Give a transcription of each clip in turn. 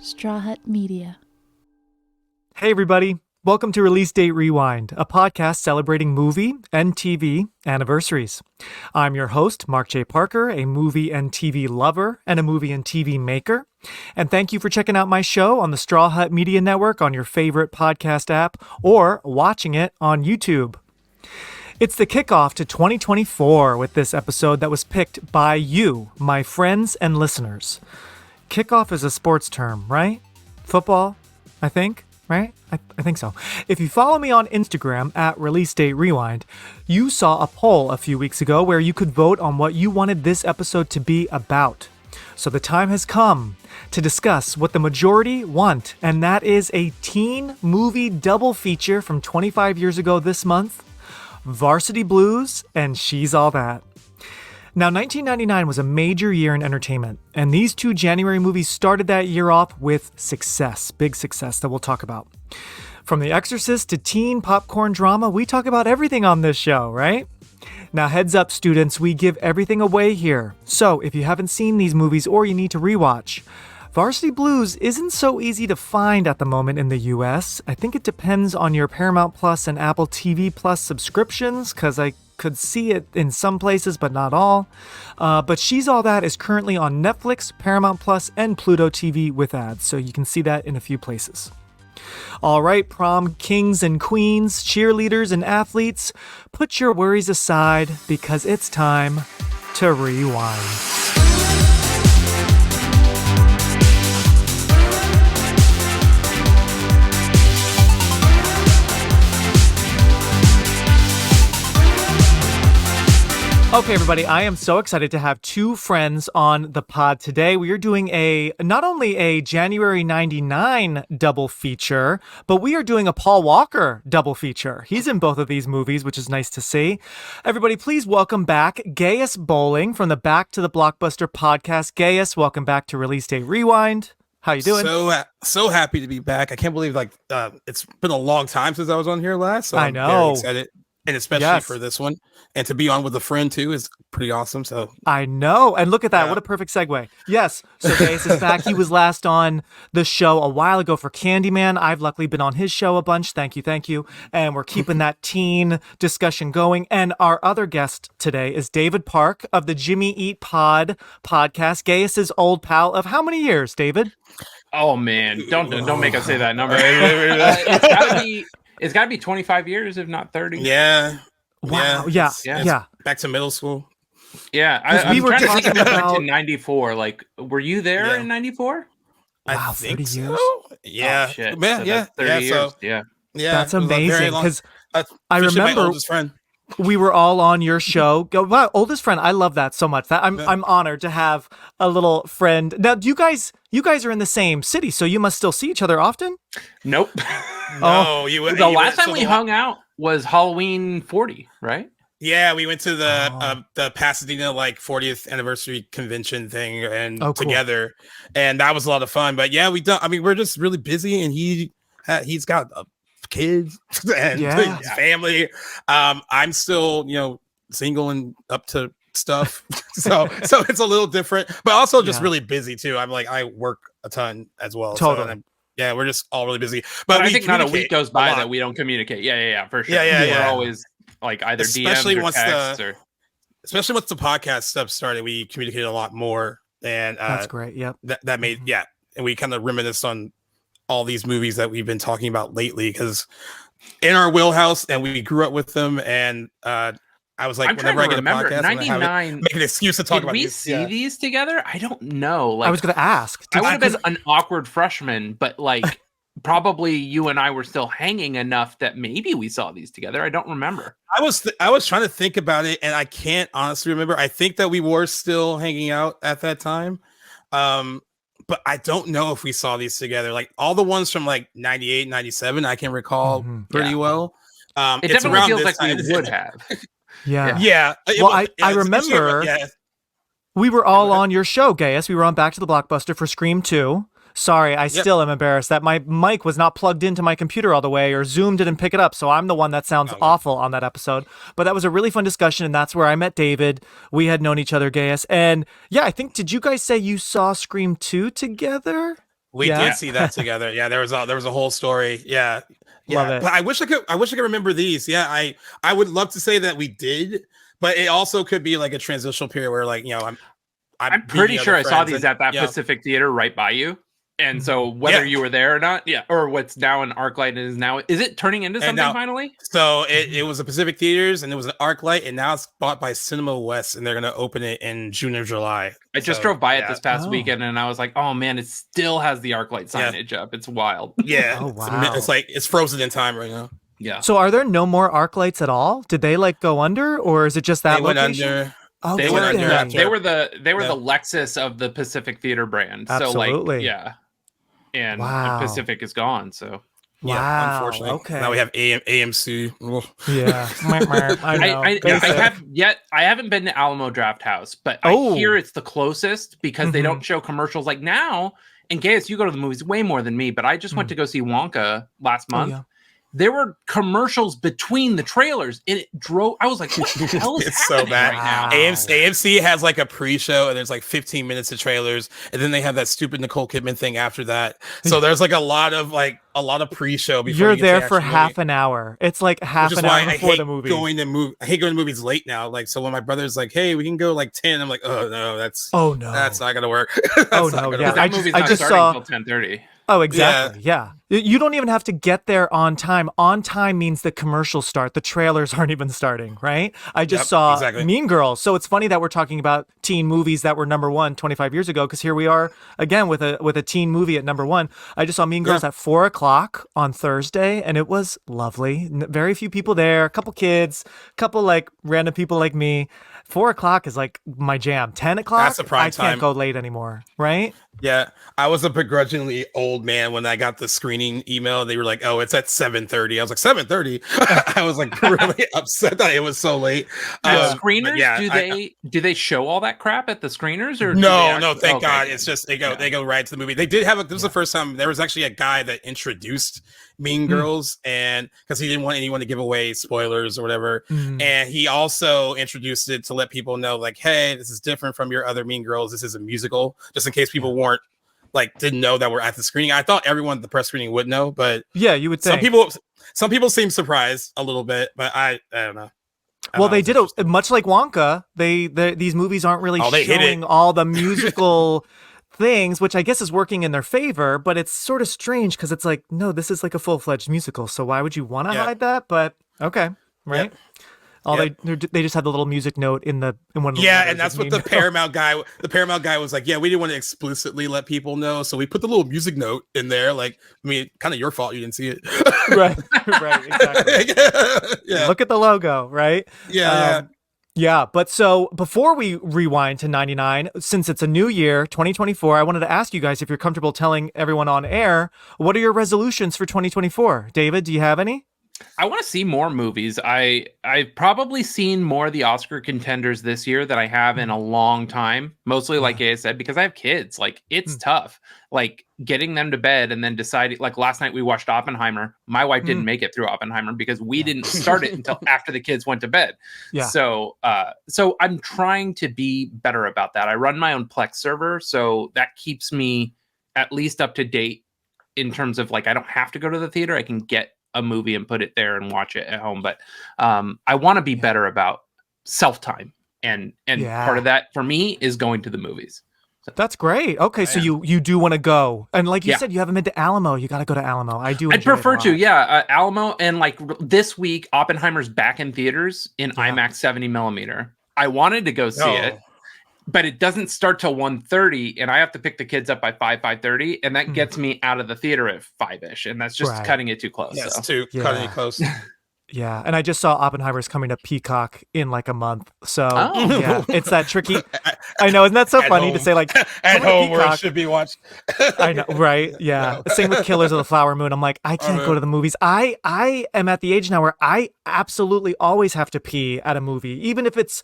Straw Hut Media. Hey everybody, welcome to Release Date Rewind, a podcast celebrating movie and TV anniversaries. I'm your host, Mark J. Parker, a movie and TV lover and a movie and TV maker. And thank you for checking out my show on the Straw Hut Media Network on your favorite podcast app or watching it on YouTube. It's the kickoff to 2024 with this episode that was picked by you, my friends and listeners. Kickoff is a sports term, right? Football, I think, right? I think so. If you follow me on Instagram at Release Date Rewind, you saw a poll a few weeks ago where you could vote on what you wanted this episode to be about. So the time has come to discuss what the majority want, and that is a teen movie double feature from 25 years ago this month, Varsity Blues and She's All That. Now, 1999 was a major year in entertainment, and these two January movies started that year off with success, big success that we'll talk about. From The Exorcist to teen popcorn drama, we talk about everything on this show, right? Now, heads up, students, we give everything away here. So, if you haven't seen these movies or you need to rewatch, Varsity Blues isn't so easy to find at the moment in the US. I think it depends on your Paramount Plus and Apple TV Plus subscriptions, because I could see it in some places, but not all. But She's All That is currently on Netflix, Paramount Plus, and Pluto TV with ads, so you can see that in a few places. All right, prom kings and queens, cheerleaders and athletes, put your worries aside because it's time to rewind. Okay, everybody, I am so excited to have two friends on the pod today. We are doing not only a January 99 double feature, but we are doing a Paul Walker double feature. He's in both of these movies, which is nice to see. Everybody, please welcome back Gaius Bowling from the Back to the Blockbuster podcast. Gaius, welcome back to Release Date Rewind. How you doing? So happy to be back. I can't believe it's been a long time since I was on here last. So I know. I'm very excited. And especially for this one. And to be on with a friend, too, is pretty awesome. So I know. And look at that. Yeah. What a perfect segue. Yes. So Gaius is back. He was last on the show a while ago for Candyman. I've luckily been on his show a bunch. Thank you. And we're keeping that teen discussion going. And our other guest today is David Park of the Jimmy Eat Pod podcast. Gaius's old pal of how many years, David? Oh, man. Don't make us say that number. It's got to be 25 years, if not 30. Yeah. Wow. Yeah. Back to middle school. Yeah. I'm trying to think of it like in 94. Like, were you there in 94? Wow, 30 years? So. Yeah. Oh, shit. Man, so 30 years. So, yeah. That's amazing. Because I remember my oldest friend. We were all on your show. Wow, oldest friend. I love that so much. I'm honored to have a little friend. Now, you guys are in the same city, so you must still see each other often? Nope. No, the last time we hung out was Halloween 40, right? Yeah, we went to the Pasadena 40th anniversary convention thing and together, and that was a lot of fun. But yeah, we're just really busy, and he's got kids and family. I'm still single and up to stuff, so it's a little different, but also just really busy too. I work a ton as well. Totally. So we're just all really busy. But I think not a week goes by that we don't communicate. Yeah, for sure. We're always either especially DMs or texts especially once the podcast stuff started, we communicated a lot more, and that's great. Yep. That made and we kind of reminisced on all these movies that we've been talking about lately, because in our wheelhouse, and we grew up with them, and I was like, whenever I get a podcast, 99, make an excuse to talk about these. Did we see these together? I don't know. I was going to ask. I would have been an awkward freshman, but probably you and I were still hanging enough that maybe we saw these together. I don't remember. I was trying to think about it, and I can't honestly remember. I think that we were still hanging out at that time. But I don't know if we saw these together. All the ones from 98, 97, I can recall pretty well. It definitely feels like we would have. Yeah. Well, I remember we were all on your show, Gaius. We were on Back to the Blockbuster for Scream 2. Sorry, I still am embarrassed that my mic was not plugged into my computer all the way, or Zoom didn't pick it up, so I'm the one that sounds awful on that episode. But that was a really fun discussion, and that's where I met David. We had known each other, Gaius. And yeah, I think, did you guys say you saw Scream 2 together? We did see that together. Yeah, there was a whole story. Yeah. Love it. But I wish I could remember these. Yeah, I would love to say that we did, but it also could be like a transitional period where like, I'm pretty sure I saw these at that Pacific Theater right by you. And so whether you were there or not, or what's now an ArcLight is it turning into something finally? So it was a Pacific Theaters and it was an ArcLight, and now it's bought by Cinema West, and they're going to open it in June or July. I just drove by it this past weekend, and I was like, oh man, it still has the ArcLight signage up. It's wild. Yeah. Oh, wow. It's like it's frozen in time right now. Yeah. So are there no more ArcLights at all? Did they like go under, or is it just that location? Went under. Oh, they were the Lexus of the Pacific Theater brand. Absolutely. So and the Pacific is gone. So unfortunately, okay. Now we have AMC. Yeah, I haven't been to Alamo Draft House, but I hear it's the closest because they don't show commercials like now. And Gaius, you go to the movies way more than me, but I just went to go see Wonka last month. There were commercials between the trailers, and it drove. I was like, "What the hell is it's happening so bad right now?" AMC has like a pre-show, and there's like 15 minutes of trailers, and then they have that stupid Nicole Kidman thing after that. So there's like a lot of pre-show. Before you're there for half an hour. It's like half an hour before the movie. I hate going to movies late now. Like, so when my brother's like, "Hey, we can go like 10," I'm like, "Oh no, that's not gonna work." I just saw until 10:30. Oh, exactly. Yeah. You don't even have to get there on time. On time means the commercials start. The trailers aren't even starting, right? I just saw Mean Girls. So it's funny that we're talking about teen movies that were number one 25 years ago, because here we are again with a teen movie at number one. I just saw Mean Girls at 4:00 on Thursday, and it was lovely. Very few people there, a couple kids, a couple like random people like me. 4:00 is like my jam. 10:00, that's a prime time. I can't go late anymore, right? Yeah, I was a begrudgingly old man when I got the screening email. They were like, "Oh, it's at 7:30." I was like, "7:30?" I was like really upset that it was so late. Screeners, do they show all that crap at the screeners or no? Thank God, it's just they go right to the movie. They did have this was the first time there was actually a guy that introduced Mean Girls, and because he didn't want anyone to give away spoilers or whatever, and he also introduced it to let people know like, hey, this is different from your other Mean Girls. This is a musical, just in case people didn't know that we're at the screening. I thought everyone at the press screening would know, but you would think. Some people seem surprised a little bit, but I don't know. They did it much like Wonka. These movies aren't really showing all the musical things, which I guess is working in their favor, but it's sort of strange because it's like, no, this is like a full-fledged musical, so why would you want to hide that? But okay, right? They just had the little music note in one of the and that's what the Paramount guy was like, we didn't want to explicitly let people know, so we put the little music note in there. Like, I mean, kind of your fault you didn't see it. right, exactly. Look at the logo, right? But so before we rewind to 99, since it's a new year, 2024, I wanted to ask you guys if you're comfortable telling everyone on air, what are your resolutions for 2024? David, do you have any? I want to see more movies. I've probably seen more of the Oscar contenders this year than I have in a long time. Mostly, like I said, because I have kids. Like, it's tough. Like, getting them to bed and then deciding. Like, last night we watched Oppenheimer. My wife didn't make it through Oppenheimer because we didn't start it until after the kids went to bed. Yeah. So I'm trying to be better about that. I run my own Plex server, so that keeps me at least up to date in terms of, like, I don't have to go to the theater. I can get a movie and put it there and watch it at home. But I want to be better about self-time. And part of that for me is going to the movies. So, that's great. Okay. So you do want to go. And like you said, you haven't been to Alamo. You got to go to Alamo. I'd prefer to. Alamo. And like this week, Oppenheimer's back in theaters in IMAX 70 millimeter. I wanted to go see it, but it doesn't start till 1:30, and I have to pick the kids up by 5:30, and that gets me out of the theater at 5-ish, and that's just cutting it too close. Yes, cutting it close. Yeah, and I just saw Oppenheimer's coming to Peacock in like a month. So it's that tricky. I know, isn't that so funny to say like at home where it should be watched? I know, right? Yeah. Same with Killers of the Flower Moon. I'm like, I can't go to the movies. I am at the age now where I absolutely always have to pee at a movie, even if it's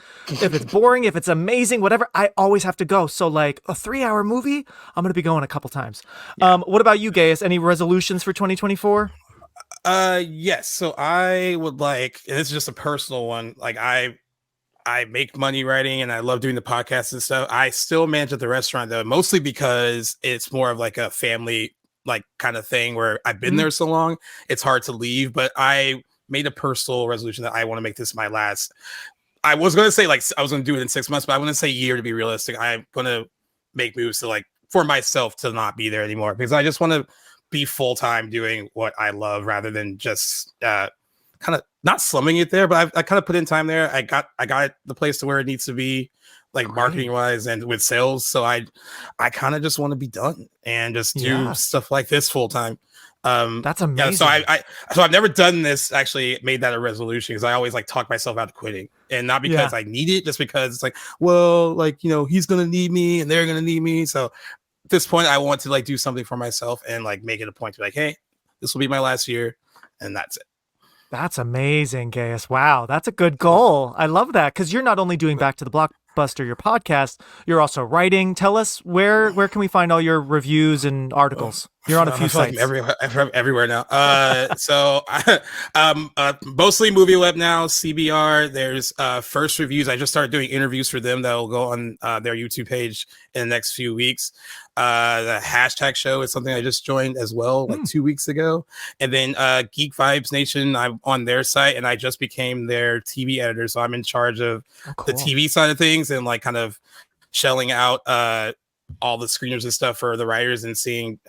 boring, if it's amazing, whatever. I always have to go. So like a 3-hour movie, I'm gonna be going a couple times. What about you, Gaius? Any resolutions for 2024? Yes. So I would like, and this is just a personal one. Like I I make money writing and I love doing the podcast and stuff. I still manage at the restaurant though, mostly because it's more of like a family like kind of thing where I've been there so long, it's hard to leave. But I made a personal resolution that I want to make this my last. I was going to say like I was going to do it in 6 months, but I want to say year to be realistic. I'm going to make moves to like for myself to not be there anymore because I just want to be full time doing what I love rather than just kind of not slumming it there, but I kind of put in time there. I got the place to where it needs to be, like marketing wise and with sales. So I kind of just want to be done and just do stuff like this full time. That's amazing. Yeah, so I've never done this. Actually, made that a resolution because I always like talk myself out of quitting, and not because I need it, just because it's like, well, like he's gonna need me and they're gonna need me. So at this point, I want to like do something for myself and like make it a point to be like, hey, this will be my last year, and that's it. That's amazing, Gaius. Wow, that's a good goal. I love that because you're not only doing Back to the Blockbuster, your podcast, you're also writing. Tell us where can we find all your reviews and articles? You're on a few sites. Everywhere now. So mostly Movie Web now, CBR. There's First Reviews. I just started doing interviews for them that will go on their YouTube page in the next few weeks. The Hashtag Show is something I just joined as well, like 2 weeks ago. And then Geek Vibes Nation, I'm on their site, and I just became their TV editor. So I'm in charge of the TV side of things and like kind of shelling out all the screeners and stuff for the writers and seeing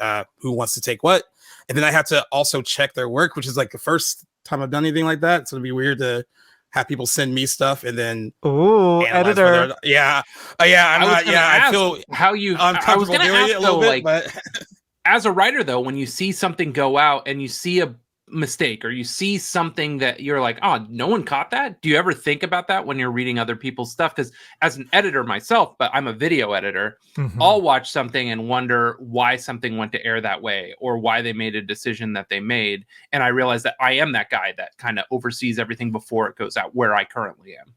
who wants to take what. And then I have to also check their work, which is like the first time I've done anything like that. So it'd be weird to have people send me stuff and then editor. I feel how you uncomfortable doing it a little bit, but as a writer though, when you see something go out and you see a mistake or you see something that you're like, oh, no one caught that. Do you ever think about that when you're reading other people's stuff? Because as an editor myself, but I'm a video editor, I'll watch something and wonder why something went to air that way or why they made a decision that they made. And I realize that I am that guy that kind of oversees everything before it goes out, where I currently am.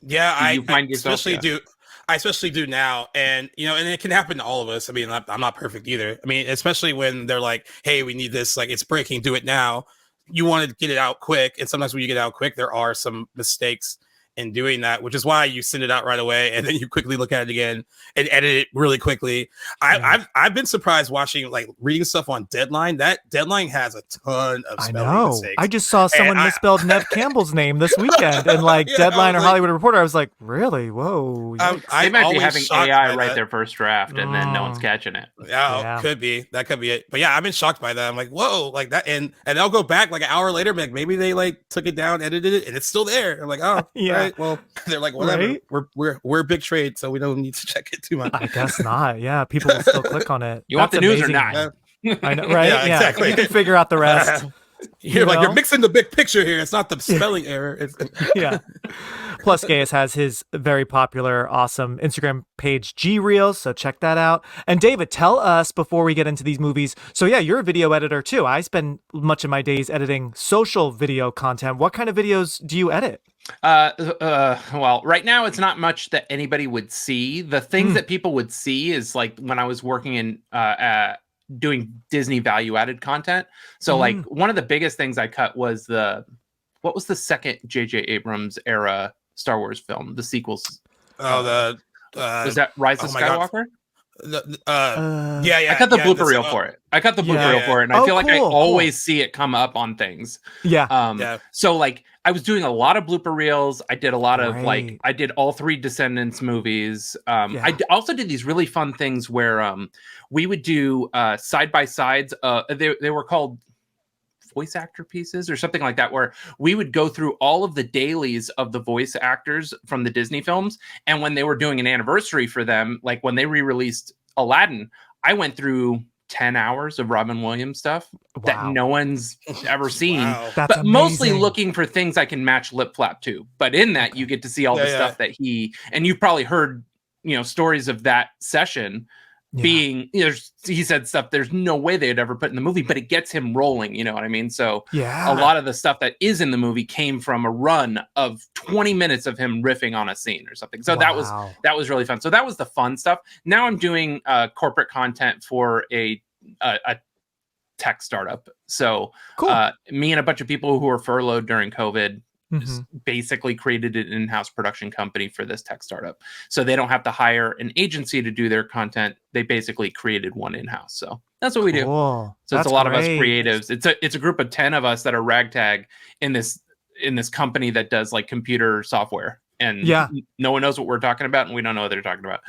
Yeah, I especially do now. And, and it can happen to all of us. I mean, I'm not perfect either. I mean, especially when they're like, hey, we need this, like it's breaking, do it now. You want to get it out quick. And sometimes when you get it out quick, there are some mistakes in doing that, which is why you send it out right away. And then you quickly look at it again and edit it really quickly. I've been surprised watching, like reading stuff on Deadline. That Deadline has a ton of spelling mistakes. I just saw someone misspelled Nev Campbell's name this weekend and like Deadline or Hollywood Reporter. I was like, really? Whoa. They might be having AI write their first draft and then no one's catching it. Yeah, could be. That could be it. But yeah, I've been shocked by that. I'm like, whoa, like that. And they'll go back like an hour later, like maybe they like took it down, edited it, and it's still there. I'm like, oh, yeah. Right. Well, they're like, whatever. Right? We're big trade, so we don't need to check it too much. I guess not. Yeah, people will still click on it. You want the news or not? I know, right? Yeah, exactly. You can figure out the rest. You're mixing the big picture here. It's not the spelling error. Yeah. Plus, Gaius has his very popular, awesome Instagram page, G Reels. So check that out. And David, tell us before we get into these movies. So yeah, you're a video editor too. I spend much of my days editing social video content. What kind of videos do you edit? Well, right now it's not much that anybody would see. The things that people would see is like when I was working in doing Disney value-added content. So like one of the biggest things I cut was what was the second J.J. Abrams era Star Wars film, the sequels? Was that Rise of Skywalker? I cut the blooper reel for it. I cut the blooper reel for it, and I feel like I always see it come up on things. So like I was doing a lot of blooper reels. I did a lot of like I did all 3 Descendants movies. I also did these really fun things where we would do side by sides. They were called voice actor pieces or something like that, where we would go through all of the dailies of the voice actors from the Disney films. And when they were doing an anniversary for them, like when they re-released Aladdin, I went through 10 hours of Robin Williams stuff that no one's ever seen, but mostly looking for things I can match lip flap to. But in that, you get to see all the stuff that and you've probably heard, stories of that session being, he said stuff there's no way they'd ever put in the movie, but it gets him rolling, you know what I mean? So a lot of the stuff that is in the movie came from a run of 20 minutes of him riffing on a scene or something. So that was really fun. So that was the fun stuff. Now I'm doing corporate content for a tech startup. So me and a bunch of people who were furloughed during COVID basically created an in-house production company for this tech startup. So they don't have to hire an agency to do their content. They basically created one in-house. So that's what we do. So That's it's a lot great. of us creatives. It's a group of 10 of us that are ragtag in this company that does like computer software. And no one knows what we're talking about, and we don't know what they're talking about.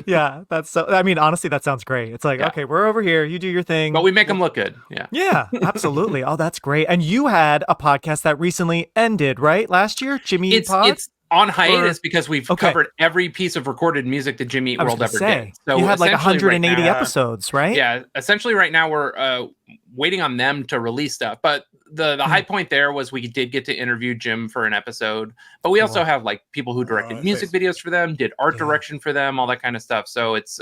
Yeah, that's so. I mean, honestly, that sounds great. It's like, okay, we're over here. You do your thing, but we make them look good. Yeah, absolutely. Oh, that's great. And you had a podcast that recently ended, right? Last year, Jimmy Pod? It's on hiatus because we've covered every piece of recorded music that Jimmy Eat World ever did. So you had like 180 episodes, right? Yeah, essentially right now we're waiting on them to release stuff, but the high point there was we did get to interview Jim for an episode, but we also have like people who directed music videos for them, did art direction for them, all that kind of stuff. So it's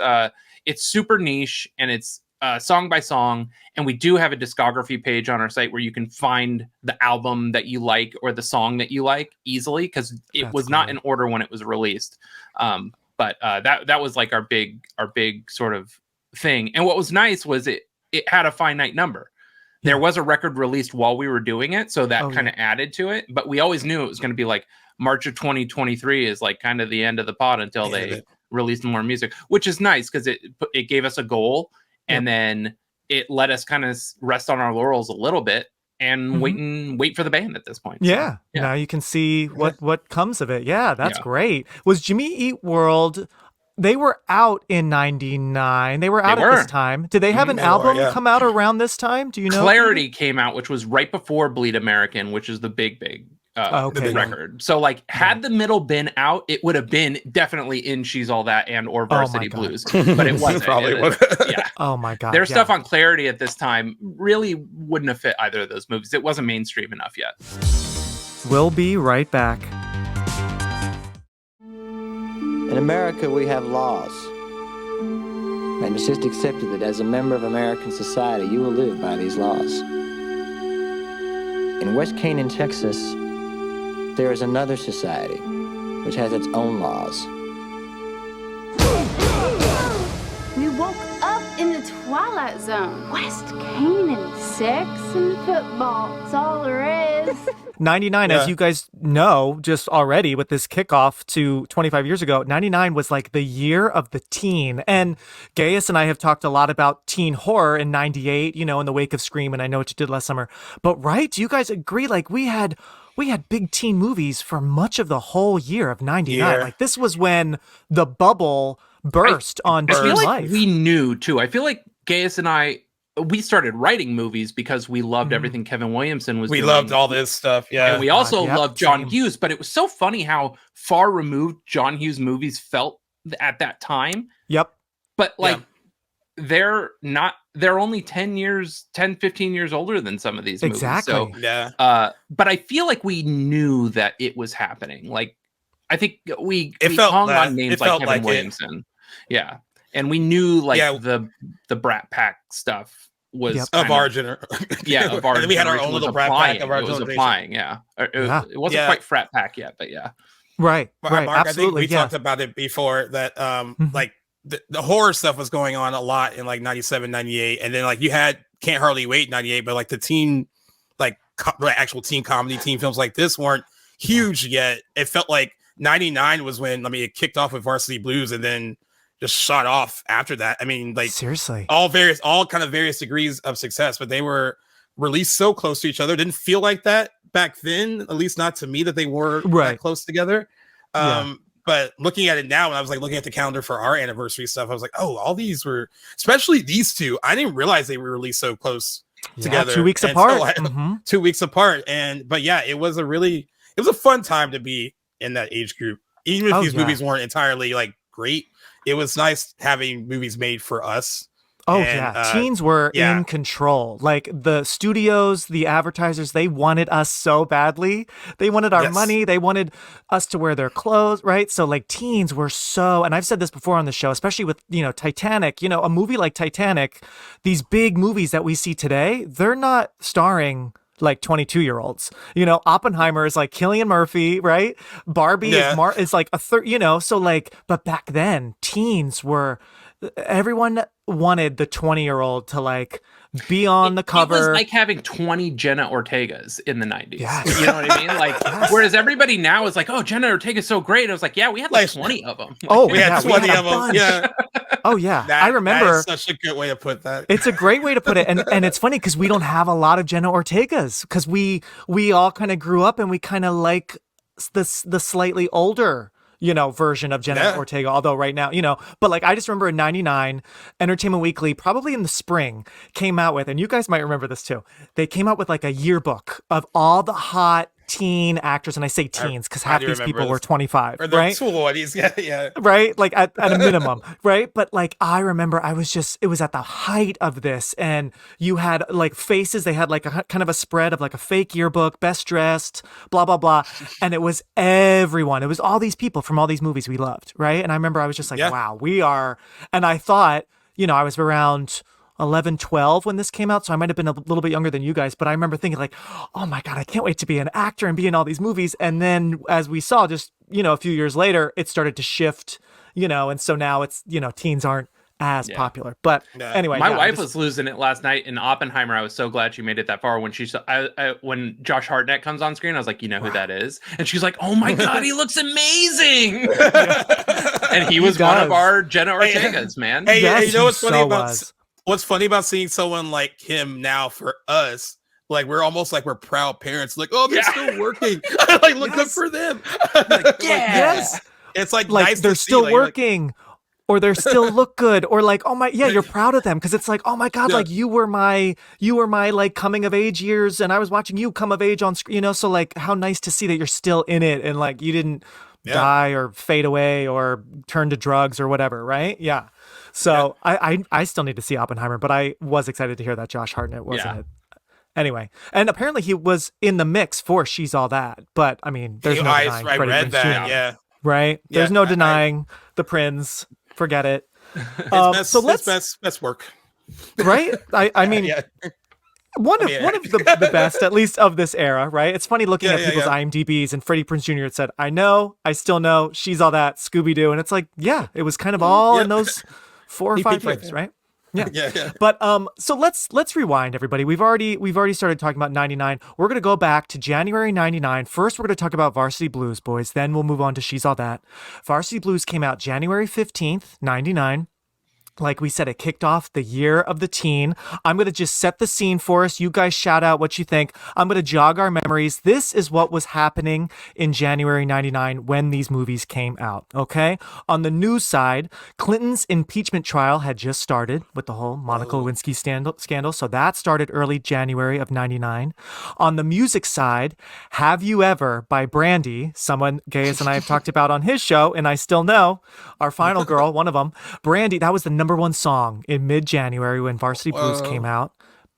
super niche, and it's song by song, and we do have a discography page on our site where you can find the album that you like or the song that you like easily, because it was not in order when it was released. But that was like our big sort of thing. And what was nice was it had a finite number. There was a record released while we were doing it, so that kind of added to it. But we always knew it was going to be like March of 2023 is like kind of the end of the pod until they released more music, which is nice because it gave us a goal, and then it let us kind of rest on our laurels a little bit and wait for the band at this point. Yeah. So, now you can see what comes of it. Yeah, that's great. Was Jimmy Eat World? They were out in 99. They were out at this time. Did they have an album come out around this time? Do you know? Clarity came out, which was right before Bleed American, which is the big record. So like had the middle been out, it would have been definitely in She's All That and or Varsity Blues. But it wasn't. Oh my God. Their stuff on Clarity at this time really wouldn't have fit either of those movies. It wasn't mainstream enough yet. We'll be right back. In America, we have laws. And it's just accepted that as a member of American society, you will live by these laws. In West Canaan, Texas, there is another society which has its own laws. We woke up in the Twilight Zone. West Canaan, sex and football. That's all there is. 99, as you guys know, just already with this kickoff to 25 years ago, 99 was like the year of the teen. And Gaius and I have talked a lot about teen horror in 98, in the wake of Scream, and I Know What You Did Last Summer. But right, do you guys agree? Like we had big teen movies for much of the whole year of 99. Yeah. Like this was when the bubble burst on teen life. Like we knew too. I feel like Gaius and I, we started writing movies because we loved everything Kevin Williamson was doing. We loved all this stuff, and we also loved John Hughes, but it was so funny how far removed John Hughes movies felt at that time. But like they're only 10, 15 years older than some of these movies. So, but I feel like we knew that it was happening. Like I think we hung on names like Kevin Williamson. Yeah. And we knew like the Brat Pack stuff was of our generation. Of our and we had our own little Brat Pack of our generation. It was applying, It wasn't quite Frat Pack yet, but Right, Mark, absolutely. I think we talked about it before that like the horror stuff was going on a lot in like 97, 98. And then like you had Can't Hardly Wait 98, but like the teen, like actual teen comedy, teen films like this weren't huge yet. It felt like 99 was when, it kicked off with Varsity Blues and then just shot off after that. I mean, like seriously, all kind of various degrees of success, but they were released so close to each other. Didn't feel like that back then, at least not to me, that they were that close together. But looking at it now, when I was like looking at the calendar for our anniversary stuff, I was like, oh, all these were, especially these two. I didn't realize they were released so close together. 2 weeks apart. 2 weeks apart. But it was a fun time to be in that age group. Even if these movies weren't entirely like great, it was nice having movies made for us. Teens were in control. Like the studios, the advertisers, they wanted us so badly. They wanted our money. They wanted us to wear their clothes, right? So like teens were so, and I've said this before on the show, especially with, Titanic, a movie like Titanic, these big movies that we see today, they're not starring like 22-year-olds. Oppenheimer is like Cillian Murphy, right? Barbie is like a third, so like, but back then teens were everyone wanted the 20-year-old to like be on the cover. It was like having 20 Jenna Ortegas in the 90s. Yes. You know what I mean? Like, whereas everybody now is like, oh, Jenna Ortega's so great. I was like, yeah, we had like 20 of them. Oh, we had 20 of them. Bunch. Yeah. Oh, yeah. That, I remember. That is such a good way to put that. It's a great way to put it. And it's funny because we don't have a lot of Jenna Ortegas because we all kind of grew up and we kind of like the slightly older version of Jenna Ortega, although right now, but like I just remember in 99, Entertainment Weekly, probably in the spring, came out with, and you guys might remember this too, they came out with like a yearbook of all the hot teen actors, and I say teens because half these people were 25, or the right? 20s, yeah. Right? Like at a minimum, right? But like I remember it was at the height of this, and you had like faces, they had like a kind of a spread of like a fake yearbook, best dressed, blah, blah, blah. And it was everyone. It was all these people from all these movies we loved, right? And I remember I was just like, wow, we are, and I thought, I was around 11, 12 when this came out. So I might have been a little bit younger than you guys, but I remember thinking like, oh my God, I can't wait to be an actor and be in all these movies. And then as we saw just, a few years later, it started to shift, and so now it's, teens aren't as popular. But anyway. My wife was losing it last night in Oppenheimer. I was so glad she made it that far when she saw, when Josh Hartnett comes on screen, I was like, you know who that is? And she's like, oh my God, he looks amazing. And he was one of our Jenna Ortegas, man. Hey, you know what's funny about what's funny about seeing someone like him now for us? Like we're almost like we're proud parents. Like, oh, they're still working. Like, look good for them. Yes. It's like nice they're still working, or they still look good, or like, oh my, you're proud of them because it's like, oh my God, like you were my like coming of age years, and I was watching you come of age on screen. So like, how nice to see that you're still in it, and like you didn't die or fade away or turn to drugs or whatever, right? Yeah. So I still need to see Oppenheimer, but I was excited to hear that Josh Hartnett was in it. Anyway, and apparently he was in the mix for She's All That, but I mean, there's no denying I read that, Jr. Right? There's no denying the Prince. Forget it. So let's best work. Right? I mean, one of the best, at least of this era, right? It's funny looking at people's IMDb's, and Freddie Prinze Jr. had said, I still know, She's All That, Scooby-Doo, and it's like, it was kind of all in those 4 or 5 frames, right? Yeah. But so let's rewind, everybody. We've already started talking about 99. We're gonna go back to January 99. First, we're gonna talk about Varsity Blues, boys. Then we'll move on to She's All That. Varsity Blues came out January 15th, 99. Like we said, it kicked off the year of the teen. I'm going to just set the scene for us. You guys shout out what you think. I'm going to jog our memories. This is what was happening in January 99 when these movies came out, okay? On the news side, Clinton's impeachment trial had just started with the whole Monica Lewinsky scandal. So that started early January of 99. On the music side, Have You Ever by Brandy, someone Gaius and I have talked about on his show, and I Still Know, our final girl, one of them. Brandy, that was the number one song in mid-January when Varsity Blues came out.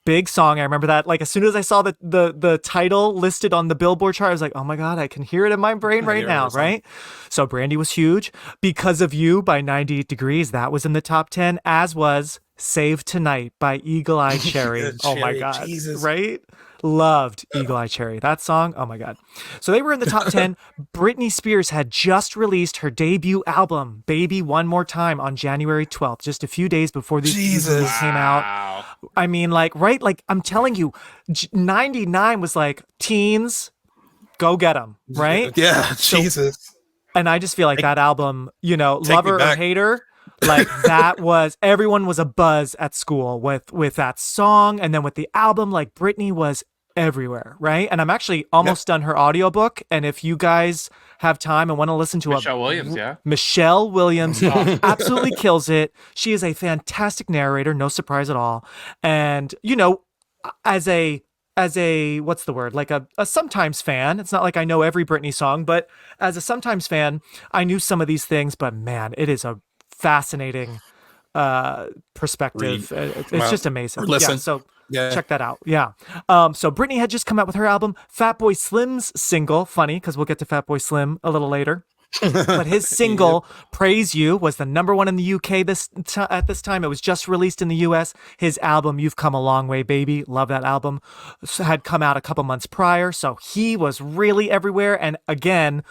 Big song. I remember that. Like as soon as I saw the title listed on the Billboard chart, I was like, oh my God, I can hear it in my brain right now, right? So Brandy was huge. Because of You by 98 Degrees, that was in the top 10, as was Save Tonight by Eagle Eye Cherry. Oh my God. Jesus. Right? Loved Eagle Eye Cherry. That song, oh my God. So they were in the top 10. Britney Spears had just released her debut album, Baby One More Time, on January 12th, just a few days before these movies came out. I mean, like, right? Like, I'm telling you, 99 was like, teens, go get them, right? Yeah, Jesus. And I just feel like that album, lover or hater, like that was, everyone was a buzz at school with that song. And then with the album, like Britney was everywhere, right? And I'm actually almost done her audiobook. And if you guys have time and want to listen to Michelle Williams absolutely kills it. She is a fantastic narrator, no surprise at all. And, as a what's the word? Like a sometimes fan. It's not like I know every Britney song, but as a sometimes fan, I knew some of these things, but man, it is a fascinating perspective. It's just amazing. Listen. Check that out. Yeah. So Britney had just come out with her album. Fatboy Slim's single, funny because we'll get to Fatboy Slim a little later. But his single Praise You was the number one in the UK at this time. It was just released in the US. His album You've Come a Long Way Baby, love that album, had come out a couple months prior. So he was really everywhere. And again,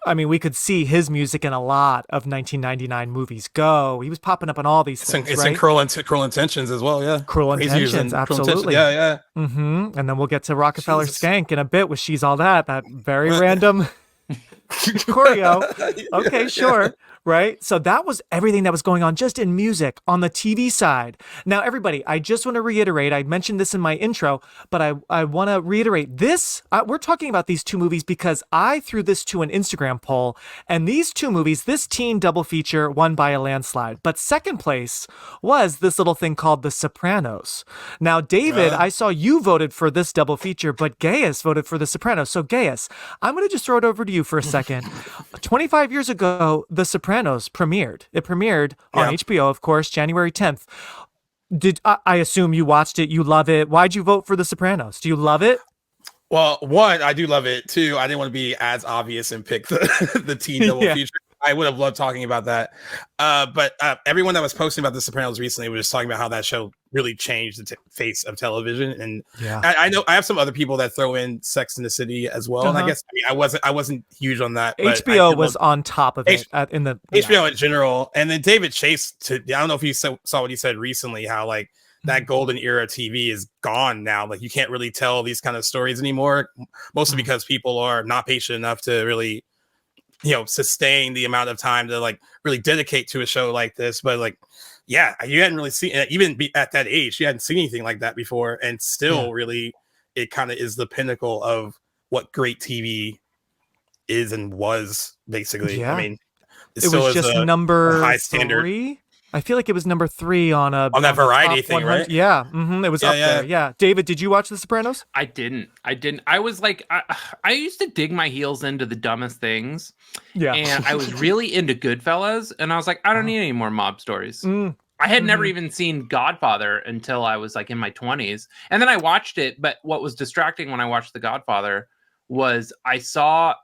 I mean, we could see his music in a lot of 1999 movies. Go. He was popping up on all these things, It's right? in Cruel Intentions as well, yeah. Cruel Crazy Intentions, absolutely. Yeah. Mm-hmm. And then we'll get to Rockefeller Jesus. Skank in a bit with She's All That very random choreo. Okay, sure. Right? So that was everything that was going on just in music on the TV side. Now, everybody, I just want to reiterate, I mentioned this in my intro, but I want to reiterate this. We're talking about these two movies because I threw this to an Instagram poll, and these two movies, this teen double feature won by a landslide. But second place was this little thing called The Sopranos. Now, David, I saw you voted for this double feature, but Gaius voted for The Sopranos. So Gaius, I'm going to just throw it over to you for a second. 25 years ago, The Sopranos premiered. It premiered on HBO, of course, January 10th. I assume you watched it, you love it. Why'd you vote for The Sopranos? Do you love it? Well, one, I do love it. Two, I didn't want to be as obvious and pick the teen double feature. I would have loved talking about that. But everyone that was posting about The Sopranos recently was just talking about how that show really changed the face of television. And I know I have some other people that throw in Sex in the City as well. And I guess I wasn't huge on that. HBO was on top of it in the HBO in general. And then David Chase, I don't know if you saw what he said recently, how like that golden era TV is gone now. Like you can't really tell these kind of stories anymore, mostly because people are not patient enough to really sustain the amount of time to like really dedicate to a show like this. But like, yeah, you hadn't really seen, even at that age, you hadn't seen anything like that before. And still really, it kind of is the pinnacle of what great TV is and was basically. Yeah. I mean, it was just number high standard. 3. I feel like it was number 3 on that variety thing, right? Yeah, it was up there. Yeah, David, did you watch The Sopranos? I didn't. I was like, I used to dig my heels into the dumbest things. Yeah, and I was really into Goodfellas, and I was like, I don't need any more mob stories. I had never even seen Godfather until I was like in my 20s, and then I watched it. But what was distracting when I watched The Godfather was I saw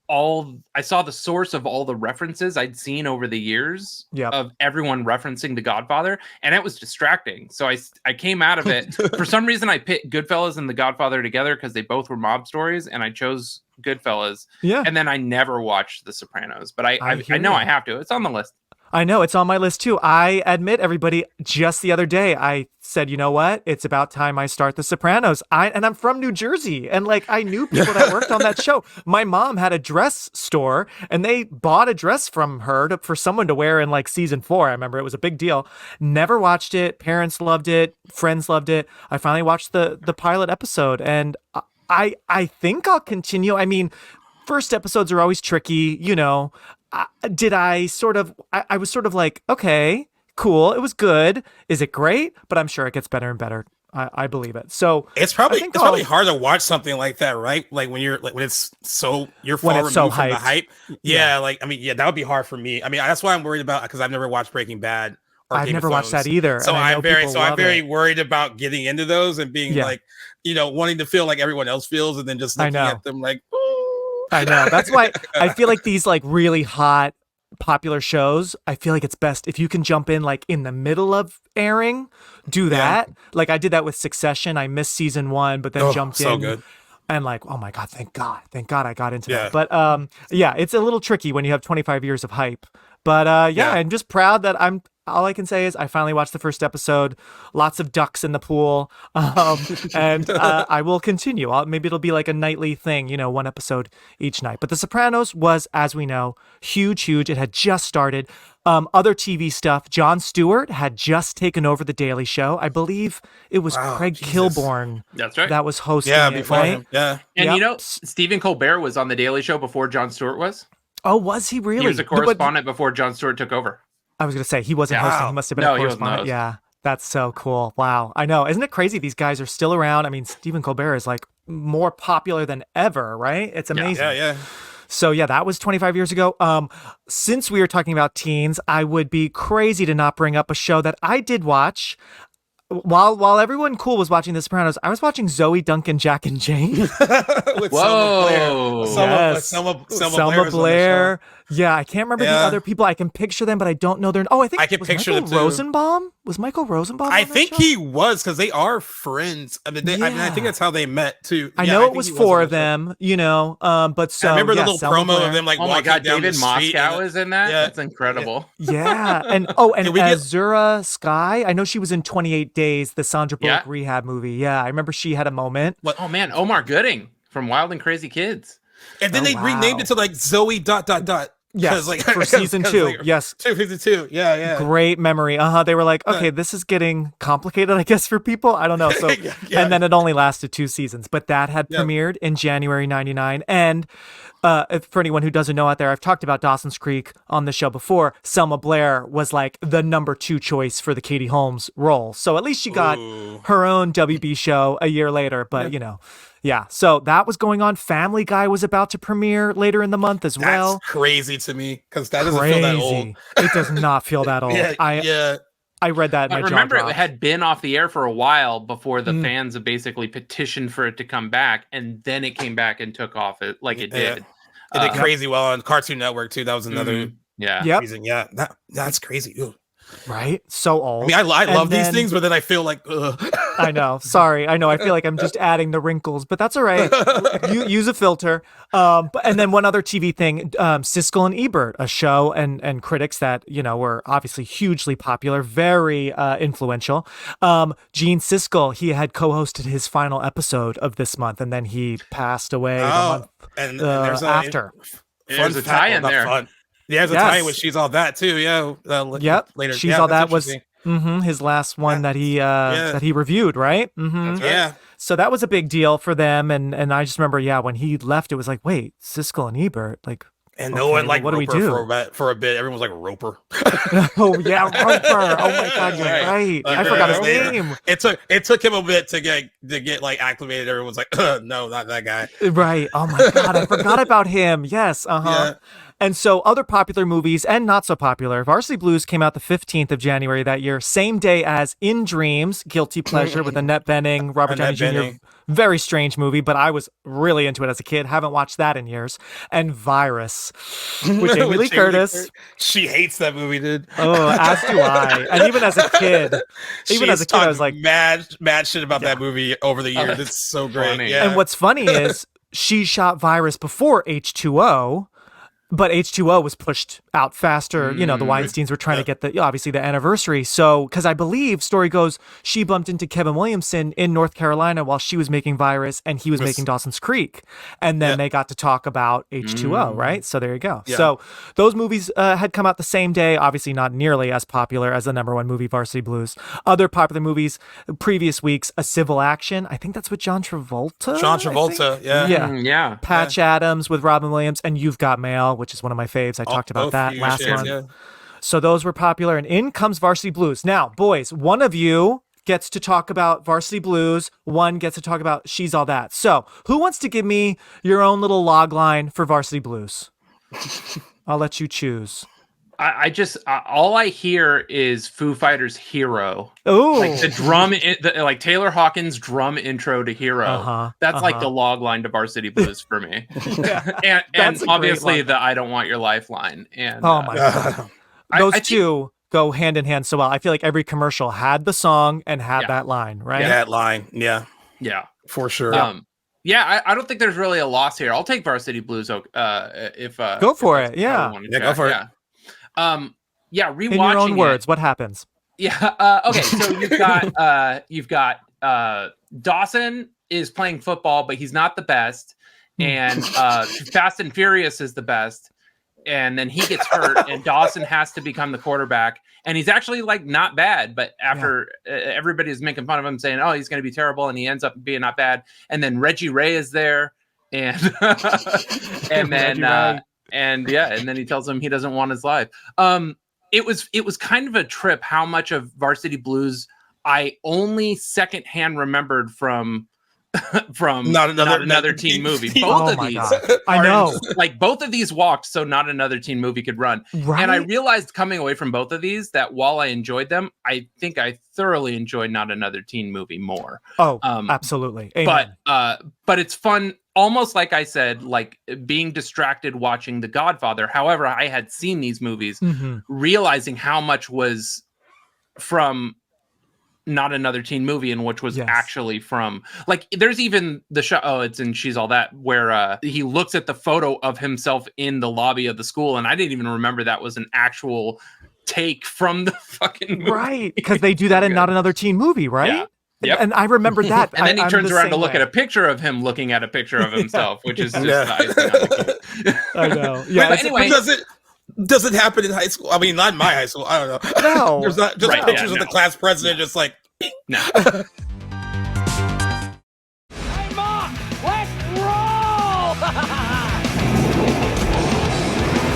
the source of all the references I'd seen over the years of everyone referencing The Godfather, and it was distracting. So I came out of it. For some reason, I pit Goodfellas and The Godfather together because they both were mob stories, and I chose Goodfellas. Yeah. And then I never watched The Sopranos, but I know I have to. It's on the list. I know, it's on my list too. I admit, everybody, just the other day, I said, you know what? It's about time I start The Sopranos. And I'm from New Jersey. And like, I knew people that worked on that show. My mom had a dress store and they bought a dress from her for someone to wear in like season 4. I remember it was a big deal. Never watched it. Parents loved it. Friends loved it. I finally watched the pilot episode and I think I'll continue. I mean, first episodes are always tricky, I was sort of like, okay, cool. It was good. Is it great? But I'm sure it gets better and better. I believe it. So it's probably hard to watch something like that, right? Like when it's so you're far removed from the hype. Yeah. That would be hard for me. I mean, that's why I'm worried about, because I've never watched Breaking Bad. I've never watched that either. So I'm very worried about getting into those and being wanting to feel like everyone else feels, and then just looking at them like, I know. That's why I feel like these like really hot popular shows, I feel like it's best if you can jump in like in the middle of airing, do that. Like I did that with Succession. I missed season 1, but then jumped in. Good. And like, oh my God, thank God I got into that. But it's a little tricky when you have 25 years of hype. But I'm just proud that all I can say is I finally watched the first episode. Lots of ducks in the pool. And I will continue. Maybe it'll be like a nightly thing, 1 episode each night. But The Sopranos was, as we know, huge. It had just started. Other TV stuff. Jon Stewart had just taken over The Daily Show. I believe it was Craig Kilborn. That's right. That was hosting it, before right? him. Yeah. And Stephen Colbert was on The Daily Show before Jon Stewart was. Oh, was he really? He was a correspondent before Jon Stewart took over. I was going to say, he wasn't hosting. He must have been a correspondent. Yeah, that's so cool. Wow. I know. Isn't it crazy? These guys are still around. I mean, Stephen Colbert is like more popular than ever, right? It's amazing. Yeah. So that was 25 years ago. Since we were talking about teens, I would be crazy to not bring up a show that I did watch. While everyone cool was watching The Sopranos, I was watching Zoe, Duncan, Jack, and Jane. With Selma Blair. Selma Blair. Yeah, I can't remember the other people. I can picture them, but I don't know their. Oh, I think I can picture Michael them too. Rosenbaum. Was Michael Rosenbaum? I on that think show? he was because they are friends. I mean, I think that's how they met too. I Yeah, know it think was he 4 on of that show. them, you know. But so I remember the little Selma promo Blair. of them like Oh walking my God, down David the street. Moscow is in that? Yeah. That's incredible. Yeah, and Did we get- Azura Sky. I know she was in 28 Days, the Sandra Bullock Yeah. rehab movie. Yeah, I remember she had a moment. Oh man, Omar Gooding from Wild and Crazy Kids. And then they renamed it to like Zoe ... Yes, like, for season 2. Like, yes. Season 2. Yeah. Great memory. They were like, okay, this is getting complicated, I guess, for people. I don't know. So, Yeah. And then it only lasted 2 seasons, but that had premiered in January 99. And for anyone who doesn't know out there, I've talked about Dawson's Creek on the show before. Selma Blair was like the number 2 choice for the Katie Holmes role. So at least she got her own WB show a year later, but you know. Yeah, so that was going on. Family Guy was about to premiere later in the month as well. That's crazy to me because that doesn't feel that old. It does not feel that old. I read that. I remember it had been off the air for a while before the fans have basically petitioned for it to come back, and then it came back and took off it like it did. It did crazy well on Cartoon Network too. That was another reason. Yeah, that's crazy. Ugh. Right? So old. I mean, I love these things, but then I feel like, ugh. I know. Sorry. I know. I feel like I'm just adding the wrinkles, but that's all right. Use a filter. And then one other TV thing, Siskel and Ebert, a show and critics that, you know, were obviously hugely popular, very influential. Gene Siskel, he had co-hosted his final episode of this month, and then he passed away the month after. There's a tie in there. Fun. Yeah, there's a tie with She's All That too. Yeah. Later. She's All That was his last one that he reviewed, right? That's right. Yeah. So that was a big deal for them, and I just remember, when he left, it was like, wait, Siskel and Ebert, like. And no one liked what Roper do we do? for a bit. Everyone was like Roper. Oh yeah, Roper. Oh my God, you're right. I forgot his name. It took him a bit to get like acclimated. Everyone's like, no, not that guy. Right. Oh my God, I forgot about him. Yes. Yeah. And so other popular movies and not so popular. Varsity Blues came out the 15th of January that year, same day as In Dreams, Guilty Pleasure with Annette Bening, Robert Downey Jr. Very strange movie, but I was really into it as a kid. Haven't watched that in years. And Virus, with Jamie Lee Curtis. She hates that movie, dude. Oh, as do I. And even as a kid, I was like mad shit about that movie over the years. It's so great. Yeah. And what's funny is she shot Virus before H2O. But H2O was pushed out faster. You know, the Weinsteins were trying to get obviously the anniversary. So, because I believe, story goes, she bumped into Kevin Williamson in North Carolina while she was making Virus and he was making Dawson's Creek. And then they got to talk about H2O, right? So there you go. Yeah. So those movies had come out the same day, obviously not nearly as popular as the #1 movie, Varsity Blues. Other popular movies, previous weeks, A Civil Action. I think that's with John Travolta. Yeah. Patch Adams with Robin Williams and You've Got Mail, which is one of my faves. I talked about that last month. Yeah. So those were popular, and in comes Varsity Blues. Now, boys, one of you gets to talk about Varsity Blues. One gets to talk about She's All That. So who wants to give me your own little log line for Varsity Blues? I'll let you choose. I just all I hear is Foo Fighters' Hero. Oh, like the drum, like Taylor Hawkins' drum intro to Hero. That's like the log line to Varsity Blues for me. and obviously the I Don't Want Your Life line. And oh my God, those two go hand in hand so well. I feel like every commercial had the song and had that line, right? Yeah, that line, yeah, for sure. I don't think there's really a loss here. I'll take Varsity Blues. If go for it, go for it. Rewatching in your own words, what happens? Okay, so you've got Dawson is playing football, but he's not the best, and Fast and Furious is the best, and then he gets hurt, and Dawson has to become the quarterback, and he's actually like not bad, but after everybody's making fun of him, saying, "Oh, he's going to be terrible," and he ends up being not bad, and then Reggie Ray is there, and and then. And then he tells him he doesn't want his life. It was kind of a trip how much of Varsity Blues I only secondhand remembered from Not Another Teen Movie. Both of these, I know, like both of these walked so Not Another Teen Movie could run. Right? And I realized coming away from both of these that while I enjoyed them, I think I thoroughly enjoyed Not Another Teen Movie more. Oh, absolutely. Amen. But it's fun. almost like I said, like being distracted watching The Godfather. However, I had seen these movies, realizing how much was from not another teen movie and which was actually from, like, there's even the show, it's in She's All That, where he looks at the photo of himself in the lobby of the school, and I didn't even remember that was an actual take from the fucking movie. Right, because they do that in Not Another Teen Movie, right? Yeah. Yep. And I remember that. And then he turns around to look at at a picture of him looking at a picture of himself, which is just the icing on the cake. I know. Yeah. But anyway, does it happen in high school? I mean, not in my high school. I don't know. No. There's not just pictures of the class president just like. No. Hey, Mark, let's roll!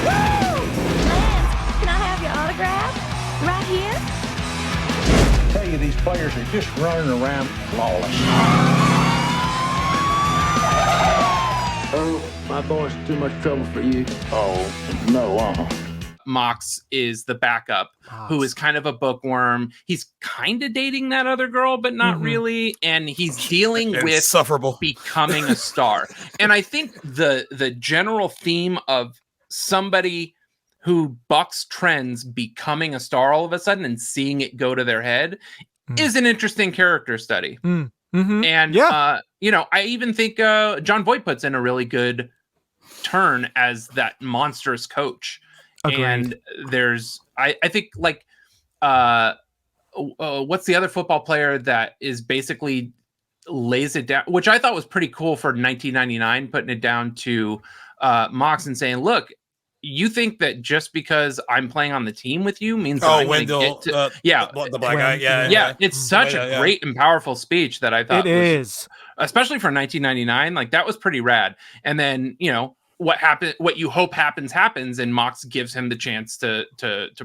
Woo! Lance, can I have your autograph? Right here? Tell you, these players are just running around flawless. Oh, my boy's too much trouble for you. Oh, no, Mox is the backup, who is kind of a bookworm. He's kind of dating that other girl, but not really. And he's dealing with insufferable becoming a star. And I think the general theme of somebody who bucks trends becoming a star all of a sudden and seeing it go to their head is an interesting character study. And, you know, I even think John Voight puts in a really good turn as that monstrous coach. Agreed. And there's, I think, like, what's the other football player that is basically lays it down, which I thought was pretty cool for 1999, putting it down to Mox and saying, look, you think that just because I'm playing on the team with you means that I'm Wendell, the black guy, yeah. It's such a great and powerful speech that I thought it is, especially for 1999. Like, that was pretty rad. And then, you know, what happened, what you hope happens, and Mox gives him the chance to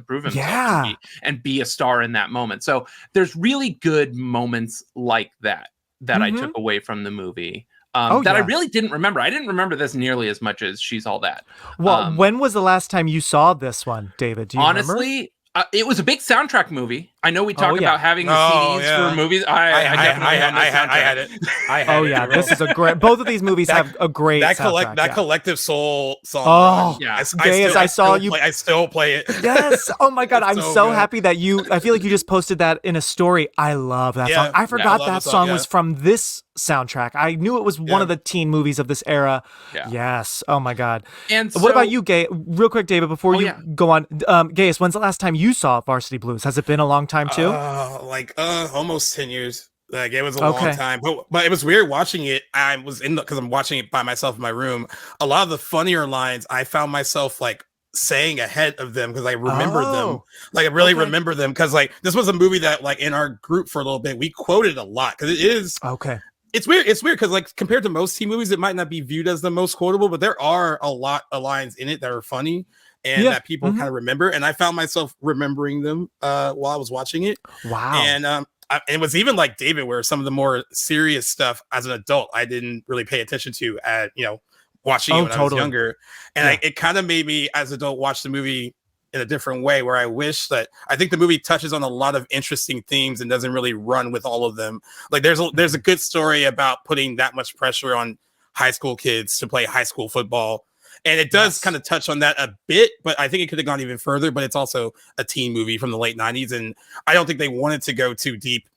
prove himself and be a star in that moment. So there's really good moments like that I took away from the movie. I really didn't remember. I didn't remember this nearly as much as She's All That. Well, when was the last time you saw this one, David? Do you honestly remember? It was a big soundtrack movie. I know we talk about having the CDs for movies. I had it. This is a great. Both of these movies have a great soundtrack. That Collective Soul song. Oh, yeah. I still play it. Yes. Oh my God, I'm so happy that you. I feel like you just posted that in a story. I love that song. I forgot that song was from this soundtrack. I knew it was one of the teen movies of this era. Yeah. Yes. Oh my God. And what about you, Gay? Real quick, David, before you go on, Gaius, when's the last time you saw Varsity Blues? Has it been a long time too? Almost 10 years. Like, it was a long time, but it was weird watching it. I was because I'm watching it by myself in my room. A lot of the funnier lines I found myself like saying ahead of them because I remember them. Like, I really remember them because like this was a movie that like in our group for a little bit we quoted a lot because it is It's weird. It's weird because like compared to most teen movies, it might not be viewed as the most quotable, but there are a lot of lines in it that are funny and that people kind of remember. And I found myself remembering them while I was watching it. Wow. And it was even like David, where some of the more serious stuff as an adult, I didn't really pay attention to at, watching it when I was younger. And it kind of made me as an adult watch the movie in a different way, where I think the movie touches on a lot of interesting themes and doesn't really run with all of them. Like there's a good story about putting that much pressure on high school kids to play high school football. And it does kind of touch on that a bit, but I think it could have gone even further, but it's also a teen movie from the late 90s. And I don't think they wanted to go too deep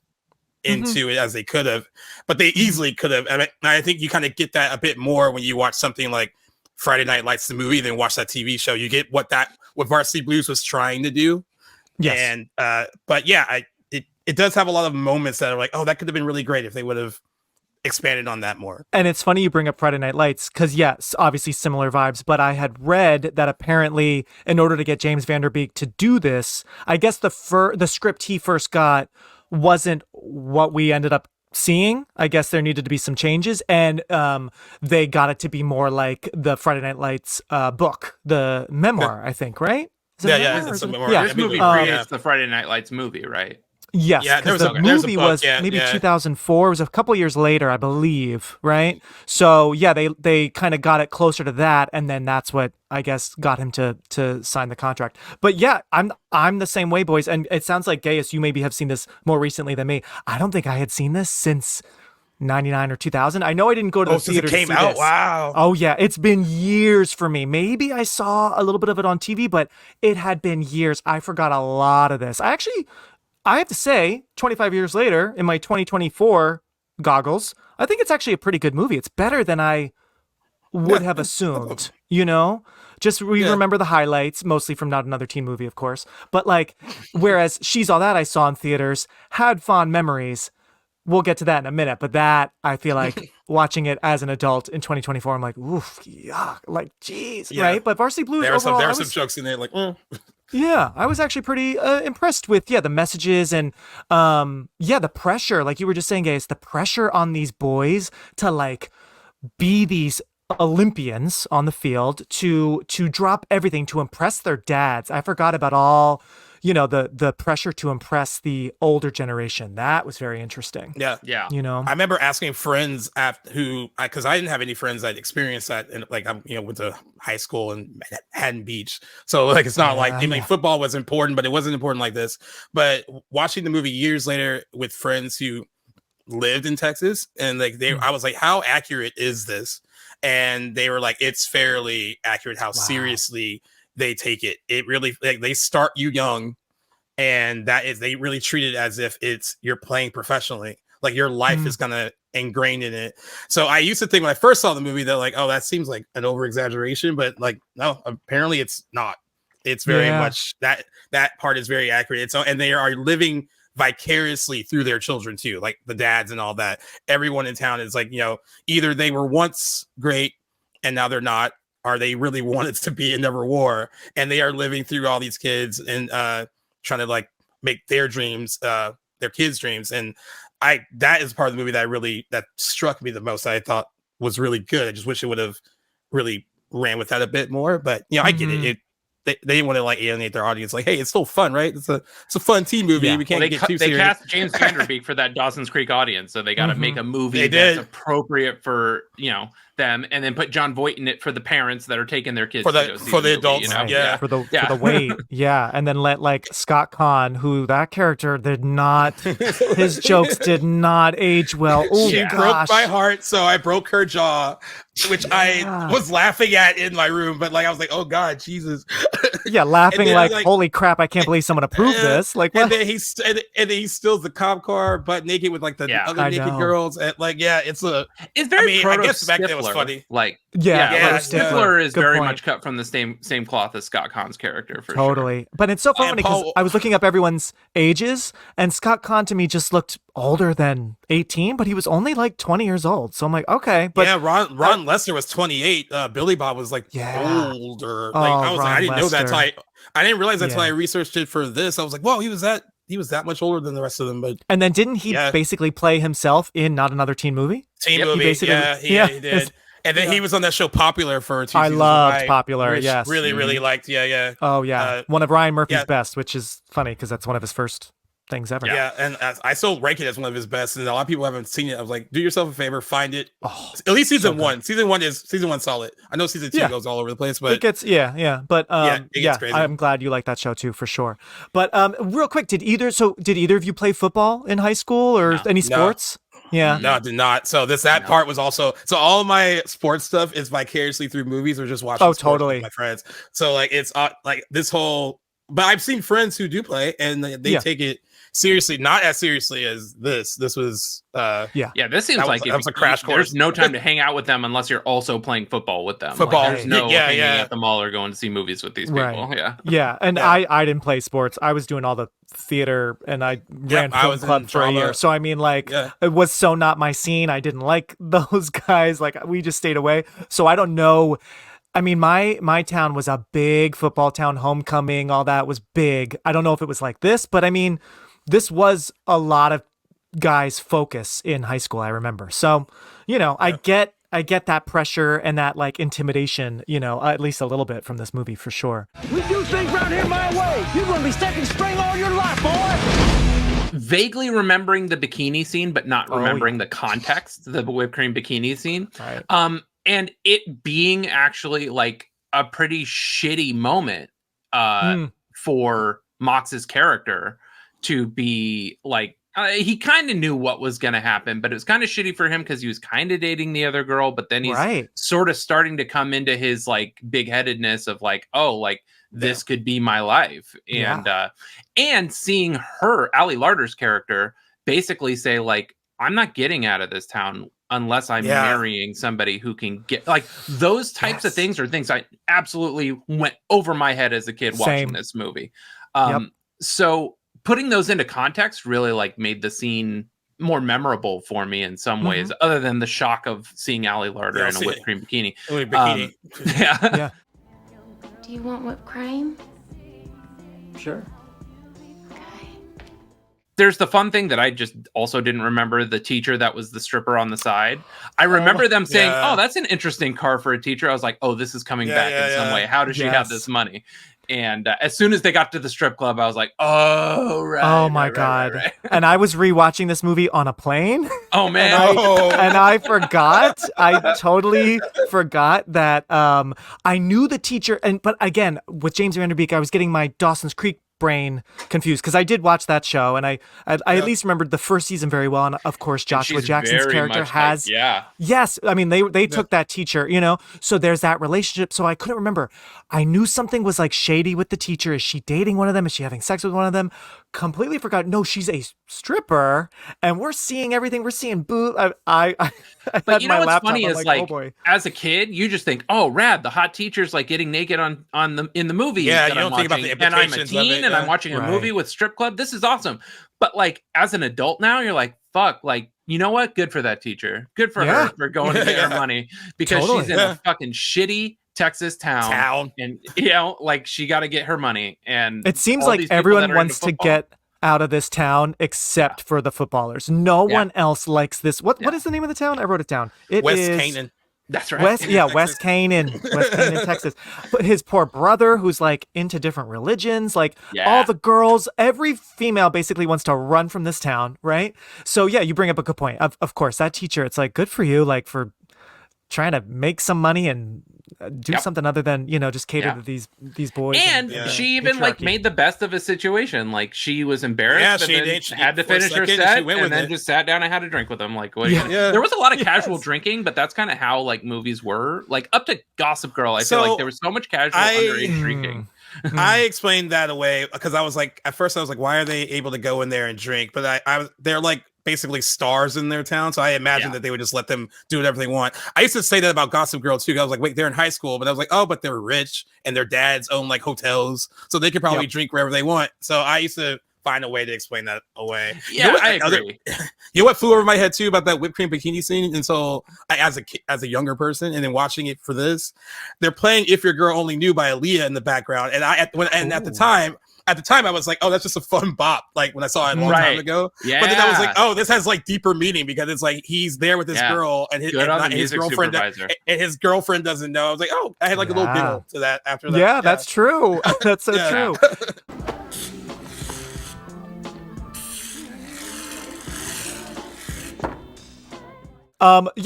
into it as they could have, but they easily could have. I mean, I think you kind of get that a bit more when you watch something like Friday Night Lights, the movie, than watch that TV show. You get what Varsity Blues was trying to do. Yes. And, but yeah, it does have a lot of moments that are like, oh, that could have been really great if they would have expanded on that more. And it's funny you bring up Friday Night Lights because yes, obviously similar vibes, but I had read that apparently in order to get James Van Der Beek to do this, I guess the script he first got wasn't what we ended up seeing. I guess there needed to be some changes, and they got it to be more like the Friday Night Lights book, the memoir, I think, right? It's a memoir. This movie predates the Friday Night Lights movie, right? Yes, because the movie was maybe 2004. It was a couple years later, I believe, right? So yeah, they kind of got it closer to that, and then that's what I guess got him to sign the contract. But yeah, I'm the same way, boys. And it sounds like Gaius, you maybe have seen this more recently than me. I don't think I had seen this since 99 or 2000. I know I didn't go to the theater since it came to see out. this. Wow. Oh yeah, it's been years for me. Maybe I saw a little bit of it on TV, but it had been years. I forgot a lot of this. I have to say, 25 years later, in my 2024 goggles, I think it's actually a pretty good movie. It's better than I would have assumed, Just remember the highlights, mostly from Not Another Teen Movie, of course. But like, whereas She's All That I saw in theaters, had fond memories. We'll get to that in a minute, but that I feel like watching it as an adult in 2024, I'm like, oof, yuck, like, geez, right? But Varsity Blues, there overall, are some jokes in there, like, yeah, I was actually pretty impressed with the messages and the pressure, like you were just saying, guys, the pressure on these boys to like be these Olympians on the field, to drop everything to impress their dads. I forgot about all the pressure to impress the older generation. That was very interesting. Yeah. I remember asking friends because I didn't have any friends that experienced that, and like went to high school in Manhattan Beach, so like it's not football was important, but it wasn't important like this. But watching the movie years later with friends who lived in Texas, and like I was like, how accurate is this? And they were like, it's fairly accurate how seriously they take it. It really, like, they start you young, and they really treat it as if you're playing professionally. Like your life is gonna ingrained in it. So I used to think when I first saw the movie that like, oh, that seems like an over exaggeration, but like, no, apparently it's not. It's very much that part is very accurate. And they are living vicariously through their children too, like the dads and all that. Everyone in town is like, either they were once great and now they're not, or they really wanted to be and never were, and they are living through all these kids and trying to like make their dreams their kids' dreams. And that is part of the movie that struck me the most. I thought was really good. I just wish it would have really ran with that a bit more, but I get it. They didn't want to like alienate their audience. Like, hey, it's still fun, right? It's a fun teen movie. Yeah. We can't get too serious. They cast James Vanderbeek for that Dawson's Creek audience, so they got to make a movie that's appropriate for them, and then put John Voight in it for the parents that are taking their kids for the adults, right. for the weight, and then let like Scott Conn, who that character did not, his jokes did not age well. Oh, she broke my heart, so I broke her jaw, which I was laughing at in my room, but like I was like, oh God, Jesus. Laughing like, holy crap, I can't believe someone approved this. Like, what? And then he steals the cop car butt naked with like the other naked girls, and like, it's very. I guess back then it was funny. Like, Stifler is very much cut from the same cloth as Scott Conn's character for totally. Sure. But it's so funny because I was looking up everyone's ages, and Scott Conn to me just looked older than 18, but he was only like 20 years old. So I'm like, okay. But Ron Lester was 28. Billy Bob was like older. Like I was like, I didn't know that till I didn't realize that till I researched it for this. I was like, whoa, he was that much older than the rest of them. But and then didn't he basically play himself in Not Another Teen Movie? Movie, he did. And then he was on that show Popular for 2 seasons. I loved Popular, yes. Really, really liked, Oh, yeah. One of Ryan Murphy's best, which is funny because that's one of his first things ever. Yeah, and I still rank it as one of his best, and a lot of people haven't seen it. I was like, do yourself a favor, find it. At least season one. Season one solid. I know season 2 goes all over the place, but it gets but it gets crazy. I'm glad you like that show too, for sure. But real quick, did either of you play football in high school or any sports? Yeah. No, I did not. So that part was also, so all of my sports stuff is vicariously through movies or just watching sports with my friends. So like it's like this whole, but I've seen friends who do play and they take it seriously, not as seriously as this. This was this seems like that was a crash course. There's no time to hang out with them unless you're also playing football with them. Like, there's no hanging at the mall or going to see movies with these people. And I didn't play sports. I was doing all the theater and I ran film club for a year. So I mean, like, it was so not my scene. I didn't like those guys. Like, we just stayed away. So I don't know. I mean, my town was a big football town. Homecoming, all that was big. I don't know if it was like this, but I mean, this was a lot of guys' focus in high school, I remember. So, I get that pressure and that like intimidation, at least a little bit from this movie for sure. We do things around here my way. You're going to be second string all your life, boy. Vaguely remembering the bikini scene, but not remembering the context, the whipped cream bikini scene. Right. And it being actually like a pretty shitty moment for Mox's character to be like he kind of knew what was going to happen, but it was kind of shitty for him because he was kind of dating the other girl, but then he's sort of starting to come into his like big-headedness of like, oh, like this could be my life. And seeing her, Ali Larter's character, basically say like, I'm not getting out of this town unless I'm marrying somebody who can get like those types of things are things I absolutely went over my head as a kid watching this movie. So putting those into context really like made the scene more memorable for me in some ways, other than the shock of seeing Ali Larter in a whipped cream bikini. Do you want whipped cream? Sure. There's the fun thing that I just also didn't remember, the teacher that was the stripper on the side. I remember them saying, oh, that's an interesting car for a teacher. I was like, oh, this is coming back in some way. How does she have this money? And as soon as they got to the strip club, I was like, oh, right. Oh, my God. Right. And I was rewatching this movie on a plane. Oh, man. And I forgot. I totally forgot that I knew the teacher. But again, with James Van Der Beek, I was getting my Dawson's Creek brain confused because I did watch that show and I at least remembered the first season very well, and of course Joshua Jackson's character has yes, I mean they took that teacher, you know, so there's that relationship. So I couldn't remember. I knew something was like shady with the teacher. Is she dating one of them? Is she having sex with one of them? Completely forgot. No, she's a stripper, and we're seeing everything. We're seeing booth. But you know what's funny is like oh as a kid, you just think, oh, rad, the hot teacher's like getting naked in the movie. Yeah, you don't think about the implications and I'm a teen and I'm watching a movie with strip club. This is awesome. But like as an adult now, you're like, fuck, like, you know what? Good for that teacher. Good for her for going to get her money because she's in a fucking shitty Texas town. And you know, like she got to get her money. And it seems like everyone wants to get out of this town except for the footballers. No one else likes this. What is the name of the town? I wrote it down. It West is Canaan. That's right. West Canaan, Texas. But his poor brother, who's like into different religions, like all the girls, every female basically wants to run from this town, right? So yeah, you bring up a good point. Of course, that teacher, it's like good for you, like for trying to make some money and do something other than, you know, just cater to these boys. And she even like made the best of a situation. Like she was embarrassed, she had to finish her set, and then just sat down and had a drink with them. Like, what? There was a lot of casual drinking, but that's kind of how like movies were. Like up to Gossip Girl, I feel like there was so much casual underage drinking. I explained that away because I was like, at first I was like, why are they able to go in there and drink? But they're like basically stars in their town, so I imagined that they would just let them do whatever they want. I used to say that about Gossip Girl too. I was like, wait, they're in high school, but I was like, oh, but they're rich and their dads own like hotels, so they could probably drink wherever they want. So I used to find a way to explain that away. Yeah, I agree. You know what flew over my head too about that whipped cream bikini scene? And so as a younger person, and then watching it for this, they're playing "If Your Girl Only Knew" by Aaliyah in the background, and at the time, I was like, oh, that's just a fun bop. Like when I saw it a long time ago. Yeah. But then I was like, oh, this has like deeper meaning because it's like he's there with his girl and his girlfriend, and his girlfriend doesn't know. I was like, oh, I had like a little giggle to that after that. Yeah, that's true. That's so true.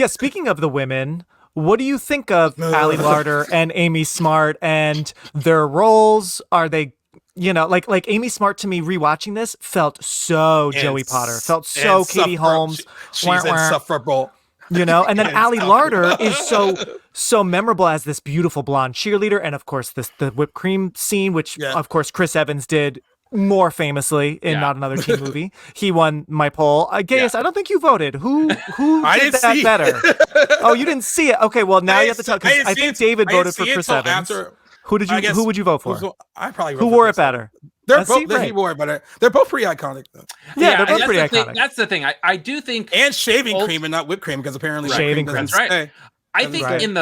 Speaking of the women, what do you think of Ali Larter and Amy Smart and their roles? Are they, you know, like Amy Smart to me rewatching this felt so Joey Potter, felt so Katie Holmes. She's insufferable. You know, and then Ali Larter is so memorable as this beautiful blonde cheerleader, and of course the whipped cream scene, which of course Chris Evans did more famously in Not Another Teen Movie. He won my poll. Gaius, I don't think you voted. Who did that better? Oh, you didn't see it. Okay, well now you have to tell, because I think David voted for Chris Evans. Who would you vote for? I probably who wore it better? They're both he wore it better. They're both pretty iconic though. Yeah, they're both pretty iconic. That's the thing. I do think, and shaving cream and not whipped cream, because apparently shaving cream. That's right. I think in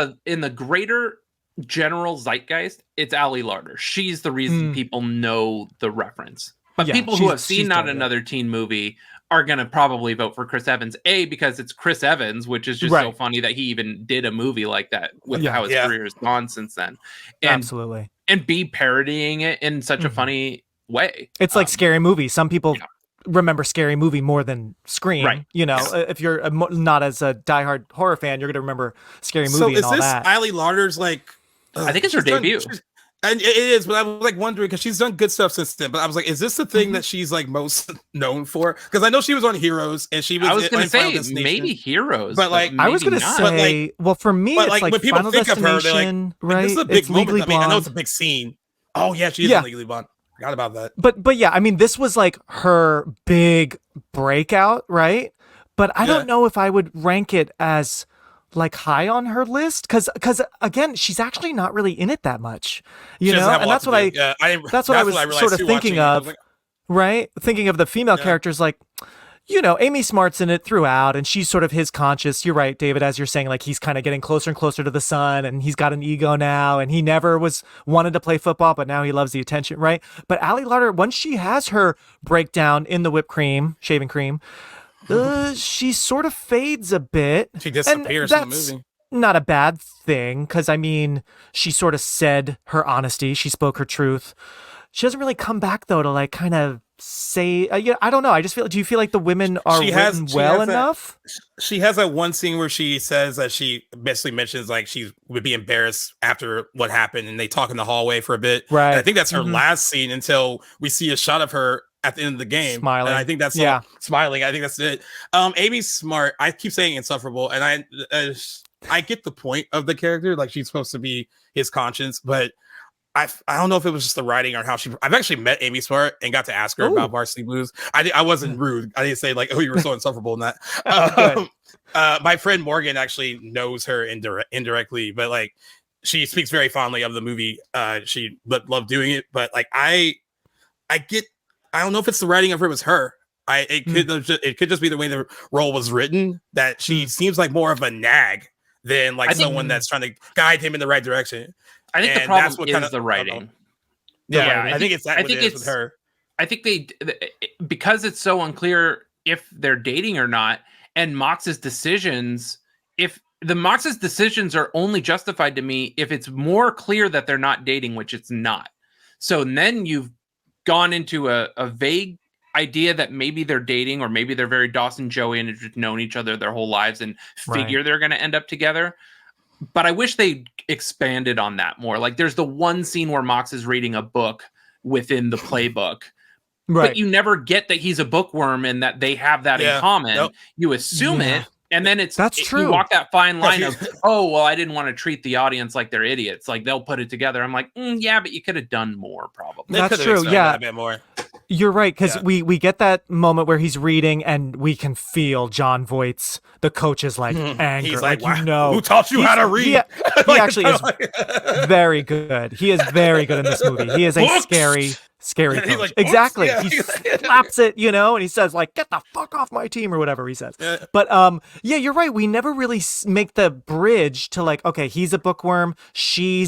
the greater general zeitgeist, it's Ali Larter. She's the reason people know the reference. But people who have seen Not Another Teen Movie are going to probably vote for Chris Evans, because it's Chris Evans, which is just so funny that he even did a movie like that with how his career has gone since then. And, absolutely. And be parodying it in such a funny way. It's like Scary Movie. Some people remember Scary Movie more than Scream. Right. You know, if you're not as a diehard horror fan, you're going to remember Scary Movie and all that. So is this Ali Larter's like... I think it's her debut. And it is, but I was like wondering because she's done good stuff since then. But I was like, is this the thing that she's like most known for? Because I know she was on Heroes and she was. I was going to say maybe Heroes, but like I was going to say, well, for me, it's like when people Final think of her, they're Destination, like, right? This is a big moment. I mean, I know Blonde. it's a big scene. Oh yeah, she is in Legally Blonde. Forgot about that. But yeah, I mean, this was like her big breakout, right? But I don't know if I would rank it as like high on her list because again, she's actually not really in it that much, you know. And that's what I was sort of thinking of, right? Thinking of the female characters, like, you know, Amy Smart's in it throughout, and she's sort of his conscious. You're right, David, as you're saying, like he's kind of getting closer and closer to the sun, and he's got an ego now, and he never wanted to play football, but now he loves the attention, right? But Allie Larder, once she has her breakdown in the whipped cream, shaving cream, she sort of fades a bit. She disappears in the movie. Not a bad thing, because I mean, she sort of said her honesty. She spoke her truth. She doesn't really come back though to like kind of say. I don't know. I just feel. Do you feel like the women are written well enough? She has that one scene where she says that she basically mentions like she would be embarrassed after what happened, and they talk in the hallway for a bit. Right. And I think that's her last scene until we see a shot of her at the end of the game, smiling. And I think that's smiling. I think that's it. Amy Smart. I keep saying insufferable, and I get the point of the character. Like she's supposed to be his conscience, but I don't know if it was just the writing or how I've actually met Amy Smart and got to ask her about Varsity Blues. I wasn't rude. I didn't say like, oh, you were so insufferable in that. My friend Morgan actually knows her indirectly, but like she speaks very fondly of the movie. She loved doing it, but like I don't know if it's the writing of her. It was her. It could just be the way the role was written that she seems like more of a nag than like someone that's trying to guide him in the right direction. I think the problem is the writing. I think it's with her. I think because it's so unclear if they're dating or not, and Mox's decisions, if the Mox's decisions are only justified to me if it's more clear that they're not dating, which it's not. So then you've gone into a vague idea that maybe they're dating, or maybe they're very Dawson Joey and have just known each other their whole lives and figure they're going to end up together. But I wish they expanded on that more. Like there's the one scene where Mox is reading a book within the playbook, but you never get that he's a bookworm and that they have that in common. Nope. You assume it. And then that's true. You walk that fine line of, oh, well, I didn't want to treat the audience like they're idiots. Like they'll put it together. I'm like, yeah, but you could have done more probably. That's true. Yeah. A bit more. You're right, because we get that moment where he's reading and we can feel John Voight's, the coach is like anger. He's like, you know, who taught you how to read? He actually is very good. He is very good in this movie. He is a scary coach. Like, exactly. He slaps it, you know, and he says like, get the fuck off my team or whatever he says. But you're right. We never really make the bridge to like, okay, he's a bookworm. She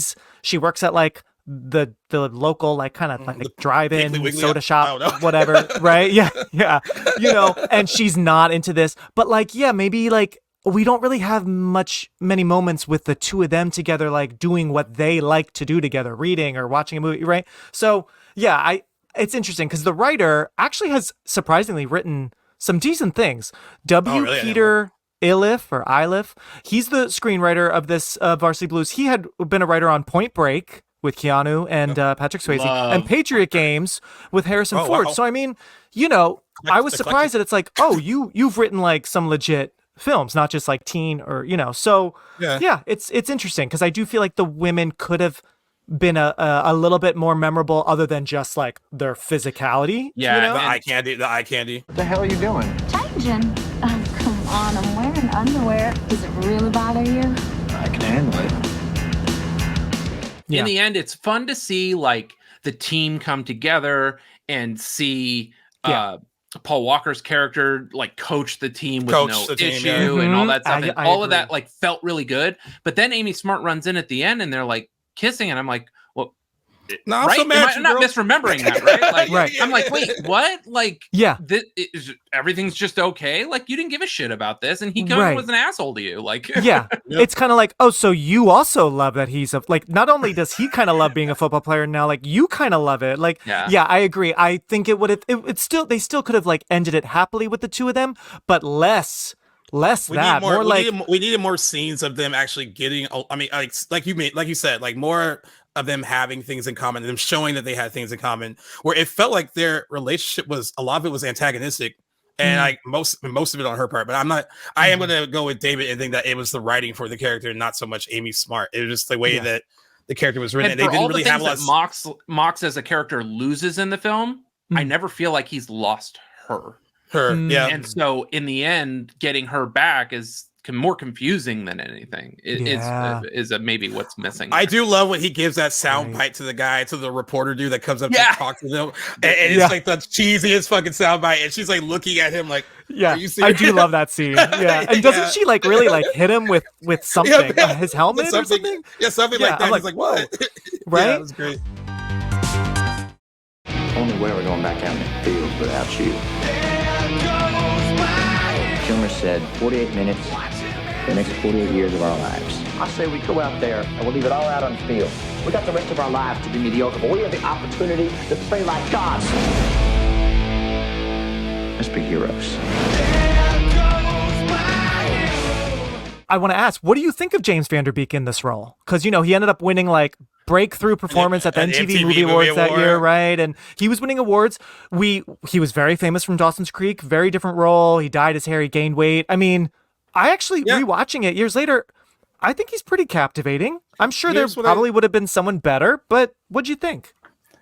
works at like the local like kind of like drive-in soda shop, whatever, right? Yeah. You know, and she's not into this, but like, maybe like we don't really have many moments with the two of them together, like doing what they like to do together, reading or watching a movie, right? So it's interesting because the writer actually has surprisingly written some decent things. Peter Iliff, he's the screenwriter of this Varsity Blues. He had been a writer on Point Break with Keanu and Patrick Swayze, and Patriot Games with Harrison Ford. Wow. So I mean, you know, I was surprised that it's like, oh, you've written like some legit films, not just like teen or, you know. So it's interesting because I do feel like the women could have been a little bit more memorable other than just like their physicality. Yeah, you know? the eye candy. What the hell are you doing? Changing. Oh, come on, I'm wearing underwear. Does it really bother you? I can handle it. In the end, it's fun to see like the team come together and see Paul Walker's character like coach the team with no issue and all that stuff. And all of that like felt really good. But then Amy Smart runs in at the end and they're like kissing, and I'm like, well, no, I'm so mad I'm not misremembering that, right? Like, I'm like, wait, what? Like, everything's just okay. Like, you didn't give a shit about this, and he was an asshole to you. Like, it's kind of like, oh, so you also love that he's like. Not only does he kind of love being a football player now, like you kind of love it. Like, I agree. I think it would have. They still could have like ended it happily with the two of them, but less that more like we needed more scenes of them actually getting. I mean, like you said, like more of them having things in common, them showing that they had things in common, where it felt like their relationship was, a lot of it was antagonistic. And like most of it on her part, but I am going to go with David and think that it was the writing for the character, not so much Amy Smart. It was just the way that the character was written. And they for didn't all really the have things a lot that Mox as a character loses in the film, I never feel like he's lost her. Yeah. And so in the end, getting her back is more confusing than anything. Is maybe what's missing. I do love when he gives that sound bite to the reporter dude that comes up to talk to them, and it's like the cheesiest fucking sound bite, and she's like looking at him like, "Are you serious?" I do love that scene. Yeah, and doesn't she like really like hit him with something, his helmet or something? Yeah, something like that. He's like, "What?" Right? Yeah, it was great. Only way we're going back out in the fields without you. Kilmer said 48 minutes, the next 48 years of our lives. I say we go out there and we'll leave it all out on the field. We got the rest of our lives to be mediocre, but we have the opportunity to play like gods. Let's be heroes. I want to ask, what do you think of James Van Der Beek in this role? Because, you know, he ended up winning like breakthrough performance at the MTV Movie Awards that year, right? And he was winning awards. He was very famous from Dawson's Creek, very different role. He dyed his hair, he gained weight. I mean, I actually, rewatching it years later, I think he's pretty captivating. I'm sure there probably would have been someone better, but what'd you think?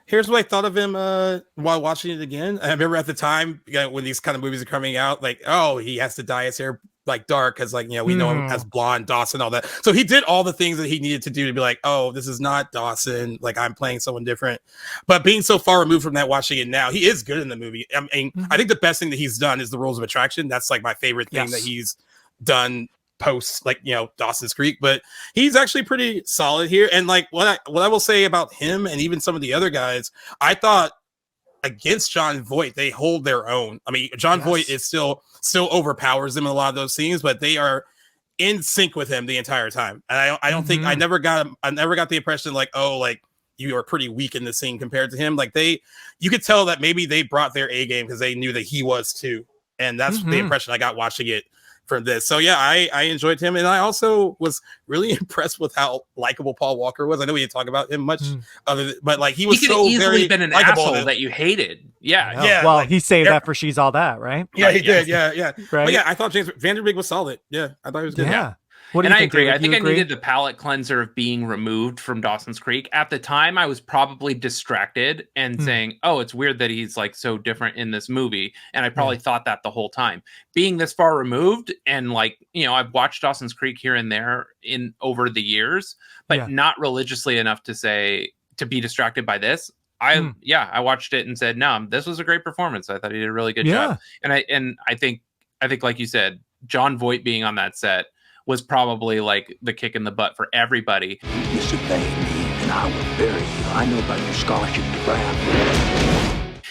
Here's what I thought of him while watching it again. I remember at the time when these kind of movies are coming out, like, oh, he has to dye his hair like dark because, like, you know, we know him as blonde Dawson, all that. So he did all the things that he needed to do to be like, oh, this is not Dawson. Like, I'm playing someone different. But being so far removed from that, watching it now, he is good in the movie. I mean, I think the best thing that he's done is the Rules of Attraction. That's like my favorite thing that he's done post, like, you know, Dawson's Creek. But he's actually pretty solid here. And like what I will say about him and even some of the other guys, I thought against John Voight, they hold their own. I mean, John Voight is still overpowers them in a lot of those scenes, but they are in sync with him the entire time. And I don't think I never got the impression like, oh, like you are pretty weak in the scene compared to him. Like you could tell that maybe they brought their A game because they knew that he was too. And that's the impression I got watching it from this. So yeah, I enjoyed him, and I also was really impressed with how likable Paul Walker was. I know we didn't talk about him much, but like he could so easily been an asshole that you hated. Yeah. Well, like, he saved that for She's All That, right? Yeah, he did. Yeah. Right. But yeah, I thought James Van Der Beek was solid. Yeah, I thought he was good. Yeah. And I agree. I think I needed the palate cleanser of being removed from Dawson's Creek. At the time, I was probably distracted and saying, oh, it's weird that he's like so different in this movie. And I probably thought that the whole time. Being this far removed and like, you know, I've watched Dawson's Creek here and there over the years, but not religiously enough to be distracted by this. I watched it and said, no, this was a great performance. I thought he did a really good job. And I think like you said, John Voight being on that set was probably like the kick in the butt for everybody. You disobey me, and I will bury you. I know about your scholarship to Brown.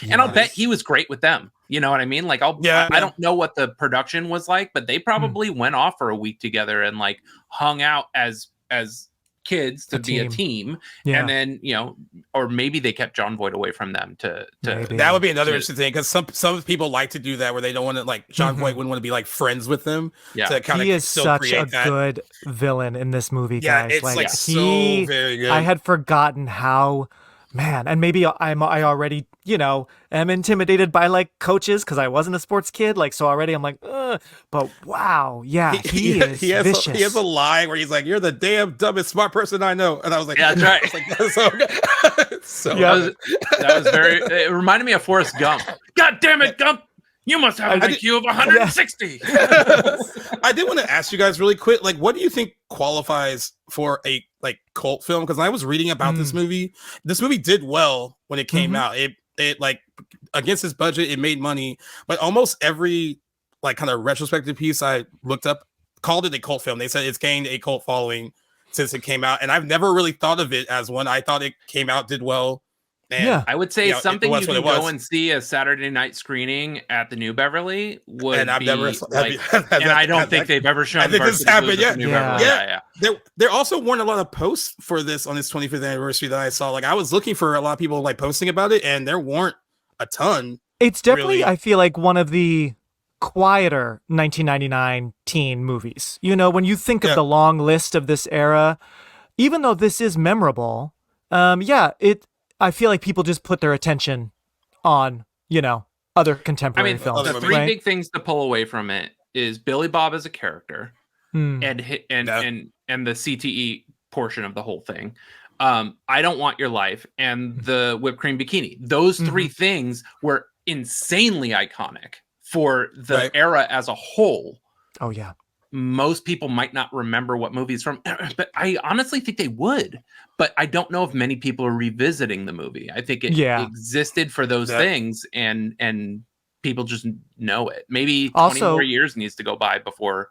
And I'll bet he was great with them. You know what I mean? Like, I don't know what the production was like, but they probably went off for a week together and like hung out as kids to be a team. And then, you know, or maybe they kept John Voight away from them to that would be another interesting thing, because some people like to do that where they don't want to, like, John Voight wouldn't want to be like friends with them. To kind he is such a good villain in this movie, guys. It's like so very good. I had forgotten how, man, and maybe I already, you know, am intimidated by like coaches because I wasn't a sports kid, like, so already I'm like, ugh. But wow, he is vicious. He has a line where he's like, "You're the damn dumbest smart person I know," and I was like, "Yeah, that's right." Like, that's so good. That was very. It reminded me of Forrest Gump. God damn it, Gump! You must have an IQ of 160. I did want to ask you guys really quick, like, what do you think qualifies for a like cult film? Because I was reading about this movie. This movie did well when it came out. It like, against its budget, it made money, but almost every like kind of retrospective piece I looked up called it a cult film. They said it's gained a cult following since it came out, and I've never really thought of it as one. I thought it came out, did well. And, I would say something you can go and see a Saturday night screening at the New Beverly would and I've never, and I don't think they've ever shown. I think this happened. Yeah. There also weren't a lot of posts for this on its 25th anniversary that I saw. Like, I was looking for a lot of people like posting about it, and there weren't a ton. It's definitely, really. I feel like, one of the quieter 1999 teen movies. You know, when you think of the long list of this era, even though this is memorable, I feel like people just put their attention on, other contemporary films. The three big things to pull away from it is Billy Bob as a character, and the CTE portion of the whole thing. I Don't Want Your Life and the Whipped Cream Bikini. Those three things were insanely iconic for the era as a whole. Oh yeah. Most people might not remember what movies from, but I honestly think they would. But I don't know if many people are revisiting the movie. I think it existed for those things, and people just know it. Maybe 20 more years needs to go by before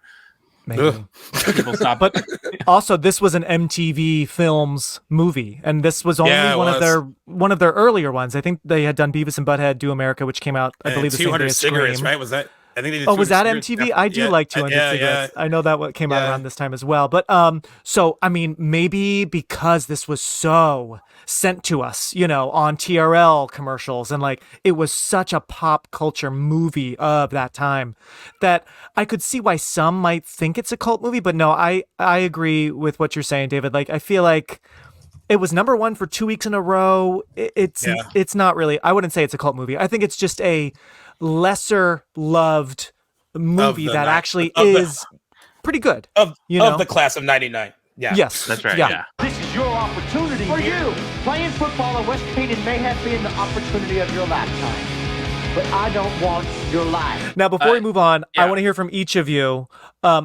people stop. But also, this was an MTV Films movie, and this was only one of their earlier ones. I think they had done Beavis and Butthead Do America, which came out, I believe, the same day as Cigarettes, Scream. right? Was that? I think they did. Oh, was that MTV? I do like 200 Cigarettes. I know that came out around this time as well. But so I mean, maybe because this was so sent to us, on TRL commercials, and like it was such a pop culture movie of that time, that I could see why some might think it's a cult movie. But no, I agree with what you're saying, David. Like I feel like it was number one for 2 weeks in a row. It's not really. I wouldn't say it's a cult movie. I think it's just a lesser loved movie that actually is pretty good of the class of '99. Yeah, yes, that's right. Yeah. This is your opportunity. For you, playing football at West Canaan may have been the opportunity of your lifetime, but I don't want your life. Now, before we move on, I want to hear from each of you.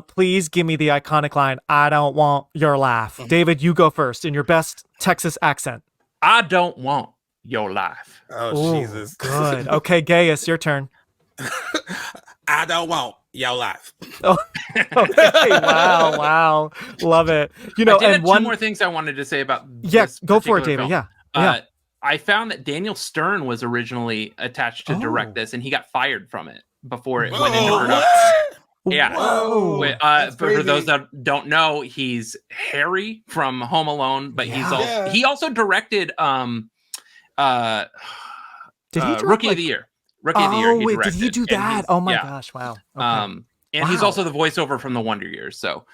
Please give me the iconic line, "I don't want your laugh." David, you go first in your best Texas accent. I don't want your life. Oh, Jesus. Good. Okay, Gaius, your turn. I don't want your life. Oh, okay. Wow. Love it. I did have two more things I wanted to say about this go for it, David. Film. Yeah. I found that Daniel Stern was originally attached to direct this, and he got fired from it before it went into production. Yeah. Whoa. For those that don't know, he's Harry from Home Alone, but he also directed did he direct, Rookie of the Year? Rookie of the Year. Did he do that? Oh my gosh! Wow. Okay. And he's also the voiceover from the Wonder Years. So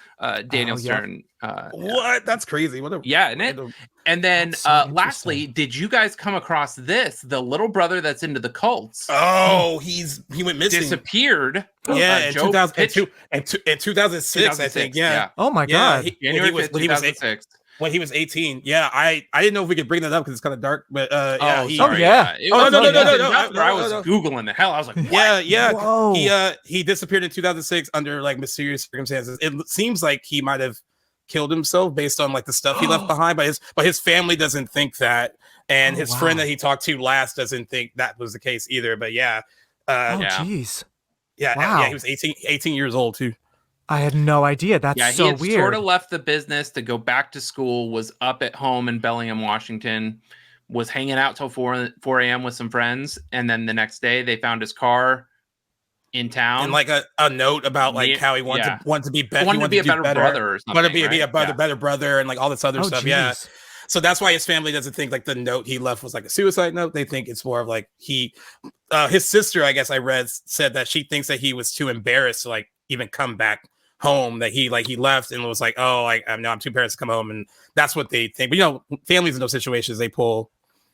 Daniel Stern. What? That's crazy. What? Isn't it? And then lastly, did you guys come across this? The little brother that's into the cults. Oh, he went missing. Disappeared. Yeah, in 2006, I think. Yeah. Oh my God. January 5th, 2006. When he was 18. Yeah, I didn't know if we could bring that up because it's kind of dark, but No. I was Googling the hell. I was like, what? Yeah. Whoa. He disappeared in 2006 under like mysterious circumstances. It seems like he might have killed himself based on like the stuff he left behind, but his family doesn't think that, and his friend that he talked to last doesn't think that was the case either. But jeez. Yeah, he was 18 years old too. I had no idea. That's so he had weird. Sort of left the business to go back to school, was up at home in Bellingham, Washington, was hanging out till 4 a.m. with some friends. And then the next day they found his car in town. And like a note about like how he wanted to be better. Wanted to be a better brother or something. Wanted to be a better brother and like all this other stuff. Geez. Yeah. So that's why his family doesn't think like the note he left was like a suicide note. They think it's more of like his sister, I guess I read, said that she thinks that he was too embarrassed to like even come back home, that he left and was like, I'm too embarrassed to come home, and that's what they think. But families in those situations, they pull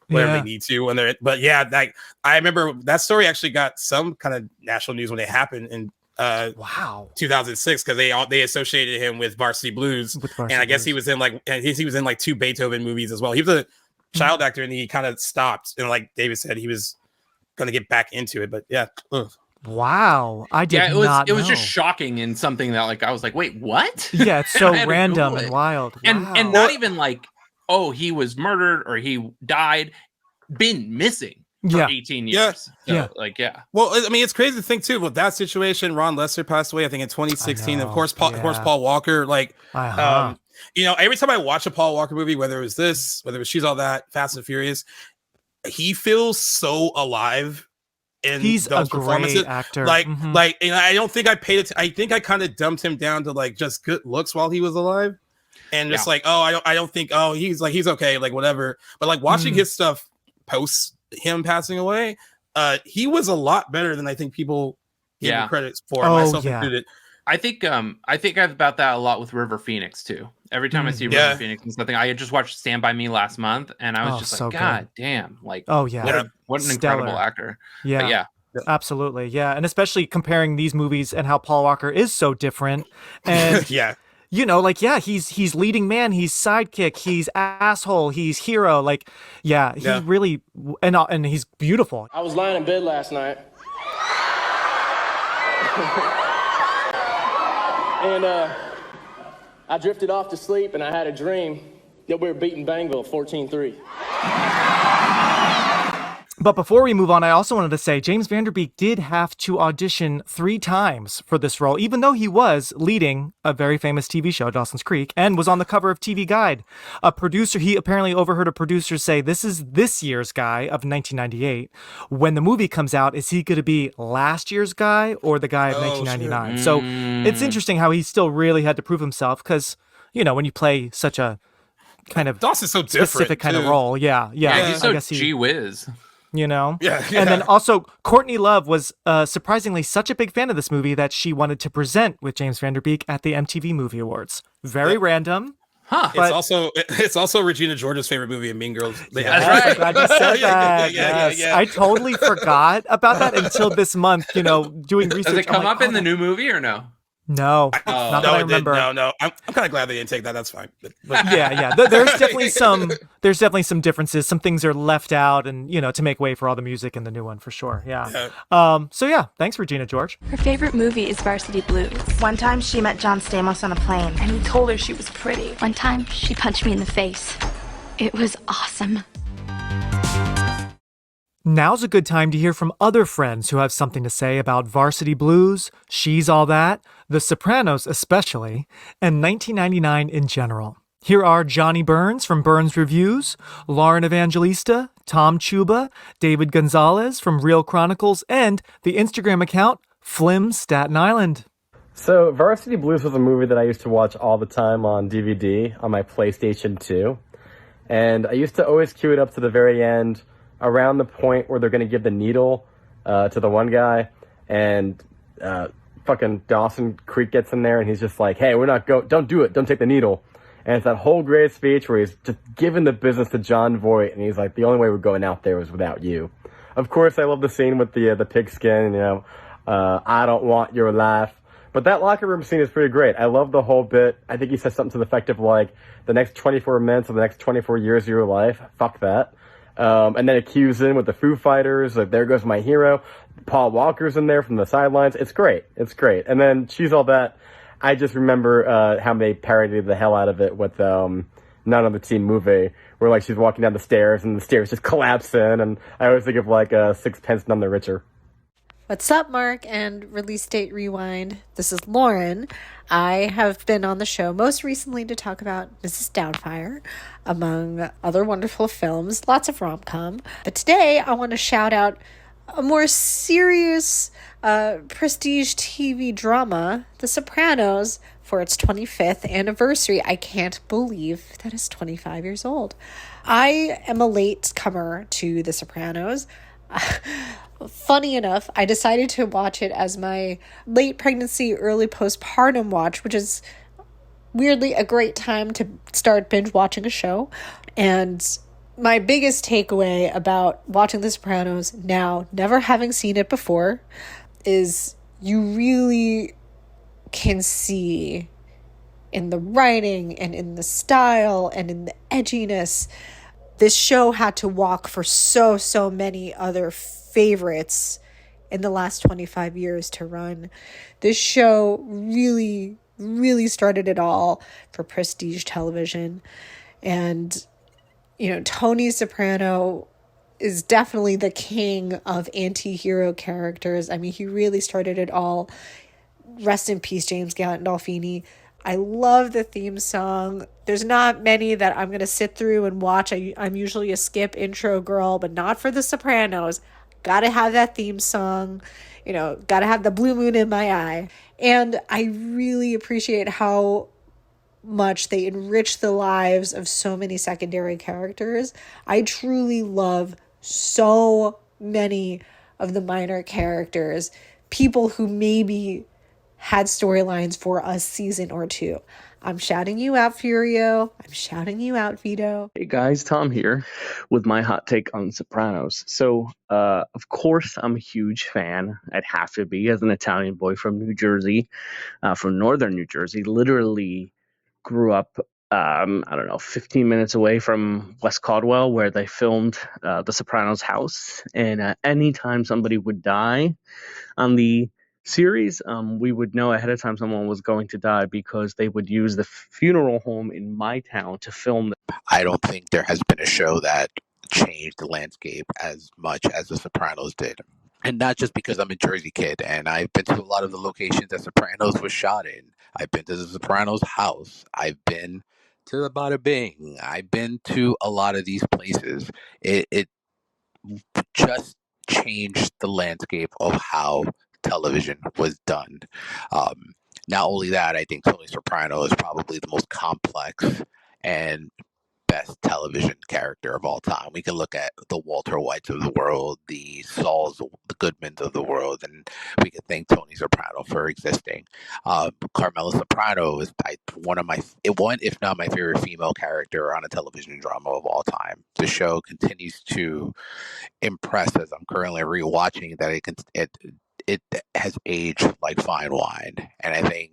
whatever they need to when they're. But yeah, like I remember that story actually got some kind of national news when it happened in 2006 because they associated him with Varsity Blues, and I guess he was in like 2 Beethoven movies as well. He was a child actor, and he kind of stopped, and like David said, he was going to get back into it, but yeah. Ugh. Wow, I did not know. It was just shocking and something that like I was like, wait, what? Yeah, it's so random and wild. Wow. And not even like, oh, he was murdered or he died, been missing for 18 years. Yeah. So, Well, I mean, it's crazy to think too. With that situation, Ron Lester passed away, I think in 2016. Of course, Paul Walker. Like, every time I watch a Paul Walker movie, whether it was this, whether it was She's All That, Fast and Furious, he feels so alive. And he's a great actor. Like, and I don't think I paid it. I think I kind of dumped him down to like just good looks while he was alive, and just like, I don't think, he's okay, like whatever. But like watching his stuff post him passing away, he was a lot better than I think people give him credit for, myself included. I think I have about that a lot with River Phoenix too. Every time I see River Phoenix and something, I just watched Stand By Me last month, and I was just so like, God good. damn! Like, what an incredible actor. Yeah. But yeah. Absolutely. Yeah. And especially comparing these movies and how Paul Walker is so different. And you know, like, he's leading man, he's sidekick, he's asshole, he's hero. Like, he really, and he's beautiful. I was lying in bed last night. And I drifted off to sleep, and I had a dream that we were beating Bangville 14-3. But before we move on, I also wanted to say James Van Der Beek did have to audition 3 times for this role, even though he was leading a very famous TV show, Dawson's Creek, and was on the cover of TV Guide. He apparently overheard a producer say, this is this year's guy of 1998. When the movie comes out, is he going to be last year's guy or the guy of 1999? So it's interesting how he still really had to prove himself because, you know, when you play such a kind of Dawson's so specific kind of role. Yeah. He's so gee whiz. You know? Yeah. And then also, Courtney Love was surprisingly such a big fan of this movie that she wanted to present with James Van Der Beek at the MTV Movie Awards. Very random. Huh. But it's also Regina George's favorite movie in Mean Girls. That's right. I'm glad you said that. Yeah. I totally forgot about that until this month, you know, doing research. Does it come up in the new movie or no? No, not that I remember. No. I'm kind of glad they didn't take that. That's fine. But yeah. There's definitely some differences. Some things are left out, and you know, to make way for all the music in the new one for sure. Yeah. So yeah, thanks, Regina George. Her favorite movie is Varsity Blues. One time she met John Stamos on a plane, and he told her she was pretty. One time she punched me in the face. It was awesome. Now's a good time to hear from other friends who have something to say about Varsity Blues, She's All That, The Sopranos especially, and 1999 in general. Here are Johnny Burns from Burns Reviews, Lauren Evangelista, Tom Chuba, David Gonzalez from Real Chronicles, and the Instagram account Flim Staten Island. So Varsity Blues was a movie that I used to watch all the time on DVD on my PlayStation 2. And I used to always queue it up to the very end, around the point where they're going to give the needle to the one guy, and fucking Dawson Creek gets in there, and he's just like, hey, don't do it, don't take the needle. And it's that whole great speech where he's just giving the business to John Voight, and he's like, the only way we're going out there is without you. Of course, I love the scene with the pigskin, you know, I don't want your life. But that locker room scene is pretty great. I love the whole bit. I think he says something to the effect of like, the next 24 minutes of the next 24 years of your life, fuck that. And then it cues in with the Foo Fighters, like, there goes my hero. Paul Walker's in there from the sidelines. It's great. And then She's All That. I just remember how they parodied the hell out of it with Not on the Teen Movie, where like she's walking down the stairs and the stairs just collapse in. And I always think of like Sixpence None the Richer. What's up, Mark and Release Date Rewind? This is Lauren. I have been on the show most recently to talk about Mrs. Doubtfire, among other wonderful films, lots of rom-com. But today I want to shout out a more serious prestige TV drama, The Sopranos, for its 25th anniversary. I can't believe that it's 25 years old. I am a late comer to The Sopranos. Funny enough, I decided to watch it as my late pregnancy, early postpartum watch, which is weirdly a great time to start binge watching a show. And my biggest takeaway about watching The Sopranos now, never having seen it before, is you really can see in the writing and in the style and in the edginess, this show had to walk for so many other favorites in the last 25 years to run. This show really started it all for prestige television. And, you know, Tony Soprano is definitely the king of anti-hero characters. I mean, he really started it all. Rest in peace, James Gandolfini. I love the theme song. There's not many that I'm going to sit through and watch. I'm usually a skip intro girl, but not for The Sopranos. Gotta have that theme song, you know, gotta have the blue moon in my eye. And I really appreciate how much they enrich the lives of so many secondary characters. I truly love so many of the minor characters, people who maybe had storylines for a season or two. I'm shouting you out, Furio. I'm shouting you out, Vito. Hey guys, Tom here with my hot take on Sopranos. So, of course, I'm a huge fan. I'd have to be as an Italian boy from New Jersey, from northern New Jersey. Literally grew up, I don't know, 15 minutes away from West Caldwell, where they filmed The Sopranos house. And anytime somebody would die on the series, we would know ahead of time someone was going to die because they would use the funeral home in my town to film. I don't think there has been a show that changed the landscape as much as The Sopranos did. And not just because I'm a Jersey kid and I've been to a lot of the locations that Sopranos was shot in. I've been to the Sopranos house. I've been to the Bada Bing. I've been to a lot of these places. It just changed the landscape of how television was done. Not only that, I think Tony Soprano is probably the most complex and best television character of all time. We can look at the Walter Whites of the world, the Sauls, the Goodmans of the world, and we can thank Tony Soprano for existing. Carmela Soprano is one, if not my favorite female character on a television drama of all time. The show continues to impress as I'm currently rewatching that it has aged like fine wine. And I think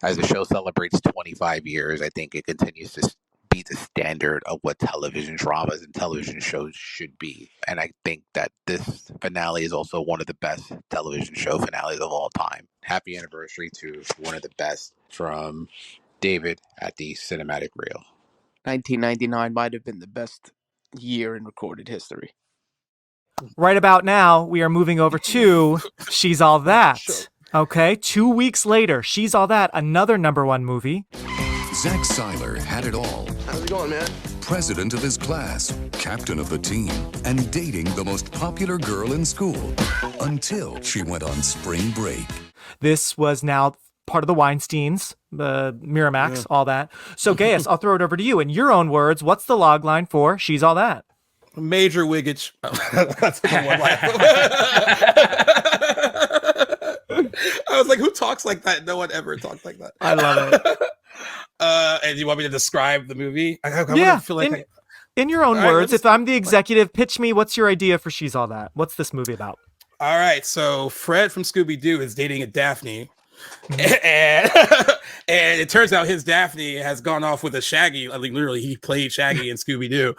as the show celebrates 25 years, I think it continues to be the standard of what television dramas and television shows should be. And I think that this finale is also one of the best television show finales of all time. Happy anniversary to one of the best from David at the Cinematic Reel. 1999 might have been the best year in recorded history. Right about now, we are moving over to She's All That. Okay, 2 weeks later, She's All That, another #1 movie. Zach Seiler had it all. How's it going, man? President of his class, captain of the team, and dating the most popular girl in school until she went on spring break. This was now part of the Weinsteins, Miramax, all that. So, Gaius, I'll throw it over to you. In your own words, what's the log line for She's All That? Major wiggage. That's a good one. I was like, who talks like that? No one ever talks like that. I love it. And you want me to describe the movie? I feel like in your own words, if I'm the executive, pitch me. What's your idea for She's All That? What's this movie about? All right. So Fred from Scooby-Doo is dating a Daphne. And it turns out his Daphne has gone off with a Shaggy. I mean, literally, he played Shaggy in Scooby-Doo.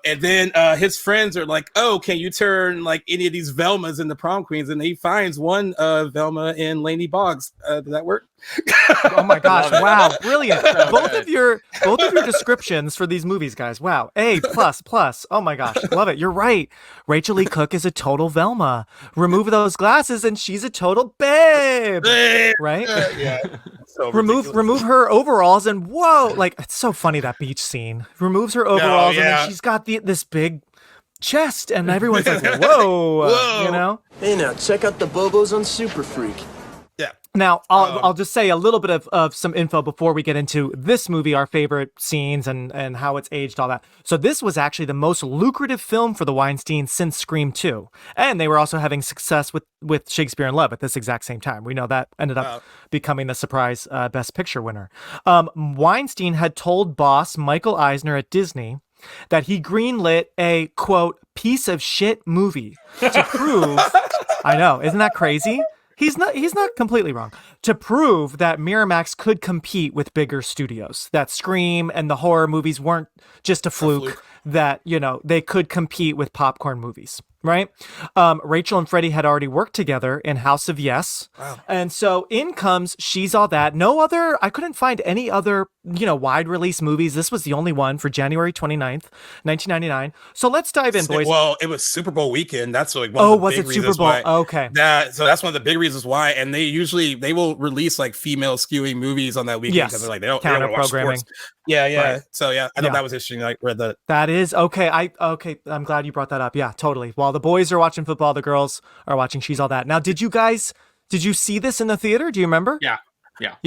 And then his friends are like, "Oh, can you turn like any of these Velmas into prom queens?" And he finds one Velma in Laney Boggs. Does that work? Oh my gosh! Wow, brilliant! Both of your descriptions for these movies, guys. Wow, A++. Oh my gosh, love it. You're right. Rachel Lee Cook is a total Velma. Remove those glasses, and she's a total babe. Right? Yeah. So remove her overalls, and whoa! Like, it's so funny, that beach scene. Removes her overalls, and then she's got this big chest, and everyone's like, whoa, you know? Hey, now check out the Bobos on Super Freak. Yeah. Now, I'll just say a little bit of some info before we get into this movie, our favorite scenes and how it's aged, all that. So this was actually the most lucrative film for the Weinsteins since Scream 2. And they were also having success with Shakespeare in Love at this exact same time. We know that ended up becoming the surprise Best Picture winner. Weinstein had told boss Michael Eisner at Disney that he greenlit a, quote, piece of shit movie to prove, I know, isn't that crazy? He's not completely wrong. To prove that Miramax could compete with bigger studios, that Scream and the horror movies weren't just a fluke, that, you know, they could compete with popcorn movies, right? Rachel and Freddie had already worked together in House of Yes. Wow. And so in comes She's All That. I couldn't find any other, wide release movies. This was the only one for January 29th, 1999. So let's dive in, boys. Well, it was Super Bowl weekend. That's like one of the big reasons. Super Bowl? Why. Okay. So that's one of the big reasons why. And they will release like female skewing movies on that weekend because they're like, they don't watch sports. Yeah. Right. So I thought that was interesting. I read that. That is okay. I'm glad you brought that up. Yeah, totally. While the boys are watching football, the girls are watching She's All That. Now, did you see this in the theater? Do you remember? Yeah.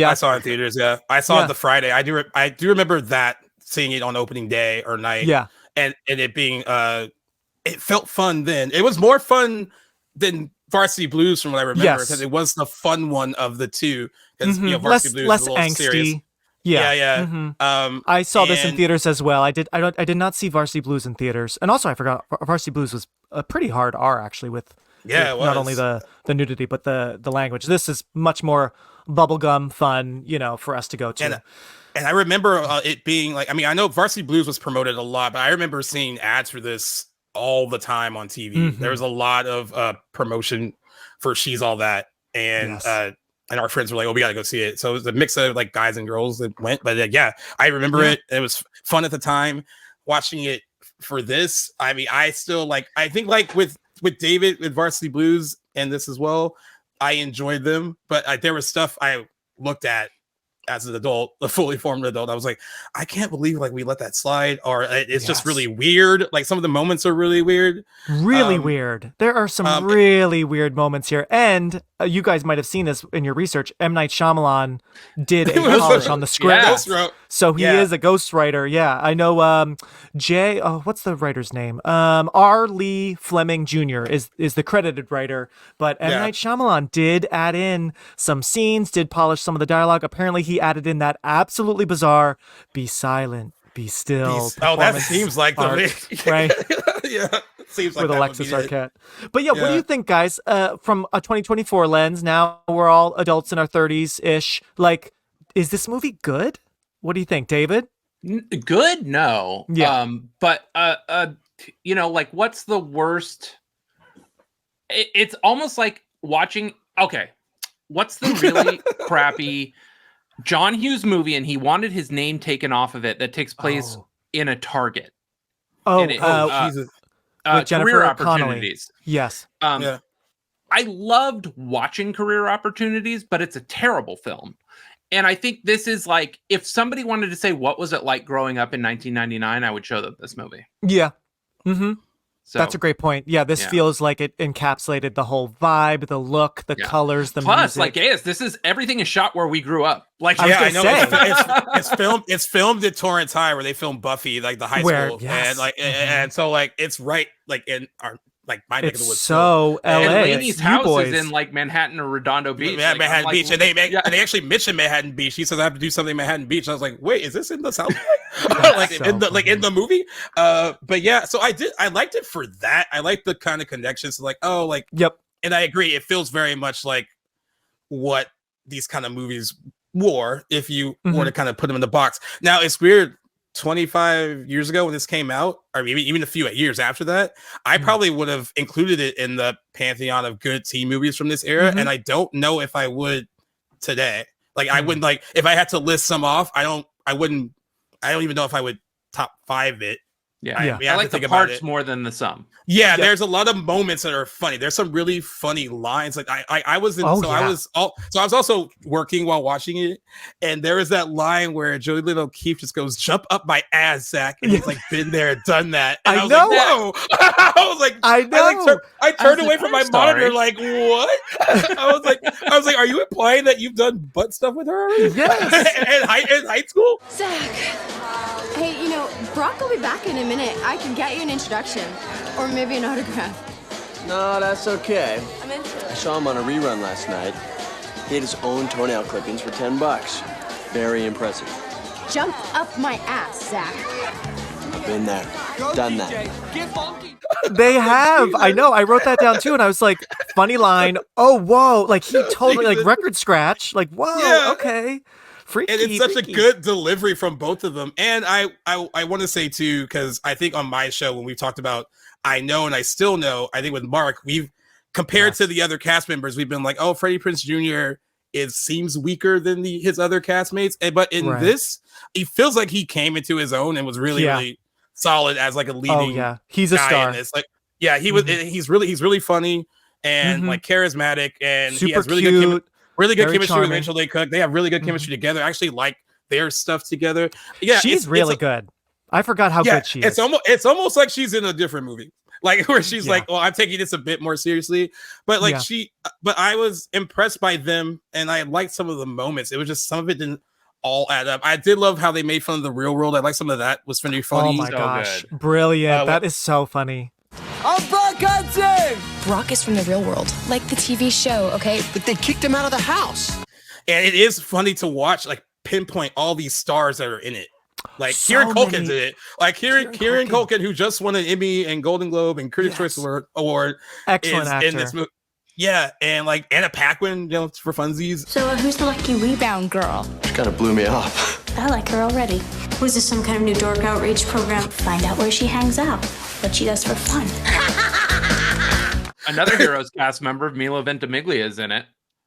I saw it in theaters. Yeah, I saw it the Friday. I do remember that, seeing it on opening day or night. Yeah, and it being it felt fun then. It was more fun than Varsity Blues from what I remember, because it was the fun one of the two. Because Varsity Blues less is a little angsty. serious. Yeah. I saw this in and- theaters as well. I did not see Varsity Blues in theaters, and also I forgot Varsity Blues was a pretty hard R actually with it was. not only the nudity but the language. This is much more bubblegum fun, for us to go to. And I remember it being like, I know Varsity Blues was promoted a lot, but I remember seeing ads for this all the time on TV. There was a lot of promotion for She's All That, and our friends were like, "Oh, we gotta go see it." So it was a mix of like guys and girls that went. But I remember it. It was fun at the time. Watching it for this, I still I think with David with Varsity Blues and this as well, I enjoyed them. But there was stuff I looked at as an adult, a fully formed adult. I was like, I can't believe we let that slide, or it's just really weird. Like some of the moments are really weird. Really weird. There are some really weird moments here. And you guys might have seen this in your research. M. Night Shyamalan did a polish on the script. So he is a ghostwriter. Yeah, I know. What's the writer's name? R. Lee Fleming Jr. is the credited writer. But M. Night Shyamalan did add in some scenes, did polish some of the dialogue. Apparently he added in that absolutely bizarre "be silent, be still." That seems like the right. Yeah, seems like with that Alexis Arquette. But what do you think, guys? From a 2024 lens, now we're all adults in our 30s ish. Is this movie good? What do you think, David? Good? No. Yeah. But what's the worst? It's almost like watching. Okay, what's the really crappy John Hughes movie, and he wanted his name taken off of it, that takes place in a Target. Jesus. With Jennifer Career Connelly. Opportunities. Yes. I loved watching Career Opportunities, but it's a terrible film. And I think this is if somebody wanted to say, what was it like growing up in 1999, I would show them this movie. Yeah. Mm-hmm. So, that's a great point. Yeah, this feels like it encapsulated the whole vibe, the look, the colors, the music. Plus, this is everything is shot where we grew up. I know it's filmed at Torrance High, where they filmed Buffy, the high school, and and so it's right in our my neck of the woods. So LA, and Lainey's house boys. is in Manhattan or Redondo Beach. Manhattan Beach, and they actually mentioned Manhattan Beach. He says I have to do something in Manhattan Beach. And I was like, wait, is this in the South? In the movie? But yeah, so I liked it for that. I like the kind of connections, yep. And I agree, it feels very much like what these kind of movies were, if you were to kind of put them in the box. Now it's weird. 25 years ago when this came out, or maybe even a few years after that, I probably would have included it in the pantheon of good teen movies from this era, and I don't know if I would today. I wouldn't if I had to list some off. I don't even know if I would top 5 it. I like the parts more than the sum. Yeah, there's a lot of moments that are funny. There's some really funny lines. I was also working while watching it, and there is that line where Joey Little Keith just goes, "Jump up my ass, Zach," and he's been there, done that. And I was know. Whoa! I was like, I know. I turned away from my monitor, what? I was like, are you implying that you've done butt stuff with her already? Yes. in high school? Zach, hey, Brock will be back in a minute. I can get you an introduction. Or maybe an autograph. No, that's okay. I'm into it. I saw him on a rerun last night. He had his own toenail clippings for $10. Very impressive. Jump up my ass, Zach. I've been there. Done that. They have. I know. I wrote that down too, and I was like, funny line. Oh, whoa. He totally, record scratch. Whoa, okay. Freaky, and it's such a good delivery from both of them. And I want to say too, because I think on my show when we've talked about I Know and I Still Know, I think with Mark, we've compared to the other cast members, we've been like, oh, Freddie Prinze Jr. seems weaker than his other castmates. But in this, he feels like he came into his own and was really, really solid as a leading. Oh yeah, he's a star. In this. He was. He's really funny and charismatic, and super he has really cute. good. Really good chemistry charming. with Rachel Leigh Cook. They have really good chemistry together. I actually like their stuff together. Yeah, she's really good. I forgot how good she is. It's almost like she's in a different movie, where she's well, I'm taking this a bit more seriously. But but I was impressed by them, and I liked some of the moments. It was just some of it didn't all add up. I did love how they made fun of the real world. I like some of that was pretty funny. Oh my gosh, brilliant! That is so funny. I'm Brock Hudson. Brock is from the real world, like the TV show, okay? But they kicked him out of the house. And it is funny to watch, like, pinpoint all these stars that are in it. Like, So Kieran Culkin's many- in it. Like, Kieran Culkin, who just won an Emmy and Golden Globe and Critics' Choice Award, Excellent is actor. in this movie. Yeah, and like Anna Paquin, you know, for funsies. So who's the lucky rebound girl? She kind of blew me off. I like her already. Was this some kind of new dork outreach program? Find out where she hangs out, what she does for fun. Another Heroes cast member, Milo Ventimiglia, is in it.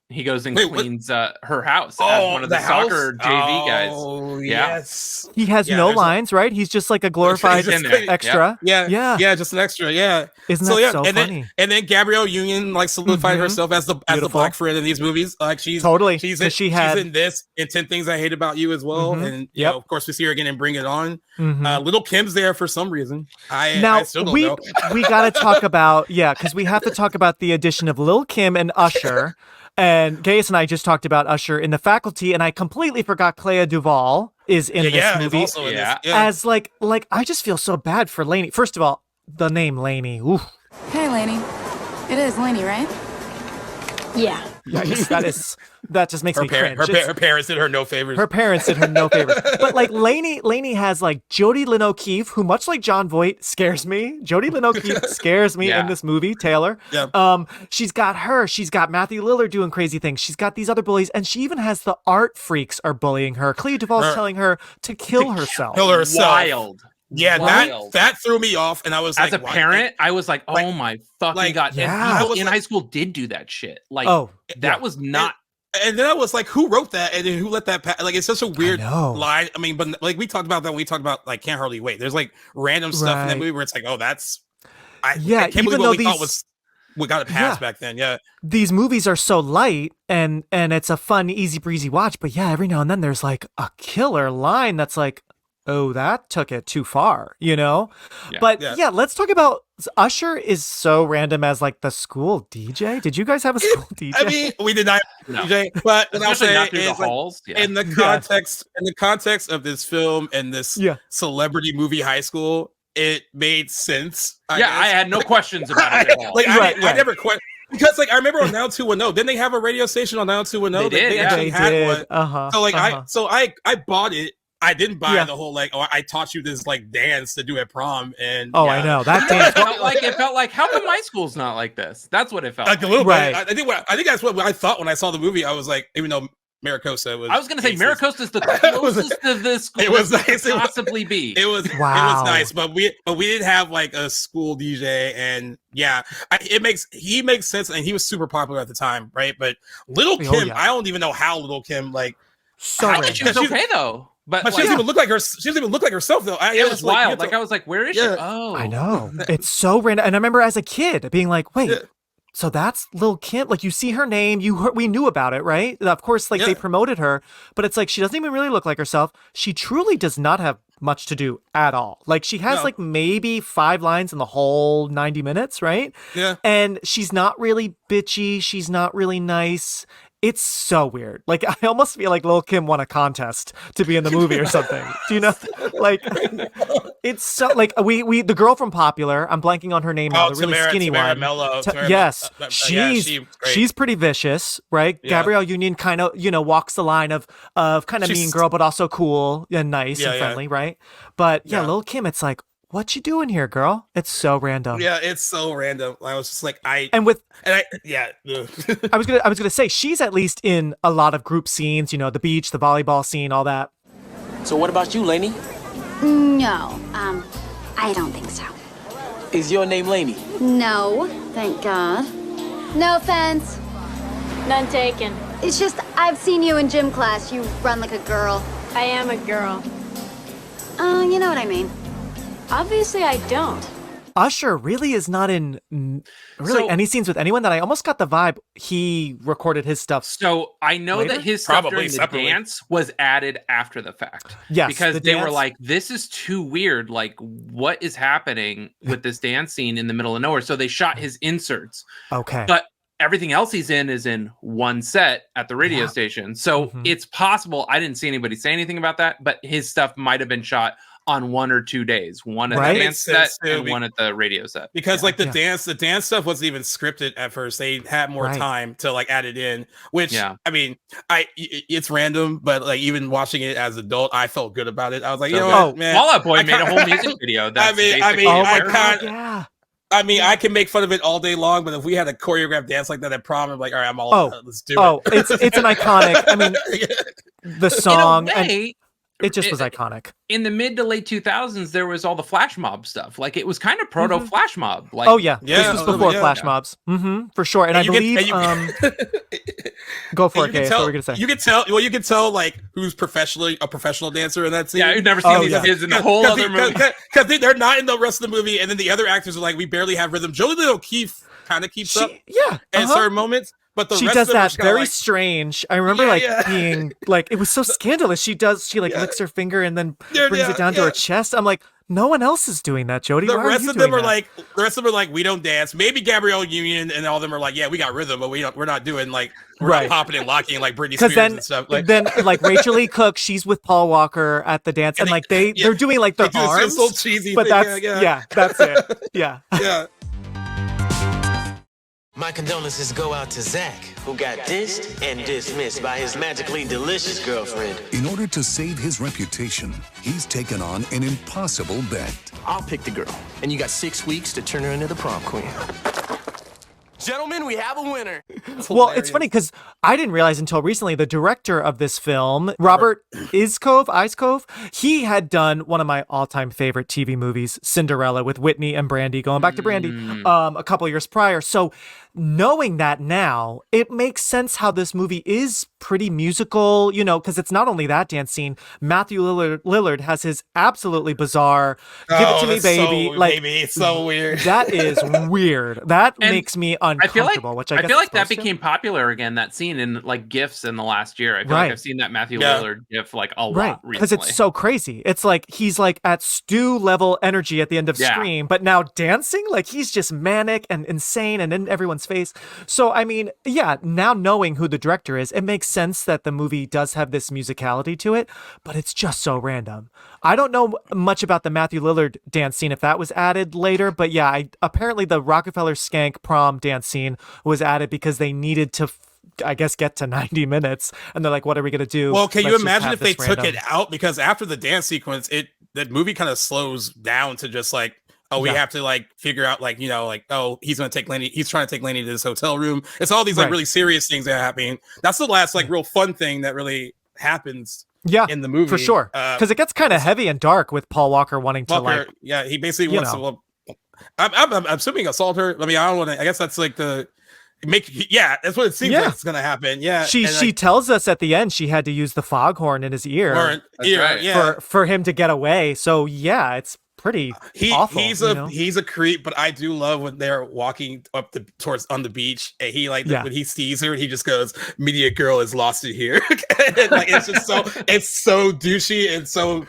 He goes and cleans her house as one of the soccer JV guys. Oh, Yeah. yes. He has no lines, right? He's just like a glorified He's just extra. Yeah, just an extra. Yeah. Isn't that so and funny? Then Gabrielle Union like solidified Mhm. herself as the black friend in these movies. Like she's Totally, she's 'cause she's in this and 10 Things I Hate About You as well. Mhm. And you know, of course we see her again and Bring It On. Mhm. Little Kim's there for some reason. Now I still don't know. we got to talk about because we have to talk about the addition of Lil' Kim and Usher. And Gaius and I just talked about Usher in The Faculty, and I completely forgot Clea Duvall is in this is movie also in this. Yeah. as like I just feel so bad for Lainey. First of all, the name Lainey. Oof. Hey, Lainey. It is Lainey, right? Yeah. Yikes, that just makes me cringe. Her parents did her no favors. Her parents did her no favors. But like Lainey has like Jodie Lynn O'Keefe, who much like John Voight scares me. Jodie Lynn O'Keefe scares me in this movie, Taylor. Yeah. She's got her. She's got Matthew Lillard doing crazy things. She's got these other bullies, and she even has the art freaks are bullying her. Clea Duvall's telling her to kill herself. Kill herself. Wild. Yeah, Wild. that threw me off, and I was As like, a parent, I was like, "Oh my fucking god!" yeah. And people in high school did do that shit. Like, that was not. And then I was like, who wrote that? And then who let that pass? Like, it's such a weird line. I mean, but like we talked about that when we talked about like Can't Hardly Wait. There's like random stuff in that movie where it's like, oh, that's I can't believe what we thought was we got it passed back then. Yeah. These movies are so light and it's a fun, easy breezy watch. But yeah, every now and then there's like a killer line that's like, oh, that took it too far, you know? Yeah. But yeah, let's talk about Usher is so random as like the school DJ. Did you guys have a school DJ? I mean, we did not have a DJ, but what I'll say is like, in the context of this film and this celebrity movie high school, it made sense. I had no questions about it at all. Like I never questioned. Because like I remember on 90210, didn't they have a radio station on 90210? They did, they actually had one. So like I bought it. I didn't buy the whole like, oh, I taught you this like dance to do at prom, and I know that dance. It felt like how come my school's not like this? That's what it felt like like. a little bit. I think that's what I thought when I saw the movie. I was like, even though Maricosta was, I was gonna say Maricosta is the closest to this school. It was nice. It possibly be. It was nice, but we didn't have like a school DJ, and he makes sense, and he was super popular at the time, right? But Little Kim, I don't even know how Little Kim like. She was okay though. But she doesn't even look like her. She doesn't even look like herself, though. It was wild. Like I was like, "Where is she?" Oh, I know. It's so random. And I remember as a kid being like, "Wait, so that's Lil' Kim?" Like you see her name, we knew about it, right? Of course, like they promoted her, but it's like she doesn't even really look like herself. She truly does not have much to do at all. Like she has like maybe 5 lines in the whole 90 minutes, right? Yeah. And she's not really bitchy. She's not really nice. It's so weird. Like I almost feel like Lil' Kim won a contest to be in the movie or something. Do you know? Like it's so like we the girl from Popular. I'm blanking on her name now. The really skinny Tamara one. Mello. Yes, she's pretty vicious, right? Yeah. Gabrielle Union kind of walks the line of kind of mean girl, but also cool and nice and friendly, right? But Lil' Kim, it's like, what you doing here, girl? It's so random. Yeah, it's so random. I was just like, I was gonna say she's at least in a lot of group scenes. The beach, the volleyball scene, all that. So what about you, Lainey? No, I don't think so. Is your name Lainey? No, thank God. No offense. None taken. It's just I've seen you in gym class. You run like a girl. I am a girl. You know what I mean. Obviously, I don't. Usher really is not in any scenes with anyone that I almost got the vibe he recorded his stuff. So I know later? that his stuff during the dance was added after the fact. Yes, because the they dance. were like, this is too weird. Like, what is happening with this dance scene in the middle of nowhere? So they shot his inserts. Okay. But everything else he's in is in one set at the radio station. So it's possible. I didn't see anybody say anything about that, but his stuff might have been shot on 1 or 2 days, one at Right? the dance set and one at the radio set. Because like the dance stuff wasn't even scripted at first. They had more time to like add it in, which I mean, it's random, but like even watching it as an adult, I felt good about it. I was like, you know what, man, Fall Out Boy made a whole music video. That's I mean, I can make fun of it all day long, but if we had a choreographed dance like that at prom, I'm like, all right, I'm all let's do it. It's an iconic. I mean, the song and it just was iconic. In the mid to late 2000s, there was all the flash mob stuff. Like it was kind of proto flash mob. Like, this was before flash mobs, for sure. And I believe, go for it, Kay. That's what we're gonna say. You can tell like who's a professional dancer in that scene. Yeah, you've never seen these kids in the whole other movie because they're not in the rest of the movie, and then the other actors are like, we barely have rhythm. Jolie Lee O'Keefe kind of keeps up, at certain moments. But she does that very strange. I remember being like, it was so scandalous. She licks her finger and then brings it down to her chest. I'm like, no one else is doing that, Jodie. The rest of them are like, we don't dance. Maybe Gabrielle Union and all of them are like, yeah, we got rhythm, but we're not doing like not popping and locking like Britney Spears and stuff. Like then like Rachel Lee Cook, she's with Paul Walker at the dance, and like they're doing like their arms, so cheesy, but that's that's it. Yeah. My condolences go out to Zach, who got dissed and dismissed by his magically delicious girlfriend. In order to save his reputation, he's taken on an impossible bet. I'll pick the girl, and you got 6 weeks to turn her into the prom queen. Gentlemen, we have a winner. Well, it's funny because I didn't realize until recently the director of this film, Robert Iscove, he had done one of my all-time favorite TV movies, Cinderella, with Whitney and Brandy, going back to Brandy, a couple years prior. So knowing that now, it makes sense how this movie is pretty musical, because it's not only that dance scene. Matthew Lillard has his absolutely bizarre "Give It to Me, Baby." It's so weird. That is weird. That makes me uncomfortable. I feel like that became popular again. That scene in like GIFs in the last year. I feel like I've seen that Matthew Lillard GIF like a lot recently. Because it's so crazy. It's like he's like at Stu level energy at the end of Scream, but now dancing, like he's just manic and insane and in everyone's face. So I mean, now knowing who the director is, it makes sense that the movie does have this musicality to it, but it's just so random. I don't know much about the Matthew Lillard dance scene if that was added later, but apparently the Rockefeller Skank prom dance scene was added because they needed to I guess get to 90 minutes and they're like, what are we going to do? Well, can you imagine if they took it out? Because after the dance sequence, the movie kind of slows down to just like, we have to like figure out like, he's going to take Lenny. He's trying to take Lenny to this hotel room. It's all these like really serious things that are happening. That's the last like real fun thing that really happens in the movie. For sure. Because it gets kind of heavy and dark with Paul Walker wanting to like. Yeah, he basically wants to. I'm assuming assault her. I mean, I don't want to. I guess that's like that's what it seems like it's gonna happen. Yeah, she tells us at the end she had to use the foghorn in his ear, for him to get away. So it's pretty awful. He's a creep, but I do love when they're walking up on the beach and he when he sees her, he just goes, "Media girl is lost it here." And, like it's just it's so douchey and so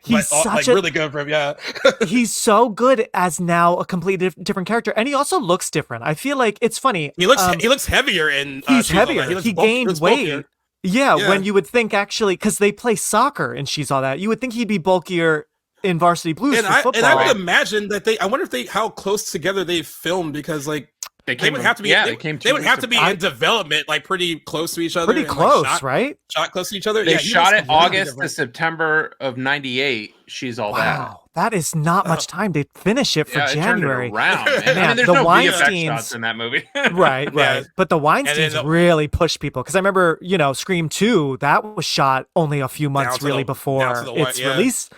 he's really good for him. Yeah, he's so good as now a completely different character, and he also looks different. I feel like it's funny. He looks heavier and he's heavier. He gained weight. When you would think actually because they play soccer and she's all that, you would think he'd be bulkier in Varsity Blues and for football. And I would imagine that I wonder how close together they filmed because like they would have to be they would have to be in development like pretty close to each other. Pretty close, right? Shot close to each other. They shot it August to September of '98. She's all that. Wow, that is not much time to finish it for January. It around, man. I mean, there's no VFX shots in that movie. right. But the Weinsteins really pushed people because I remember, Scream 2 that was shot only a few months really before its release.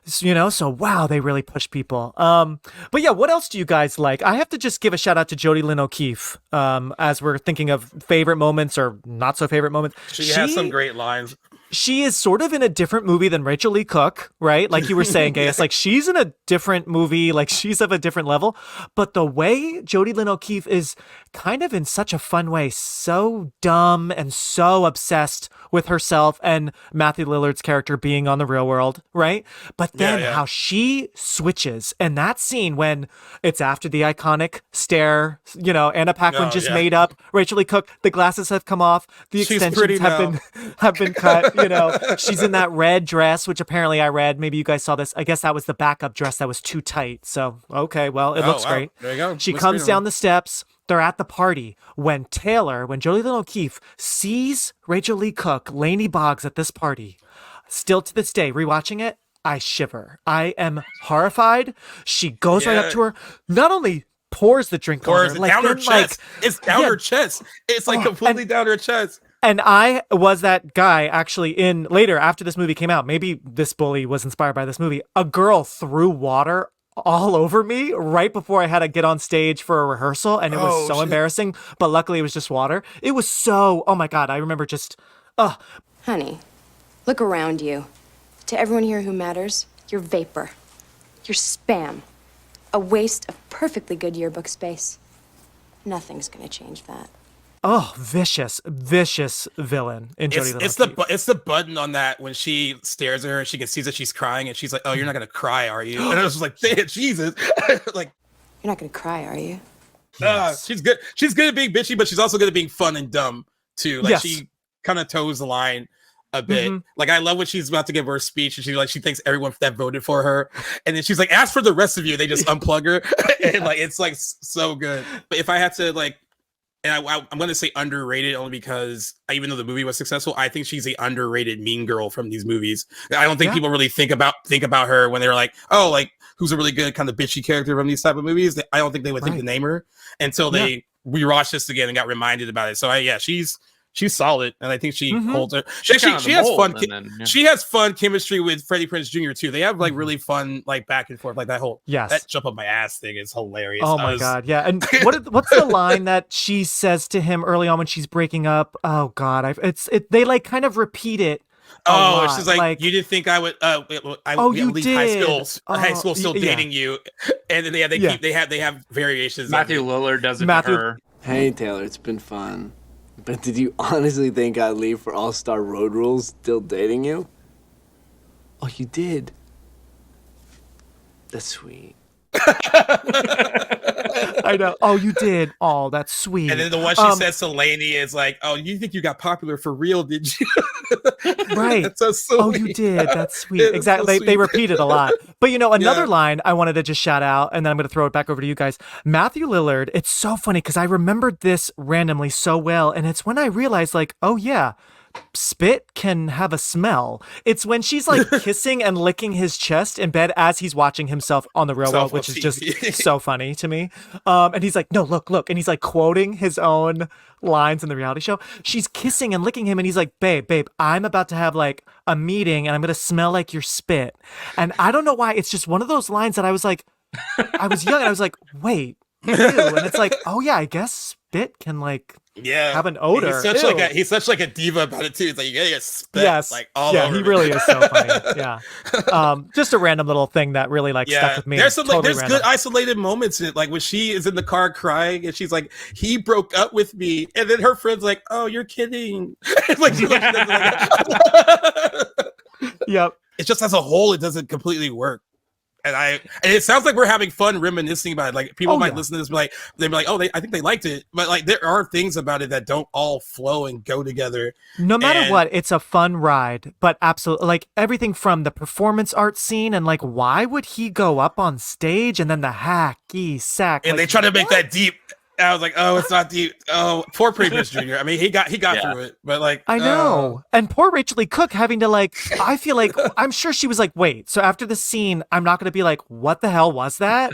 So wow, they really push people. But what else do you guys like? I have to just give a shout out to Jodie Lynn O'Keefe as we're thinking of favorite moments or not so favorite moments. She has some great lines. She is sort of in a different movie than Rachel Lee Cook, right? Like you were saying, Gaius, like she's in a different movie, like she's of a different level. But the way Jodie Lynn O'Keefe is kind of in such a fun way, so dumb and so obsessed with herself and Matthew Lillard's character being on The Real World, right? But then how she switches and that scene when it's after the iconic stare, Anna Paquin made up, Rachel Lee Cook, the glasses have come off, the extensions have been cut. She's in that red dress, which apparently I read. Maybe you guys saw this. I guess that was the backup dress that was too tight. So, okay, well, it looks great. There you go. She comes down the steps. They're at the party when Jolie Lynn O'Keefe sees Rachel Lee Cook, Lainey Boggs at this party. Still to this day, rewatching it, I shiver. I am horrified. She goes right up to her. Not only pours the drink on her, down her chest. It's down her chest. It's like completely down her chest. And I was that guy actually in later after this movie came out. Maybe this bully was inspired by this movie. A girl threw water all over me right before I had to get on stage for a rehearsal, and it was so embarrassing, but luckily it was just water. It was so, oh my God, I remember just, Honey, look around you. To everyone here who matters, you're vapor. You're spam. A waste of perfectly good yearbook space. Nothing's gonna change that. Oh, vicious villain in Jodie Lynn O'Keefe. It's the button on that when she stares at her and she can see that she's crying and she's like, "Oh, you're not gonna cry, are you?" And I was like, "Damn, Jesus!" Like, you're not gonna cry, are you? Yes. She's good. She's good at being bitchy, but she's also good at being fun and dumb too. Like she kind of toes the line a bit. Like I love when she's about to give her speech and she thinks everyone that voted for her, and then she's like, "Ask for the rest of you." They just unplug her, and it's like so good. But if I had to and I'm going to say underrated only because even though the movie was successful, I think she's the underrated mean girl from these movies. I don't think people really think about her when they're like, oh, like who's a really good kind of bitchy character from these type of movies. I don't think they would think to name her until they rewatched this again and got reminded about it. So she's solid, and I think she holds her. She has fun. She has fun chemistry with Freddie Prinze Jr. too. They have really fun back and forth, that whole that jump up my ass thing is hilarious. Oh my God, yeah. And what's the line that she says to him early on when she's breaking up? Oh God, they kind of repeat it. Oh, she's like, you didn't think I would? I would leave high school still dating you, and then they have variations. Matthew Lillard does it to her. Hey Taylor, it's been fun. But did you honestly think I'd leave for All-Star Road Rules still dating you? Oh, you did? That's sweet. I know. Oh, you did. Oh, that's sweet. And then the one she says to Lainey is like, "Oh, you think you got popular for real, did you?" Right. That's so sweet. Oh, you did. That's sweet. Exactly. So they repeat it a lot. But another line I wanted to just shout out, and then I'm going to throw it back over to you guys. Matthew Lillard. It's so funny because I remembered this randomly so well, and it's when I realized, oh yeah, spit can have a smell. It's when she's kissing and licking his chest in bed as he's watching himself on the railroad, which is just so funny to me. And he's like, "No, look," and he's quoting his own lines in the reality show. She's kissing and licking him, and he's like, babe, I'm about to have a meeting, and I'm gonna smell like your spit. And I don't know why. It's just one of those lines that I was like, I was young, and I was like, wait, ew. And it's like, oh yeah, I guess spit can have an odor. He's such a diva about it too. It's like, yeah, spit all over. He really is so funny. Yeah. Just a random little thing that really stuck with me. There's good isolated moments in it, like when she is in the car crying and she's like, "He broke up with me," and then her friend's like, "Oh, you're kidding." Yep. It just as a whole, it doesn't completely work. And it sounds like we're having fun reminiscing about it. People might listen to this, they'd be like, "Oh, I think they liked it," but there are things about it that don't all flow and go together. No matter what, it's a fun ride. But absolutely, everything from the performance art scene and why would he go up on stage and then the hacky sack, and they try to make that deep. I was like, "Oh, it's not deep." Oh, poor Prinze Jr. I mean, he got through it, but I know. And poor Rachel Lee Cook having to I feel I'm sure she was wait. So after the scene, I'm not going to be what the hell was that?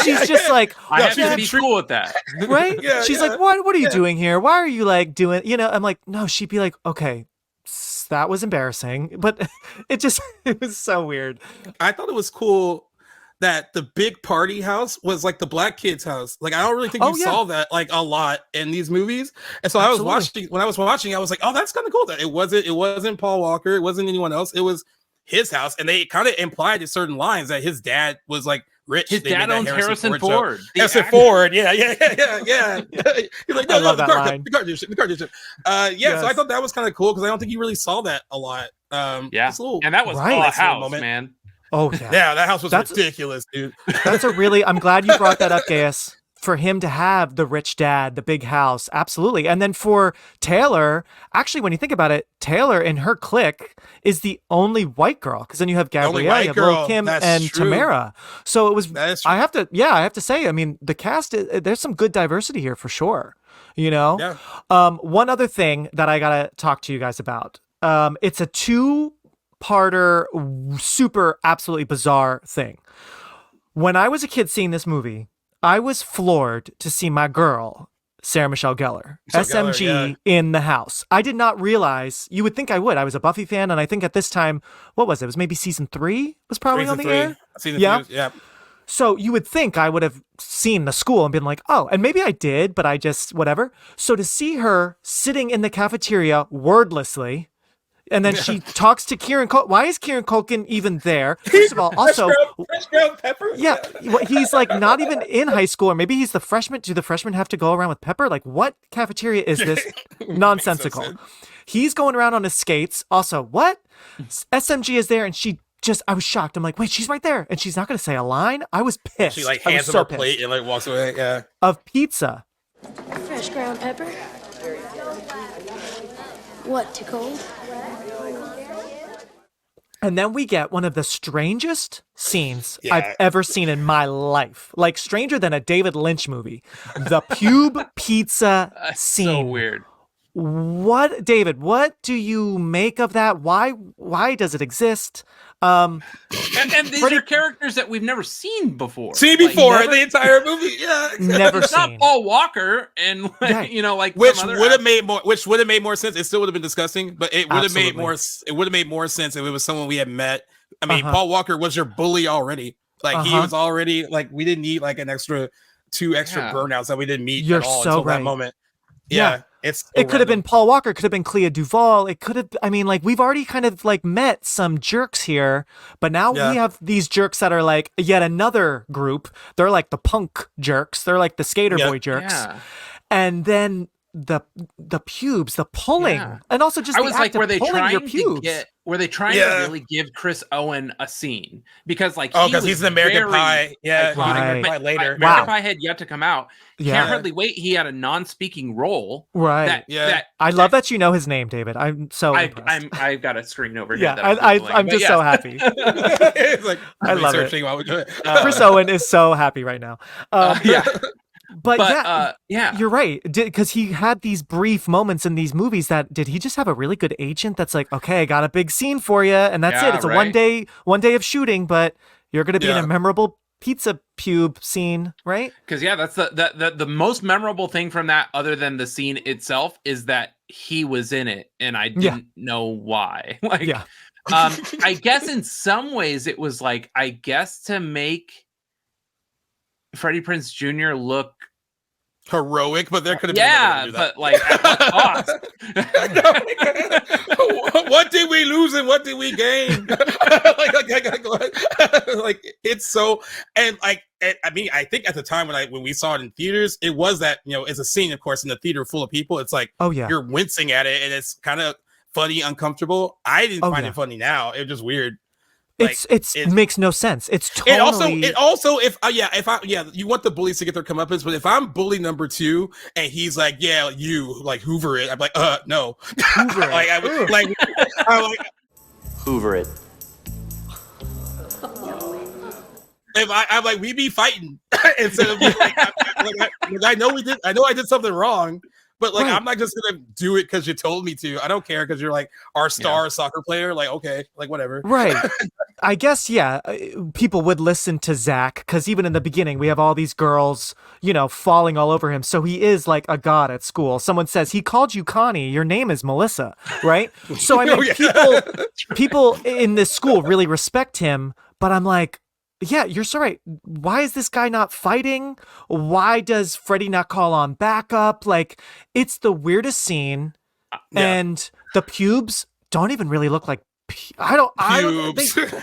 She's just I have to be cool with that, right? Yeah, she's like, "What are you doing here? Why are you doing?" I'm like, no. She'd be like, "Okay, that was embarrassing," but it was so weird. I thought it was cool that the big party house was the black kid's house. I don't really think you saw that a lot in these movies. And so I was watching, I was like, "Oh, that's kind of cool." That it wasn't Paul Walker, it wasn't anyone else. It was his house, and they kind of implied in certain lines that his dad was rich. His dad owns Harrison Ford. Harrison Ford, yeah. He's like, "No, I love the that line. The car dealership. So I thought that was kind of cool because I don't think you really saw that a lot. And that was a house, man. Oh yeah, yeah, that house was ridiculous, dude. I'm glad you brought that up, Gaius. for him to have the rich dad, the big house, absolutely. And then for Taylor, actually, when you think about it, Taylor in her clique is the only white girl, because then you have Gabrielle, you have Lil' Kim, and Tamara. So it was. I have to say, I mean, the cast. There's some good diversity here for sure. You know. Yeah. One other thing that I gotta talk to you guys about. It's a 2-parter, super absolutely bizarre thing. When I was a kid seeing this movie, I was floored to see my girl, Sarah Michelle Gellar, SMG, in the house. I did not realize, you would think I would. I was a Buffy fan, and I think at this time, what was it? It was maybe season 3 was probably on the air? Yeah. So you would think I would have seen the school and been like, oh, and maybe I did, but I just, whatever. So to see her sitting in the cafeteria wordlessly, and then she talks to Kieran Culkin. Why is Kieran Culkin even there? First of all, also, fresh ground pepper. Yeah, he's like not even in high school, or maybe he's the freshman. Do the freshmen have to go around with pepper? Like, what cafeteria is this? Nonsensical. No, he's going around on his skates. Also, what? SMG is there, and I was shocked. I'm like, wait, she's right there, and she's not going to say a line. I was pissed. She like hands him her plate and like walks away. Yeah. Of pizza. Fresh ground pepper. What, too cold? And then we get one of the strangest scenes I've ever seen in my life. Like, stranger than a David Lynch movie. The pube pizza scene. So weird. What, David, what do you make of that? Why does it exist? And these are characters that we've never seen before. The entire movie. Yeah. Never it's seen. Not Paul Walker, and which would have made more sense. It still would have been disgusting, but it would have made more. It would have made more sense if it was someone we had met. I mean, Paul Walker was your bully already. Like he was already like, we didn't need like two extra burnouts that we didn't meet at all until that moment. Yeah. It could have been Paul Walker, could have been Clea Duvall. It could have, I mean, like, we've already kind of like met some jerks here, but now we have these jerks that are like yet another group. They're like the punk jerks. They're like the skater boy jerks. Yeah. And then the pubes, the pulling, and also just the act of pulling your pubes. Were they trying to really give Chris Owen a scene? Because like he's an American Pie. Yeah, American Pie later. American Pie had yet to come out. Can't hardly wait. He had a non-speaking role. Right. I love that you know his name, David. I'm so impressed. I've got a screen over here. I'm just so happy. It's like, I love it. Chris Owen is so happy right now. But you're right. Because he had these brief moments in these movies did he just have a really good agent that's like, okay, I got a big scene for you, and that's it. It's a one day of shooting, but you're going to be in a memorable pizza pube scene, right? Because that's the most memorable thing from that, other than the scene itself, is that he was in it, and I didn't know why. I guess in some ways it was like, to make Freddie Prinze Jr. look heroic, but there could have been but like at what cost? What did we lose and what did we gain? like it's so, and like I mean, I think at the time when we saw it in theaters, it was that, it's a scene, of course, in the theater full of people. It's like, you're wincing at it, and it's kind of funny, uncomfortable. I didn't find it funny now. It was just weird. Like, it makes no sense. It's totally. It also if you want the bullies to get their comeuppance, but if I'm bully number 2 and he's like, you like Hoover it, I'm like, no, Hoover it. Hoover it. If I'm like, we be fighting instead of like, I know I did something wrong. But like, I'm not just gonna do it because you told me to. I don't care because you're like our star soccer player. Like, okay, like whatever. Right. I guess people would listen to Zach because even in the beginning we have all these girls, falling all over him. So he is like a god at school. Someone says he called you Connie. Your name is Melissa, right? So I mean, people in this school really respect him. But I'm like, yeah, you're so right. Why is this guy not fighting? Why does Freddie not call on backup? Like, it's the weirdest scene, and the pubes don't even really look like.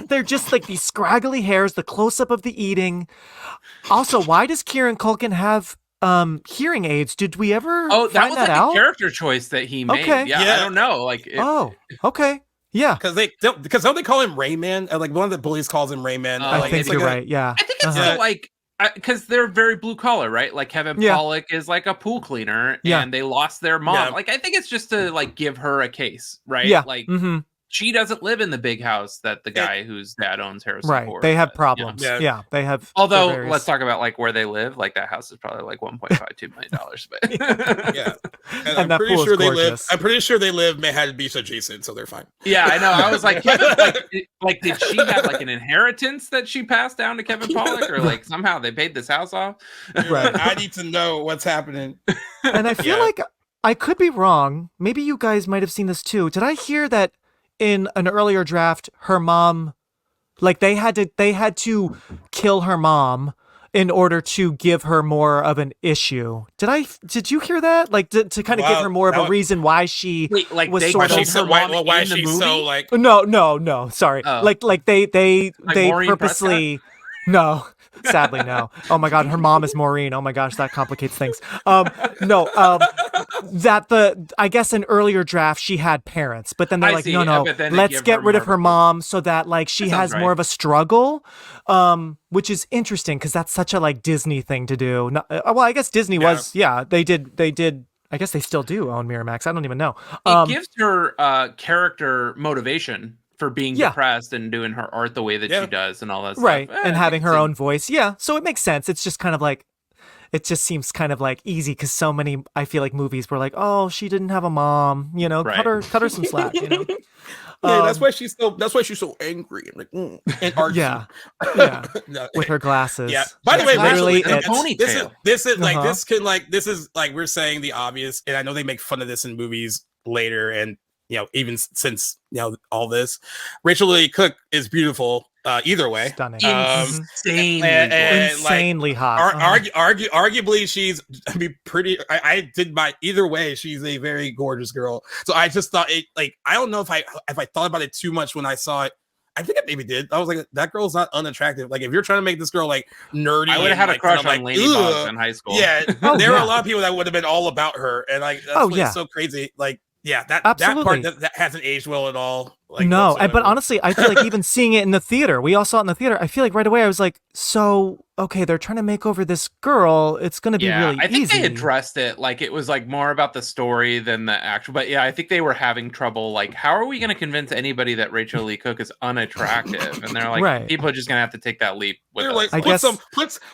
They're just like these scraggly hairs. The close up of the eating. Also, why does Kieran Culkin have hearing aids? Did we ever? Oh, that find was that like out? A character choice that he made. Okay. Yeah, I don't know. Like, okay. Yeah, because don't they call him Rayman? Like one of the bullies calls him Rayman. I think you're right. Yeah, I think it's like because they're very blue collar, right? Like Kevin Pollak is like a pool cleaner, and they lost their mom. Like I think it's just to like give her a case, right? Yeah. Like she doesn't live in the big house that the guy whose dad owns Harrison Right. Ford They have does, problems. you know? Yeah. They have. Although various... let's talk about like where they live. Like that house is probably like $1.52 million. But yeah, and that I'm pretty pool is sure they gorgeous. live. I'm pretty sure they live Manhattan Beach adjacent, so they're fine. Yeah, I know. I was like, Kevin, like, did she have like an inheritance that she passed down to Kevin Pollak, or like somehow they paid this house off? Right. I need to know what's happening. And I feel like I could be wrong. Maybe you guys might have seen this too. Did I hear that in an earlier draft, her mom, like they had to kill her mom in order to give her more of an issue? Did you hear that? Like to kind of give her more of a reason why she was they sort of why she's so like no, sorry. Like they Maureen purposely no. Sadly, no. Oh my God, her mom is Maureen. Oh my gosh, that complicates things. I guess in earlier drafts she had parents, but then they're like, no, let's get rid of her mom so that like she has more of a struggle, which is interesting because that's such a like Disney thing to do. Well, I guess Disney was, they did. I guess they still do own Miramax. I don't even know. It gives her character motivation for being depressed and doing her art the way that she does and all that stuff. Right, and having her own voice. Yeah, so it makes sense. It's just kind of like, it just seems kind of like easy because so many, I feel like movies were like, oh, she didn't have a mom, you know, cut her some slack, you know. Yeah, that's why she's so angry and like and artsy. Yeah. No. With her glasses. Yeah. By the way, literally this is like we're saying the obvious, and I know they make fun of this in movies later, and you know, even since all this, Rachel Lee Cook is beautiful. Either way, stunning, insanely hot. Arguably, she's pretty. I did my either way. She's a very gorgeous girl. So I just thought it like I don't know if I thought about it too much when I saw it. I think I maybe did. I was like, that girl's not unattractive. Like if you're trying to make this girl like nerdy, I would have had a crush on like, Lady Bugs in high school. Yeah, there were a lot of people that would have been all about her, and like that's so crazy. Like. Yeah, that part that hasn't aged well at all. Like, no, whatsoever. But honestly, I feel like even seeing it in the theater, we all saw it in the theater. I feel like right away I was like, so okay, they're trying to make over this girl. It's going to be really easy. I think they addressed it like it was like more about the story than the actual. But yeah, I think they were having trouble. Like, how are we going to convince anybody that Rachel Lee Cook is unattractive? And they're like, people are just going to have to take that leap. With us. Like,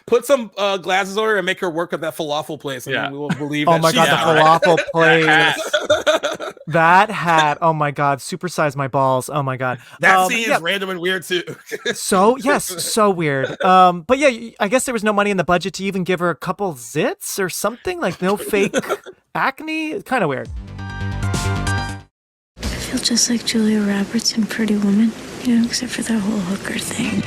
put some glasses on her and make her work at that falafel place, and we will believe. Oh my God, the falafel place. That hat, oh my God, supersize my balls. Oh my God. That scene is random and weird too. So weird. But yeah, I guess there was no money in the budget to even give her a couple zits or something, like no fake acne. It's kind of weird. I feel just like Julia Roberts in Pretty Woman, you know, except for that whole hooker thing.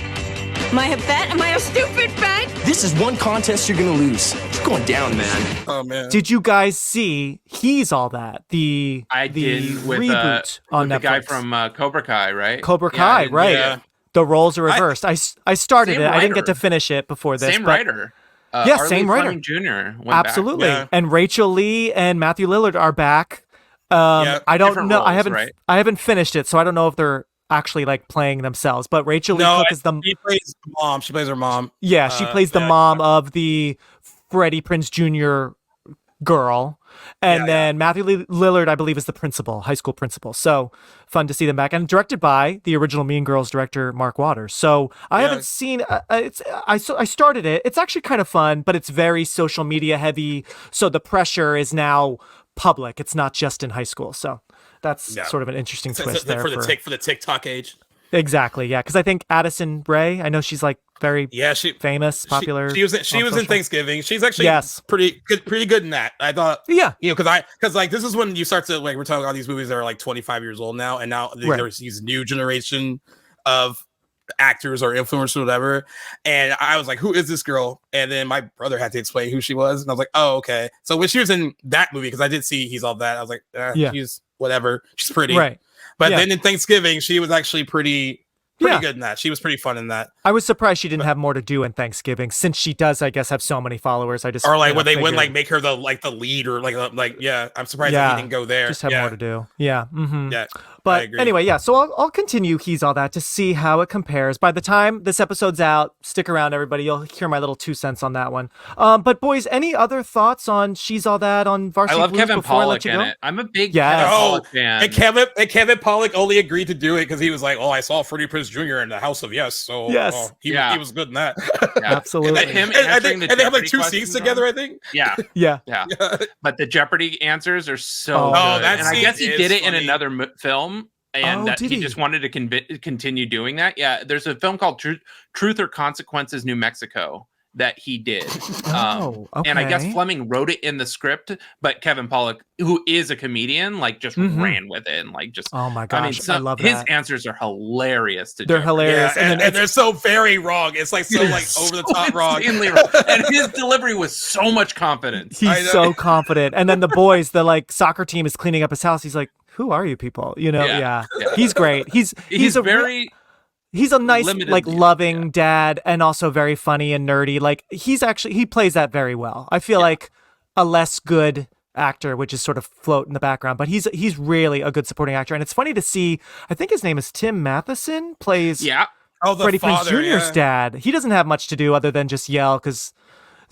Am I a bet? Am I a stupid bet? This is one contest you're gonna lose. You're going down, man. Oh man. Did you guys see He's All That? I did with reboot on with Netflix. The guy from Cobra Kai, right? Cobra Kai, right? Yeah. The roles are reversed. I started it. Writer. I didn't get to finish it before this. Same writer. Same writer. Jr. Absolutely. Back. And Rachel Lee and Matthew Lillard are back. I don't know. Roles, I haven't finished it, so I don't know if they're actually like playing themselves. But Rachel Lee Cook is she plays the mom. She plays her mom. Yeah, she plays the mom of the Freddie Prinze Jr. girl. And then Matthew Lillard, I believe, is the principal, high school principal. So fun to see them back. And directed by the original Mean Girls director, Mark Waters. So I haven't seen I started it. It's actually kind of fun, but it's very social media heavy. So the pressure is now public. It's not just in high school. So that's sort of an interesting twist there. For the TikTok age. Exactly, yeah. Because I think Addison Rae, I know she's like very famous, popular. She was in Thanksgiving. She's actually pretty good in that. I thought, because like this is when you start to like we're talking about these movies that are like 25 years old now, and now there's these new generation of actors or influencers or whatever. And I was like, who is this girl? And then my brother had to explain who she was, and I was like, oh, okay. So when she was in that movie, because I did see He's All That, I was like, she's whatever. She's pretty, right? But then in Thanksgiving, she was actually pretty pretty good in that. She was pretty fun in that. I was surprised she didn't have more to do in Thanksgiving, since she does, I guess, have so many followers. I just or like when they wouldn't like make her the lead or like yeah. I'm surprised that he didn't go there. Just have more to do. Yeah. Mm-hmm. Yeah. But anyway, yeah. So I'll continue He's All That to see how it compares. By the time this episode's out, stick around, everybody. You'll hear my little 2 cents on that one. But boys, any other thoughts on She's All That on Varsity I love Blues Kevin before I let Pollak you in go? it. I'm a big Kevin Pollak fan. And Kevin Pollak only agreed to do it because he was like, "Oh, I saw Freddie Prinze Jr. in the House of Yes, so he was good in that." Absolutely. And they have like 2 scenes together, I think. Yeah. Yeah. But the Jeopardy answers are so Oh, good. that And I scene guess he did it is in another film. And that he just wanted to continue doing that. Yeah, there's a film called Truth or Consequences, New Mexico, that he did. And I guess Fleming wrote it in the script, but Kevin Pollak, who is a comedian, like just ran with it and like just. Oh my gosh, I love his that. answers are hilarious. They're hilarious, and they're so very wrong. It's like so like over the top wrong. And his delivery was so much confidence. He's so confident. And then the boys, the like soccer team is cleaning up his house. He's like, "Who are you people?" You know? Yeah. He's great. He's a nice, like loving dad, and also very funny and nerdy. Like he plays that very well. I feel like a less good actor would just sort of float in the background, but he's really a good supporting actor. And it's funny to see, I think his name is Tim Matheson, plays Freddie Prinze Jr.'s dad. He doesn't have much to do other than just yell because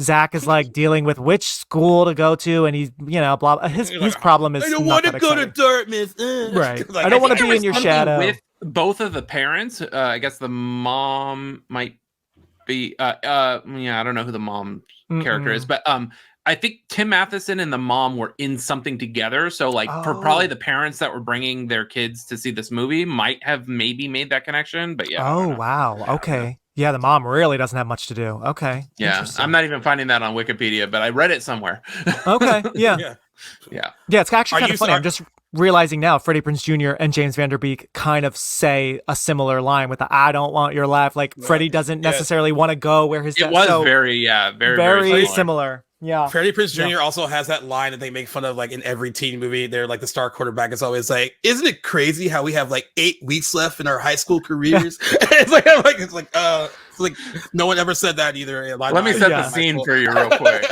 Zach is like dealing with which school to go to, and he's, blah. His problem is I don't want to go to Dartmouth. Right. I don't want to be in your shadow. With both of the parents, I guess the mom might be. I don't know who the mom character is, but I think Tim Matheson and the mom were in something together. So like for probably the parents that were bringing their kids to see this movie might have maybe made that connection. But yeah. Oh wow. Okay. Yeah, the mom really doesn't have much to do. Okay. Yeah, I'm not even finding that on Wikipedia, but I read it somewhere. Okay. Yeah. Yeah. It's actually kind of funny. I'm just realizing now Freddie Prinze Jr. and James Van Der Beek kind of say a similar line with the "I don't want your life." Like Freddie doesn't necessarily want to go where his dad. It was very similar. Yeah. Freddie Prinze Jr. also has that line that they make fun of like in every teen movie. They're like the star quarterback is always like, "Isn't it crazy how we have like 8 weeks left in our high school careers?" It's like no one ever said that either. Let me set the scene for you real quick.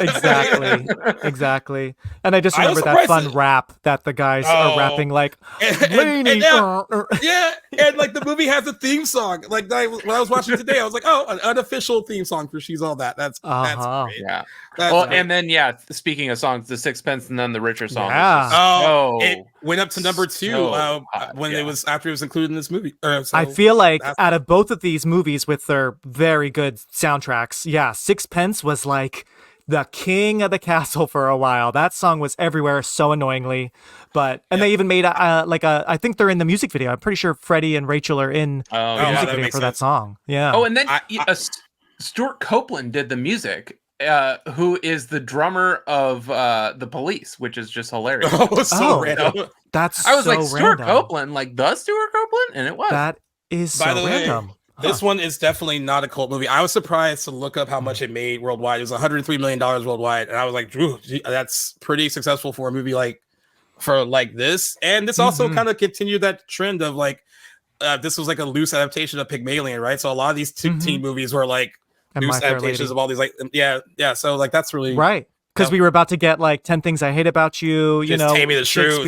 Exactly. And I just remember that fun rap that the guys are rapping like, and like the movie has a theme song. Like when I was watching today, I was like, oh, an unofficial theme song for She's All That. That's great. Yeah. That's well, great. and then speaking of songs, the Sixpence and then the Richer song. Yeah. It went up to number 2 when it was after it was included in this movie. I feel like out of both of these movies with their very good soundtracks, Sixpence was like the king of the castle for a while. That song was everywhere so annoyingly, they even made I think they're in the music video. I'm pretty sure Freddie and Rachel are in the music video for that song. Yeah. Oh, and then Stuart Copeland did the music. Who is the drummer of the Police, which is just hilarious. Random. That's I was like, Stuart random. Copeland, like the Stuart Copeland, and it was. That is By so the random. way, this one is definitely not a cult movie. I was surprised to look up how much it made worldwide. It was $103 million worldwide, and I was like, "Drew, that's pretty successful for a movie like this." And this also kind of continued that trend of like this was like a loose adaptation of Pygmalion, right? So a lot of these teen movies were like loose adaptations of all these so like that's really right. Because we were about to get like 10 Things I Hate About You, Tammy the Shrew,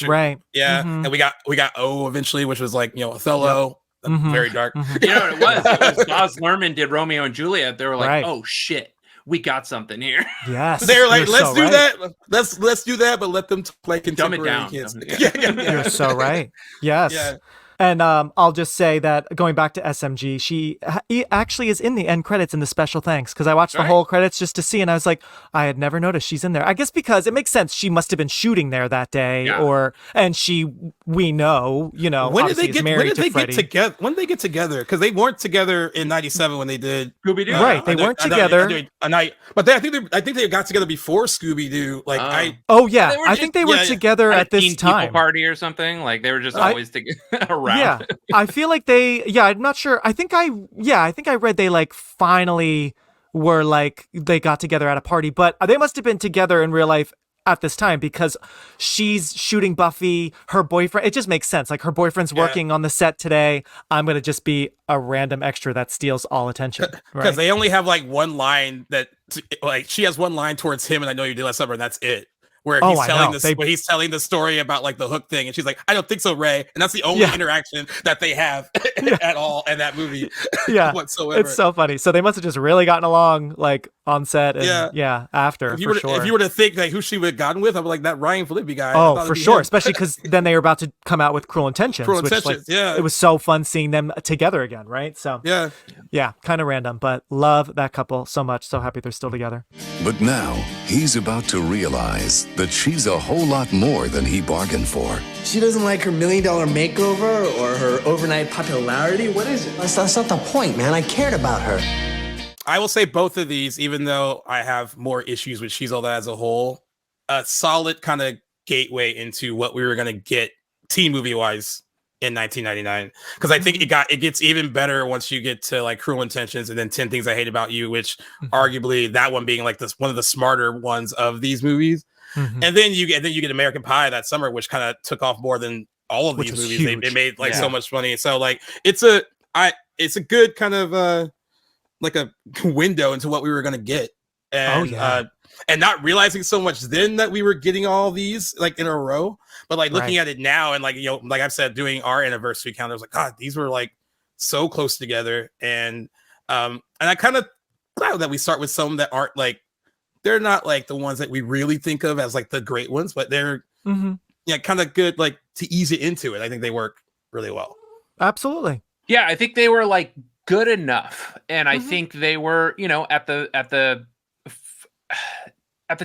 right? Yeah, and we got eventually, which was like Othello, very dark. You know what it was? It was Baz Luhrmann did Romeo and Juliet. They were like, oh shit, we got something here. Yes, they're like, let's do that. Let's do that, but let them play contemporary kids. You're so right. Yes. Yeah. And I'll just say that going back to SMG, she actually is in the end credits in the special thanks, because I watched the whole credits just to see, and I was like, I had never noticed she's in there. I guess because it makes sense. She must have been shooting there that day, we know, when did they get together? When did they get together? Because they weren't together in '97 when they did Scooby-Doo. Right, they weren't together. But I think they got together before Scooby-Oo. I think they were together at this time. Party or something. Like they were just always together. Yeah, I feel like I'm not sure. I think I read they like finally were like they got together at a party, but they must have been together in real life at this time because she's shooting Buffy, her boyfriend. It just makes sense. Like her boyfriend's working on the set today. I'm going to just be a random extra that steals all attention. Because they only have like one line that like she has one line towards him and I know you did last summer and that's it. Where he's telling the story about like the hook thing and she's like, I don't think so, Ray. And that's the only interaction that they have at all in that movie whatsoever. It's so funny. So they must have just really gotten along like on set and after if you were to think like who she would have gotten with, I'm like that Ryan Phillippe guy. Oh, for sure. Especially because then they were about to come out with Cruel Intentions. It was so fun seeing them together again, right? So yeah, kind of random, but love that couple so much. So happy they're still together. But now he's about to realize that she's a whole lot more than he bargained for. She doesn't like her $1 million makeover or her overnight popularity? What is it? That's not the point, man. I cared about her. I will say both of these, even though I have more issues with She's All That as a whole, a solid kind of gateway into what we were going to get teen movie-wise in 1999. Because I think it gets even better once you get to like Cruel Intentions and then 10 Things I Hate About You, which arguably that one being like one of the smarter ones of these movies. And then you get American Pie that summer, which kind of took off more than all of these movies. They made like so much money. So like it's a good kind of like a window into what we were gonna get. And and not realizing so much then that we were getting all these like in a row, but like looking at it now and like, you know, like I've said, doing our anniversary count, I was like, God, these were like so close together. And I kind of glad that we start with some that aren't like, they're not like the ones that we really think of as like the great ones, but they're kind of good, like to ease it into it. I think they work really well. Absolutely. Yeah, I think they were like good enough, and I think they were, you know, at the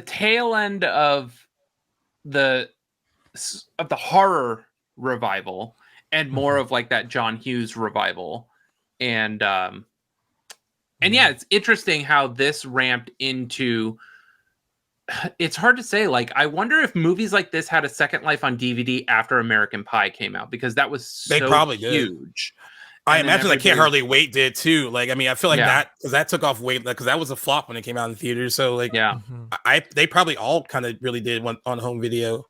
tail end of the horror revival, and more of like that John Hughes revival, and yeah, it's interesting how this ramped into. It's hard to say. Like, I wonder if movies like this had a second life on DVD after American Pie came out, because that was so they probably huge. I imagine like Can't Hardly Wait did too. Like, I mean, I feel like that took off way, because that was a flop when it came out in theaters. So like, they probably all kind of really did one on home video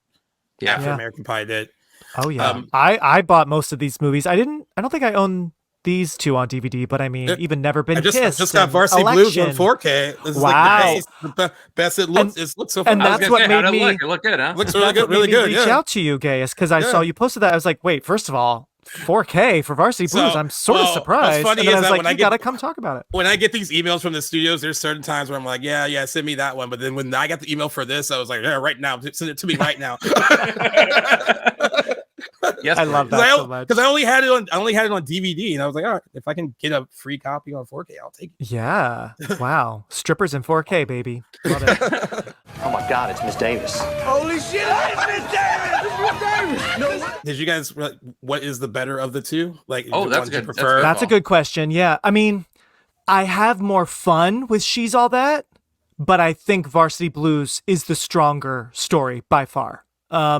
after American Pie did. Oh yeah, I bought most of these movies. I don't think I own these two on DVD, but I mean, even Never Been Kissed. I just got Varsity Blues on 4K. This is like the best it looks. It looks so fun. And that's what made me look good, huh? Looks really good, really good. Reach out to you, Gaius, because I saw you posted that. I was like, wait, first of all, 4K for Varsity Blues. I'm sort of surprised. What's funny and then is I was that like, you gotta come talk about it. When I get these emails from the studios, there's certain times where I'm like, yeah, send me that one. But then when I got the email for this, I was like, yeah, right now, send it to me right now. Yes, I love that so much. Because I only had it on DVD, and I was like, all right, if I can get a free copy on 4K, I'll take it. Yeah. Wow. Strippers in 4K, baby. Love it. Oh my God, it's Miss Davis. Holy shit, it's Miss Davis! It's Miss Davis! No. Did you guys? What is the better of the two? Like, that's good. That's a good question. Yeah, I mean, I have more fun with She's All That, but I think Varsity Blues is the stronger story by far.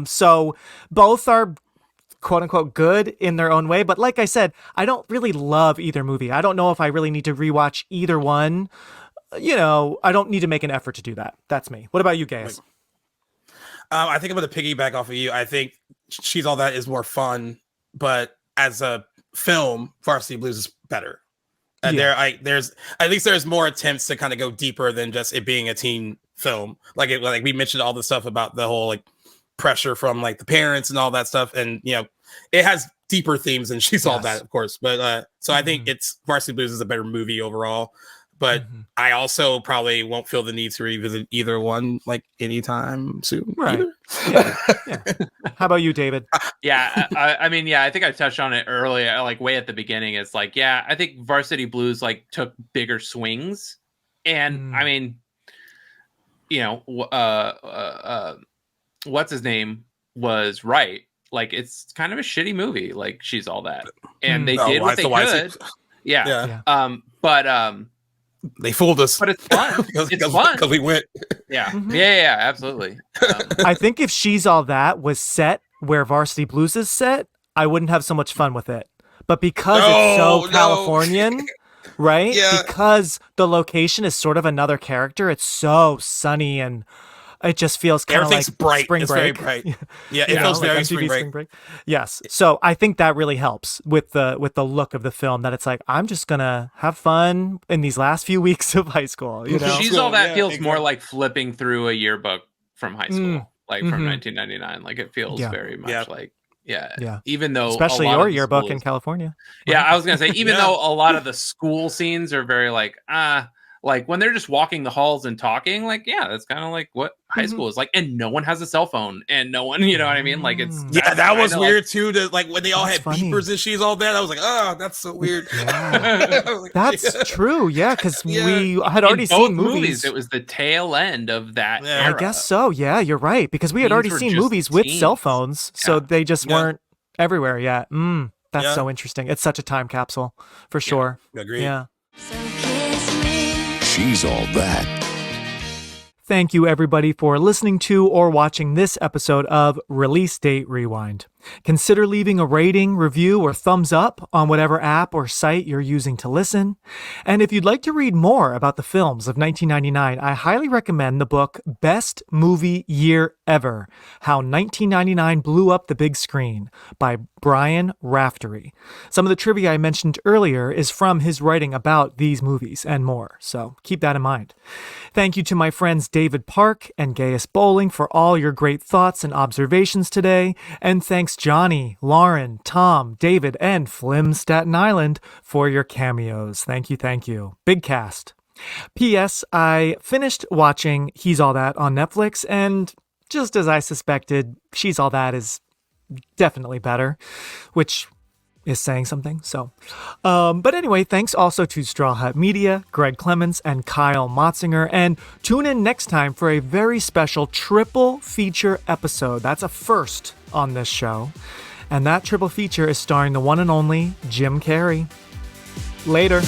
So both are quote unquote good in their own way. But like I said, I don't really love either movie. I don't know if I really need to rewatch either one. You know, I don't need to make an effort to do that. That's me. What about you guys? I think I'm going to piggyback off of you. I think She's All That is more fun, but as a film, Varsity Blues is better. And there's more attempts to kind of go deeper than just it being a teen film. Like we mentioned all the stuff about the whole like pressure from like the parents and all that stuff, and you know it has deeper themes than She's All That, of course, but so I think it's Varsity Blues is a better movie overall, but I also probably won't feel the need to revisit either one like anytime soon, right? Yeah. How about you, David? I mean, I think I touched on it earlier, like way at the beginning. It's like, I think Varsity Blues like took bigger swings, and I mean, you know, what's his name was right. Like, it's kind of a shitty movie, like She's All That, and they did what they could. But they fooled us. But it's fun. It's fun because we went. Yeah, absolutely. I think if She's All That was set where Varsity Blues is set, I wouldn't have so much fun with it. But because it's so Californian, right? Yeah. Because the location is sort of another character. It's so sunny and it just feels kind of like bright. Spring it's break. Very bright. Yeah, it feels very spring break. Yes. So I think that really helps with the look of the film, that it's like, I'm just gonna have fun in these last few weeks of high school. You know, She's All That feels more like flipping through a yearbook from high school, like from 1999. Like it feels very much like even though especially your yearbook in California. Yeah, I was gonna say, even though a lot of the school scenes are very like when they're just walking the halls and talking, like, that's kind of like what high school is like, and no one has a cell phone, and no one, you know what I mean? Like, it's that was weird too. To like when they all had beepers and She's All That, I was like, oh, that's so weird. That's true. Yeah, because we had already seen movies. It was the tail end of that era. I guess so. Yeah, you're right, because we had already seen movies with cell phones, so they just weren't everywhere yet. That's so interesting. It's such a time capsule for sure. Agreed. Yeah. She's All That. Thank you, everybody, for listening to or watching this episode of Release Date Rewind. Consider leaving a rating, review, or thumbs up on whatever app or site you're using to listen. And if you'd like to read more about the films of 1999, I highly recommend the book Best Movie Year Ever: How 1999 Blew Up the Big Screen by Brian Raftery. Some of the trivia I mentioned earlier is from his writing about these movies and more, so keep that in mind. Thank you to my friends David Park and Gaius Bowling for all your great thoughts and observations today, and thanks Johnny, Lauren, Tom, David, and Flim Staten Island for your cameos. Thank you. Big cast. P.S. I finished watching He's All That on Netflix, and just as I suspected, She's All That is definitely better, which is saying something. So, but anyway, thanks also to Straw Hat Media, Greg Clements, and Kyle Motzinger. And tune in next time for a very special triple feature episode. That's a first on this show. And that triple feature is starring the one and only Jim Carrey. Later.